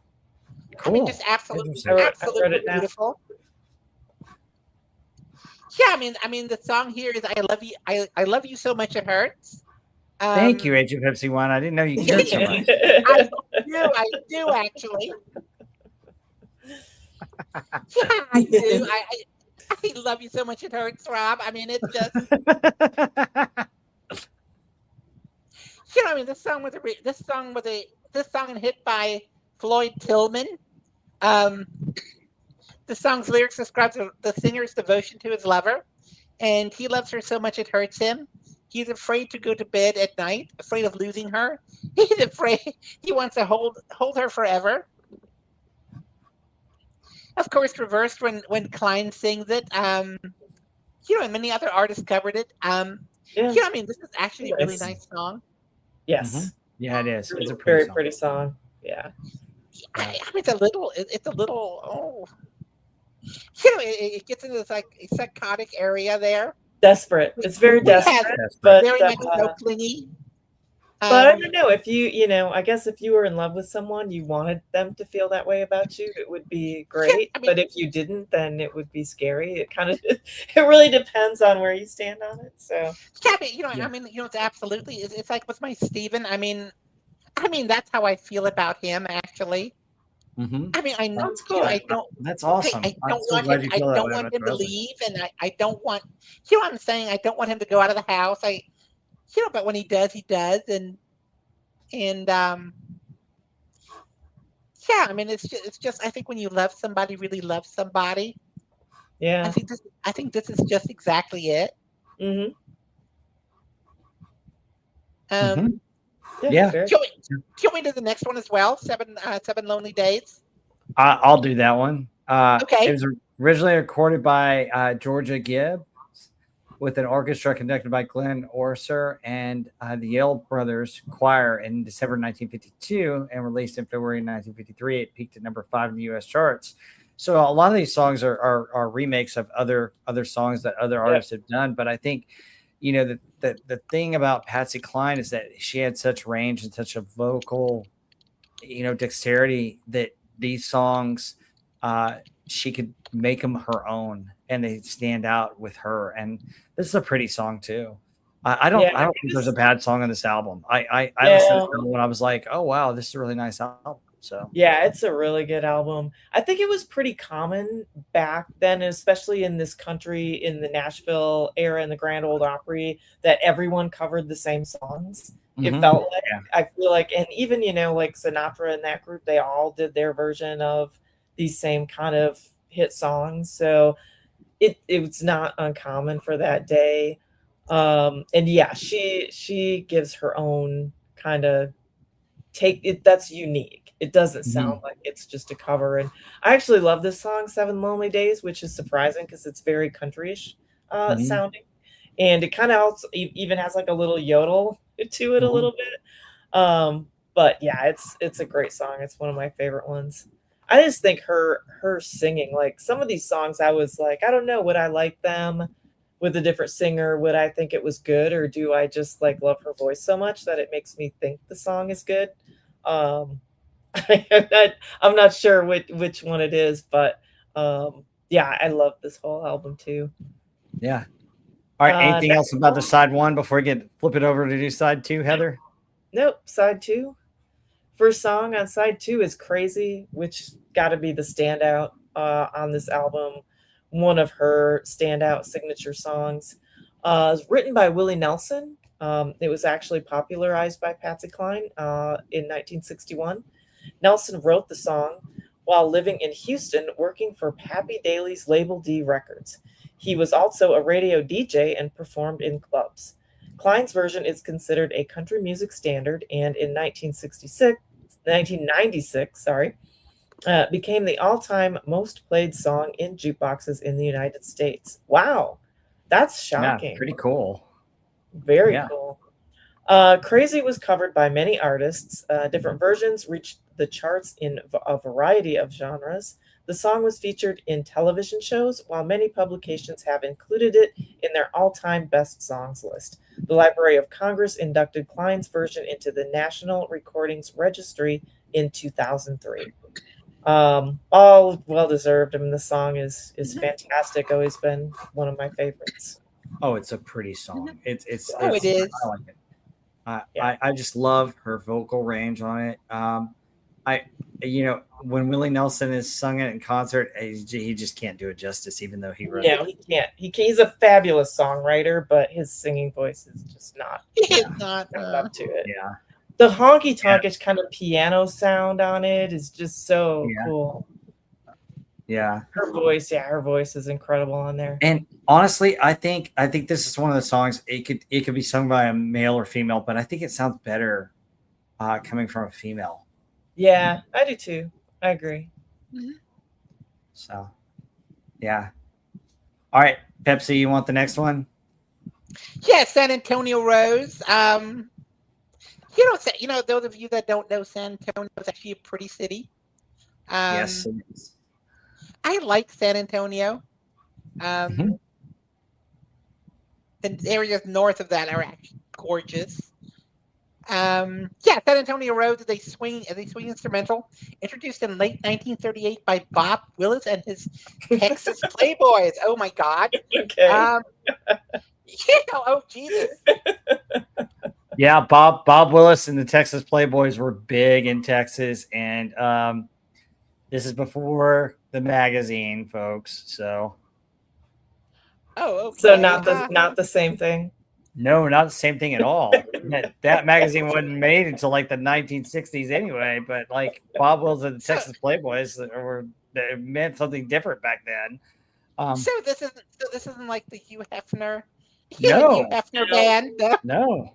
I mean, just absolutely beautiful. Yeah, I mean, the song here is "I Love You." I love you so much it hurts. Thank you, Age of Pepsi 1. I didn't know you cared so much. I do actually. Yeah, I do. I love you so much it hurts, Rob. I mean, it's just. I mean, this song hit by Floyd Tillman. The song's lyrics describe the singer's devotion to his lover, and he loves her so much it hurts him. He's afraid to go to bed at night, afraid of losing her. He's afraid he wants to hold her forever. Of course, reversed when Cline sings it. And many other artists covered it. I mean, this is actually a really nice song. Yes. Mm-hmm. Yeah, it is. It's a very pretty song. Yeah. I mean, it's a little. Oh. It gets into this like psychotic area there. Desperate. It's very desperate, but very much so clingy. But I don't know, if I guess if you were in love with someone, you wanted them to feel that way about you, it would be great. Yeah, but if you didn't, then it would be scary. It really depends on where you stand on it. So yeah, but, I mean, it's absolutely. It's like with my Steven. I mean, that's how I feel about him actually. Mm-hmm. I mean, I know. Cool. I don't. That's awesome. I don't want him to leave, and I don't want. What I'm saying? I don't want him to go out of the house. But when he does, and yeah. I mean, it's just. I think when you love somebody, really love somebody. Yeah. I think this is just exactly it. Mm-hmm. Yeah. Can we do the next one as well? Seven Lonely Days. I'll do that one. Okay. It was originally recorded by Georgia Gibbs with an orchestra conducted by Glenn Orser and the Yale Brothers Choir in December 1952 and released in February 1953. It peaked at number 5 in the U.S. charts. So a lot of these songs are remakes of other songs that other artists have done. But I think, the thing about Patsy Cline is that she had such range and such a vocal, dexterity that these songs, she could make them her own and they stand out with her. And this is a pretty song too. I don't think there's a bad song on this album. I listened to it when I was like, oh wow, this is a really nice album. So yeah, it's a really good album. I think it was pretty common back then, especially in this country, in the Nashville era and the Grand Ole Opry, that everyone covered the same songs. Mm-hmm. It felt like, I feel like, and even, like Sinatra and that group, they all did their version of these same kind of hit songs. So it's not uncommon for that day. And yeah, she gives her own kind of take it that's unique. It doesn't sound like it's just a cover. And I actually love this song, Seven Lonely Days, which is surprising because it's very countryish sounding. And it kind of also even has like a little yodel to it a little bit. But yeah, it's a great song. It's one of my favorite ones. I just think her singing, like some of these songs, I was like, I don't know, would I like them with a different singer? Would I think it was good, or do I just like love her voice so much that it makes me think the song is good? Um, I'm not sure which one it is, but yeah, I love this whole album too. Yeah. All right. Anything else about the side one before we flip it over to do side two, Heather? Nope. Side two. First song on side two is Crazy, which got to be the standout on this album. One of her standout signature songs. It was written by Willie Nelson. It was actually popularized by Patsy Cline in 1961. Nelson wrote the song while living in Houston, working for Pappy Daly's Label D Records. He was also a radio DJ and performed in clubs. Klein's version is considered a country music standard, and in 1996, became the all-time most played song in jukeboxes in the United States. Wow, that's shocking. Yeah, pretty cool. Very cool. Crazy was covered by many artists. Different versions reached the charts in a variety of genres. The song was featured in television shows, while many publications have included it in their all-time best songs list. The Library of Congress inducted Klein's version into the National Recordings Registry in 2003. All well-deserved. I mean, the song is fantastic. Always been one of my favorites. Oh, it's a pretty song. It is. I like it. I just love her vocal range on it. When Willie Nelson has sung it in concert, he just can't do it justice, even though he wrote it. No, he can't. He's a fabulous songwriter, but his singing voice is just not up to it. Yeah. The honky tonkish kind of piano sound on it is just so cool. Yeah. Her voice is incredible on there. And honestly, I think this is one of the songs. It could be sung by a male or female, but I think it sounds better coming from a female. Yeah, I do too. I agree. So, yeah. All right, Pepsi, you want the next one? Yeah, San Antonio Rose. Those of you that don't know, San Antonio is actually a pretty city. Yes, it is. I like San Antonio. The areas north of that are actually gorgeous. San Antonio Rose is a swing instrumental introduced in late 1938 by Bob Willis and his Texas Playboys. Oh my God. Okay. Oh Jesus. Yeah, Bob Willis and the Texas Playboys were big in Texas, and this is before the magazine, folks. So. Oh, okay. So not the same thing. No, not the same thing at all. that magazine wasn't made until like the 1960s anyway. But like Bob Willis and the Texas Playboys they meant something different back then. So this isn't like the Hugh Hefner. No. Hugh Hefner band. No.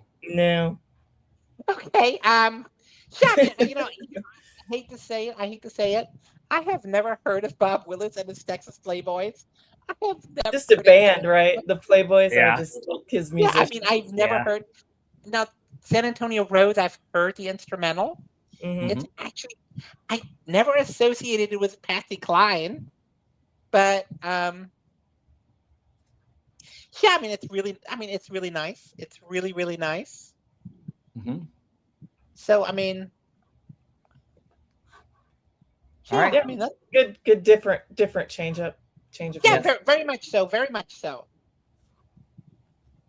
Okay. I hate to say it. I have never heard of Bob Willis and his Texas Playboys. Just a band, right? The Playboys are just his music. Yeah, I mean, I've never heard. Now, San Antonio Rose, I've heard the instrumental. It's actually, I never associated it with Patsy Cline, but it's really nice. It's really, really nice. So, I mean, all right. I mean, that's good, different change of very much so.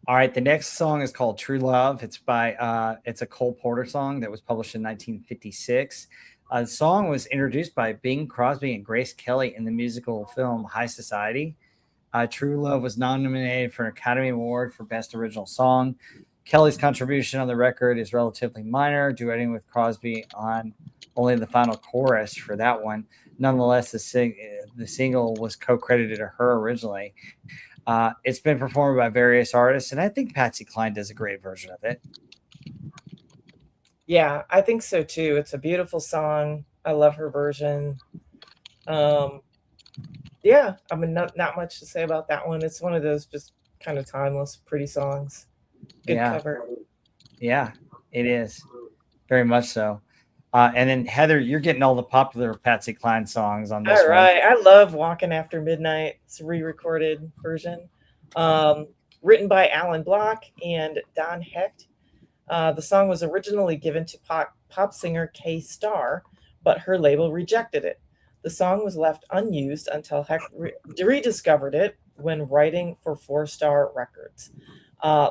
All right, the next song is called True Love. It's a Cole Porter song that was published in 1956. The song was introduced by Bing Crosby and Grace Kelly in the musical film High Society. True Love was nominated for an Academy Award for Best Original Song. Kelly's contribution on the record is relatively minor, duetting with Crosby on only the final chorus for that one. Nonetheless, the single was co-credited to her originally. It's been performed by various artists, and I think Patsy Cline does a great version of it. Yeah, I think so too. It's a beautiful song. I love her version. Yeah, I mean, not much to say about that one. It's one of those just kind of timeless, pretty songs. Good Yeah. cover. Yeah, it is very much so. And then Heather, you're getting all the popular Patsy Cline songs on this All one. right, I love "Walking After Midnight." It's a re-recorded version, written by Alan Block and Don Hecht. The song was originally given to pop singer Kay Starr, but her label rejected it. The song was left unused until Hecht rediscovered it when writing for Four Star Records.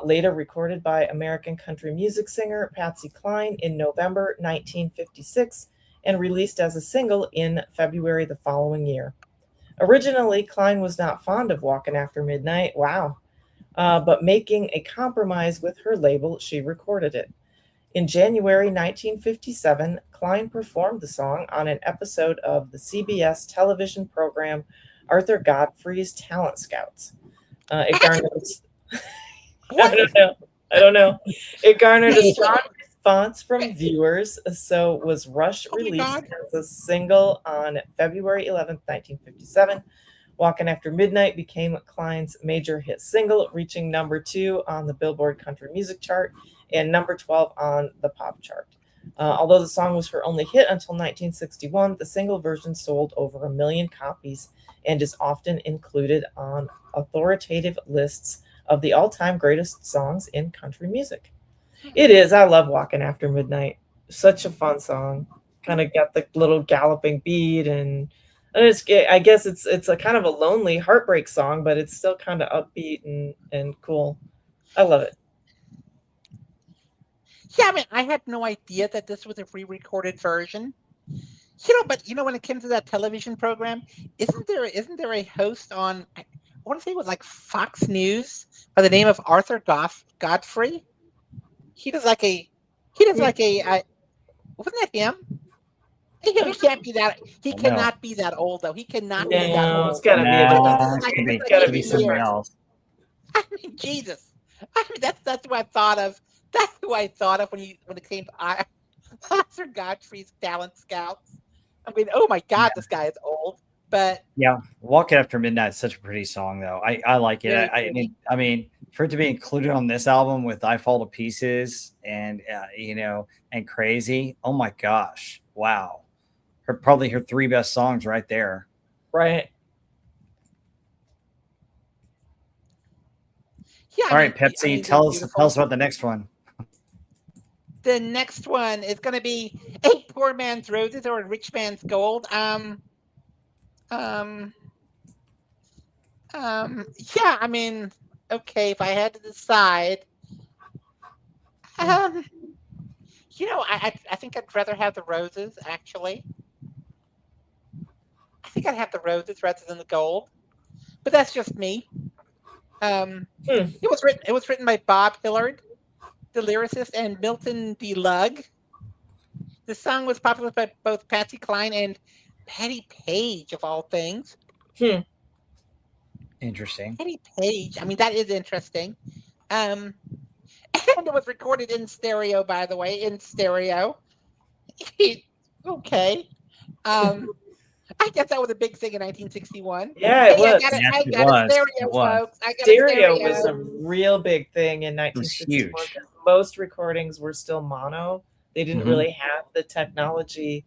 Later recorded by American country music singer Patsy Cline in November 1956 and released as a single in February the following year. Originally, Cline was not fond of Walking After Midnight. Wow. But making a compromise with her label, she recorded it. In January 1957, Cline performed the song on an episode of the CBS television program Arthur Godfrey's Talent Scouts. It garnered I don't know. It garnered a strong response from viewers, so was rushed released as a single on February 11th, 1957. Walking After Midnight became Cline's major hit single, reaching number 2 on the Billboard Country Music Chart and number 12 on the pop chart. Although the song was her only hit until 1961, the single version sold over 1 million copies and is often included on authoritative lists of the all-time greatest songs in country music. It is. I love Walking After Midnight. Such a fun song. Kind of got the little galloping beat, and it's. I guess it's a kind of a lonely heartbreak song, but it's still kind of upbeat and cool. I love it. Yeah, I mean, I had no idea that this was a re-recorded version. But when it came to that television program, isn't there a host on? I want to say it was like Fox News by the name of Arthur Godfrey. He does like a. Wasn't that him? He can't be that. He cannot be that old though. He cannot be that old. It's gotta be a It's gotta be something else. I mean, Jesus. I mean, that's who I thought of. That's who I thought of when it came to Arthur Godfrey's Talent Scouts. I mean, oh my God, this guy is old. But yeah, Walking After Midnight is such a pretty song, though. I like it. I mean, for it to be included on this album with "I Fall to Pieces" and and "Crazy," oh my gosh, wow, probably her 3 best songs right there. Right. Yeah. All right, Pepsi, tell us about the next one. The next one is going to be "A Poor Man's Roses" or "A Rich Man's Gold." Yeah, I mean, okay, if I had to decide, I think I'd rather have the roses, actually. I think I'd have the roses rather than the gold, but that's just me. It was written by Bob Hillard, the lyricist, and Milton D. Lugg. The song was popular by both Patsy Cline and Patti Page, of all things. Interesting. Patti Page. I mean, that is interesting. And it was recorded in stereo, by the way, in stereo. Okay. I guess that was a big thing in 1961. Yeah, it was. I got a stereo, folks. Stereo was a real big thing in 1961. Huge. Most recordings were still mono. They didn't really have the technology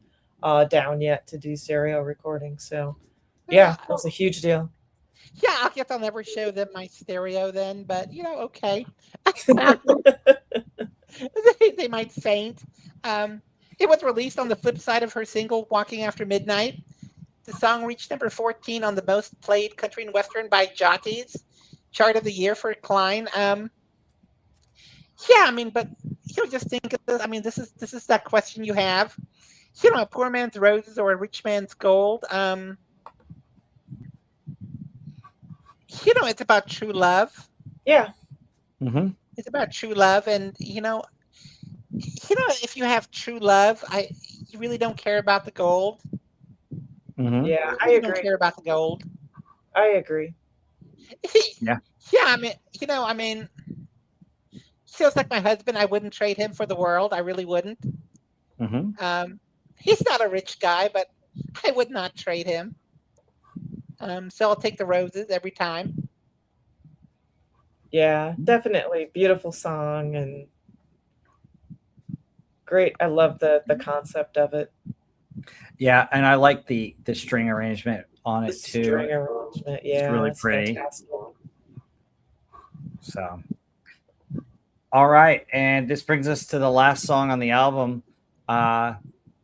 down yet to do stereo recording. So, yeah, it was a huge deal. Yeah, I guess I'll never show them my stereo then, but okay. They might faint. It was released on the flip side of her single "Walking After Midnight." The song reached number 14 on the most played country and western by jockeys chart of the year for Cline. Yeah, I mean, but just think of this. I mean, this is that question you have. A poor man's roses or a rich man's gold. It's about true love. Yeah. Mm-hmm. It's about true love, and if you have true love, you really don't care about the gold. Mm-hmm. Yeah, I really agree. Don't care about the gold. I agree. Yeah. Yeah, I mean, feels like my husband. I wouldn't trade him for the world. I really wouldn't. Mm-hmm. He's not a rich guy, but I would not trade him. So I'll take the roses every time. Yeah, definitely beautiful song and great. I love the concept of it. Yeah, and I like the string arrangement on The it too. string arrangement, It's yeah, really it's pretty. fantastic. So, all right, and this brings us to the last song on the album.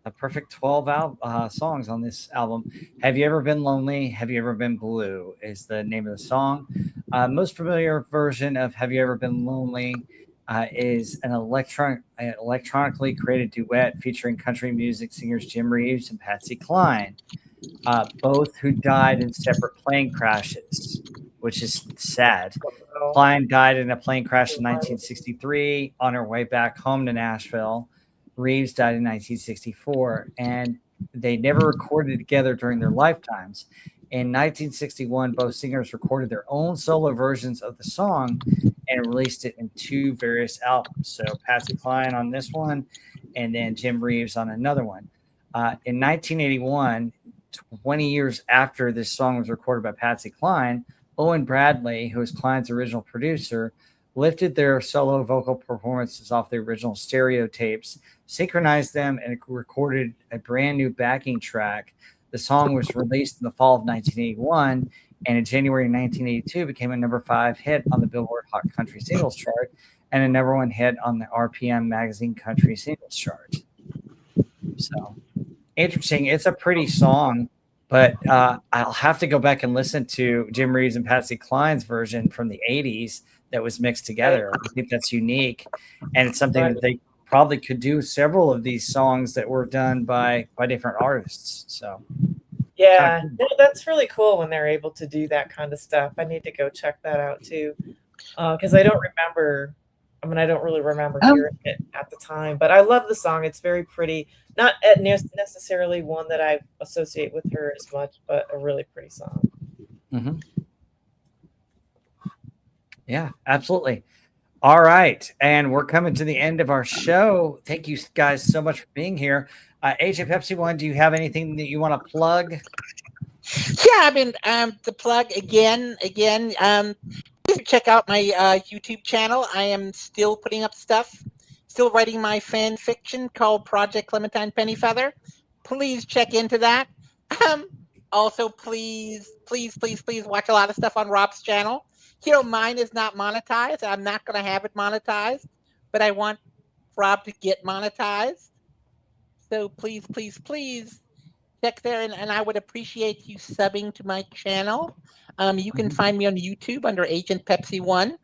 A perfect 12 songs on this album. Have You Ever Been Lonely? Have You Ever Been Blue? Is the name of the song. Most familiar version of Have You Ever Been Lonely is an electronically created duet featuring country music singers Jim Reeves and Patsy Cline, both who died in separate plane crashes, which is sad. Wow. Cline died in a plane crash in 1963 on her way back home to Nashville. Reeves died in 1964, and they never recorded together during their lifetimes. In 1961, both singers recorded their own solo versions of the song and released it in two various albums. So Patsy Cline on this one, and then Jim Reeves on another one. In 1981, 20 years after this song was recorded by Patsy Cline, Owen Bradley, who was Cline's original producer, lifted their solo vocal performances off the original stereo tapes, synchronized them, and recorded a brand new backing track. The song was released in the fall of 1981, and in January 1982 became a number 5 hit on the Billboard Hot Country Singles Chart and a number 1 hit on the RPM Magazine Country Singles Chart. So interesting. It's a pretty song, but I'll have to go back and listen to Jim Reeves and Patsy Cline's version from the 80s that was mixed together. I think that's unique, and it's something that they probably could do several of these songs that were done by different artists. So yeah, no, that's really cool when they're able to do that kind of stuff. I need to go check that out too, because I don't remember. I mean, I don't really remember hearing it at the time, but I love the song. It's very pretty. Not necessarily one that I associate with her as much, but a really pretty song. Mm-hmm. Yeah, absolutely. All right. And we're coming to the end of our show. Thank you guys so much for being here. AJ Pepsi One, do you have anything that you want to plug? Yeah, I mean, to plug again, please check out my YouTube channel. I am still putting up stuff, still writing my fan fiction called Project Clementine Pennyfeather. Please check into that. Also, please watch a lot of stuff on Rob's channel. Mine is not monetized. I'm not going to have it monetized, but I want Rob to get monetized. So please check there, and I would appreciate you subbing to my channel. You can find me on YouTube under Agent Pepsi One.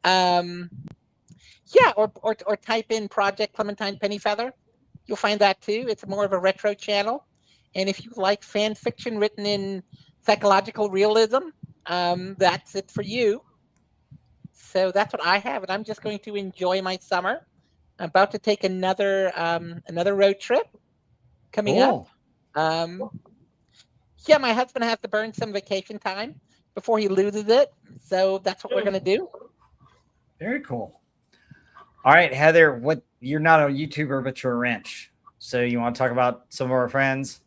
Yeah, or type in Project Clementine Pennyfeather. You'll find that too. It's more of a retro channel. And if you like fan fiction written in psychological realism, that's it for you. So that's what I have, and I'm just going to enjoy my summer. I'm about to take another road trip coming up. Yeah, my husband has to burn some vacation time before he loses it. So that's what we're going to do. Very cool. All right, Heather, you're not a YouTuber, but you're a wrench. So you want to talk about some of our friends?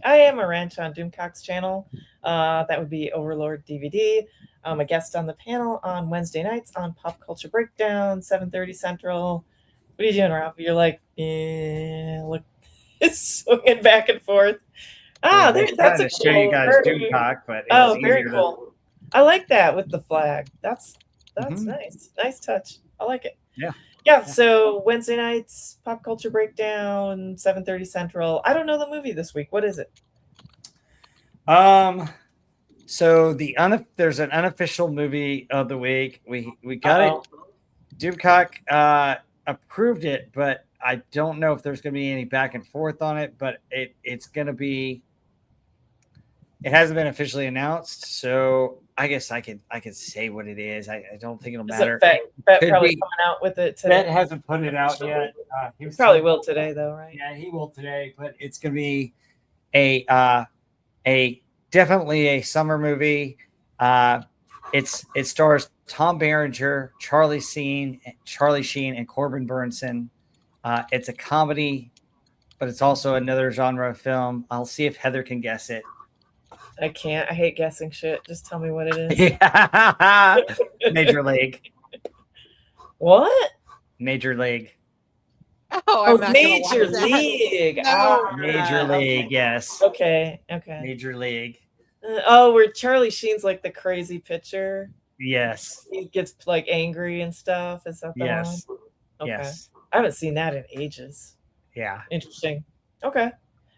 I am a wrench on Doomcock's channel. That would be Overlord DVD. I'm a guest on the panel on Wednesday nights on Pop Culture Breakdown, 7:30 Central. What are you doing, Rob? You're like, look, it's swinging back and forth. That's a cool. Show you guys Doomcock, but very cool. I like that with the flag. That's nice. Nice touch. I like it. Yeah. So Wednesday nights, Pop Culture Breakdown, 7:30 Central. I don't know the movie this week. What is it? So there's an unofficial movie of the week. We got it. Doomcock approved it, but I don't know if there's going to be any back and forth on it. But it's going to be. It hasn't been officially announced, so I guess I could say what it is. I don't think it'll matter. Bet probably coming out with it today. Bet hasn't put it out yet. He probably will today, though, right? Yeah, he will today. But it's going to be a definitely a summer movie. It stars Tom Berenger, Charlie Sheen, and Corbin Burnson. It's a comedy, but it's also another genre of film. I'll see if Heather can guess it. I can't. I hate guessing shit. Just tell me what it is. Major League. What? Major League. Oh, I'm Major League. No. Major League, yes. Okay. Major League. Where Charlie Sheen's like the crazy pitcher. Yes. He gets like angry and stuff. Is that the Yes. one? Okay. Yes. I haven't seen that in ages. Yeah. Interesting. Okay.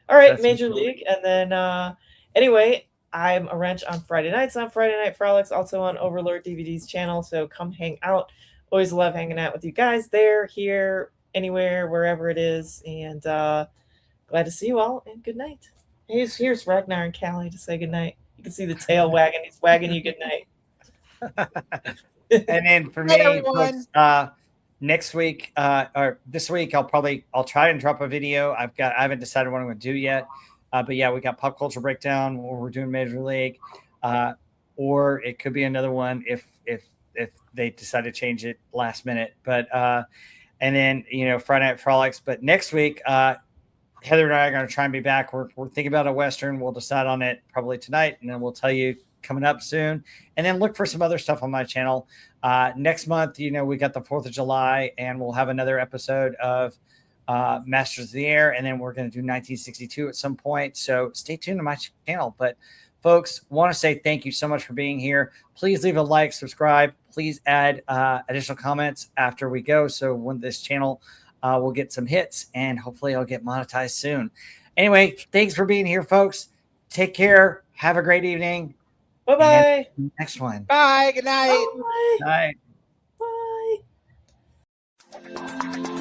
All right, That's Major League. And then anyway, I'm a wrench on Friday nights on Friday Night Frolics, also on Overlord DVD's channel. So come hang out. Always love hanging out with you guys there, here, anywhere, wherever it is. And glad to see you all, and good night. Here's Ragnar and Callie to say good night. You can see the tail wagging. He's wagging you good night. And then for Hi, me, everyone. folks, next week or this week, I'll try and drop a video. I haven't decided what I'm going to do yet. But yeah, we got Pop Culture Breakdown, or we're doing Major League, or it could be another one if they decide to change it last minute. But and then Friday Night Frolics. But next week, Heather and I are going to try and be back. We're thinking about a Western. We'll decide on it probably tonight, and then we'll tell you coming up soon. And then look for some other stuff on my channel. Next month, we got the 4th of July, and we'll have another episode of Masters of the Air, and then we're going to do 1962 at some point. So stay tuned to my channel. But folks, want to say thank you so much for being here. Please leave a like, subscribe. Please add additional comments after we go. So when this channel will get some hits, and hopefully I'll get monetized soon. Anyway, thanks for being here, folks. Take care. Have a great evening. Bye-bye. Next one. Bye. Good night. Bye. Bye. Bye.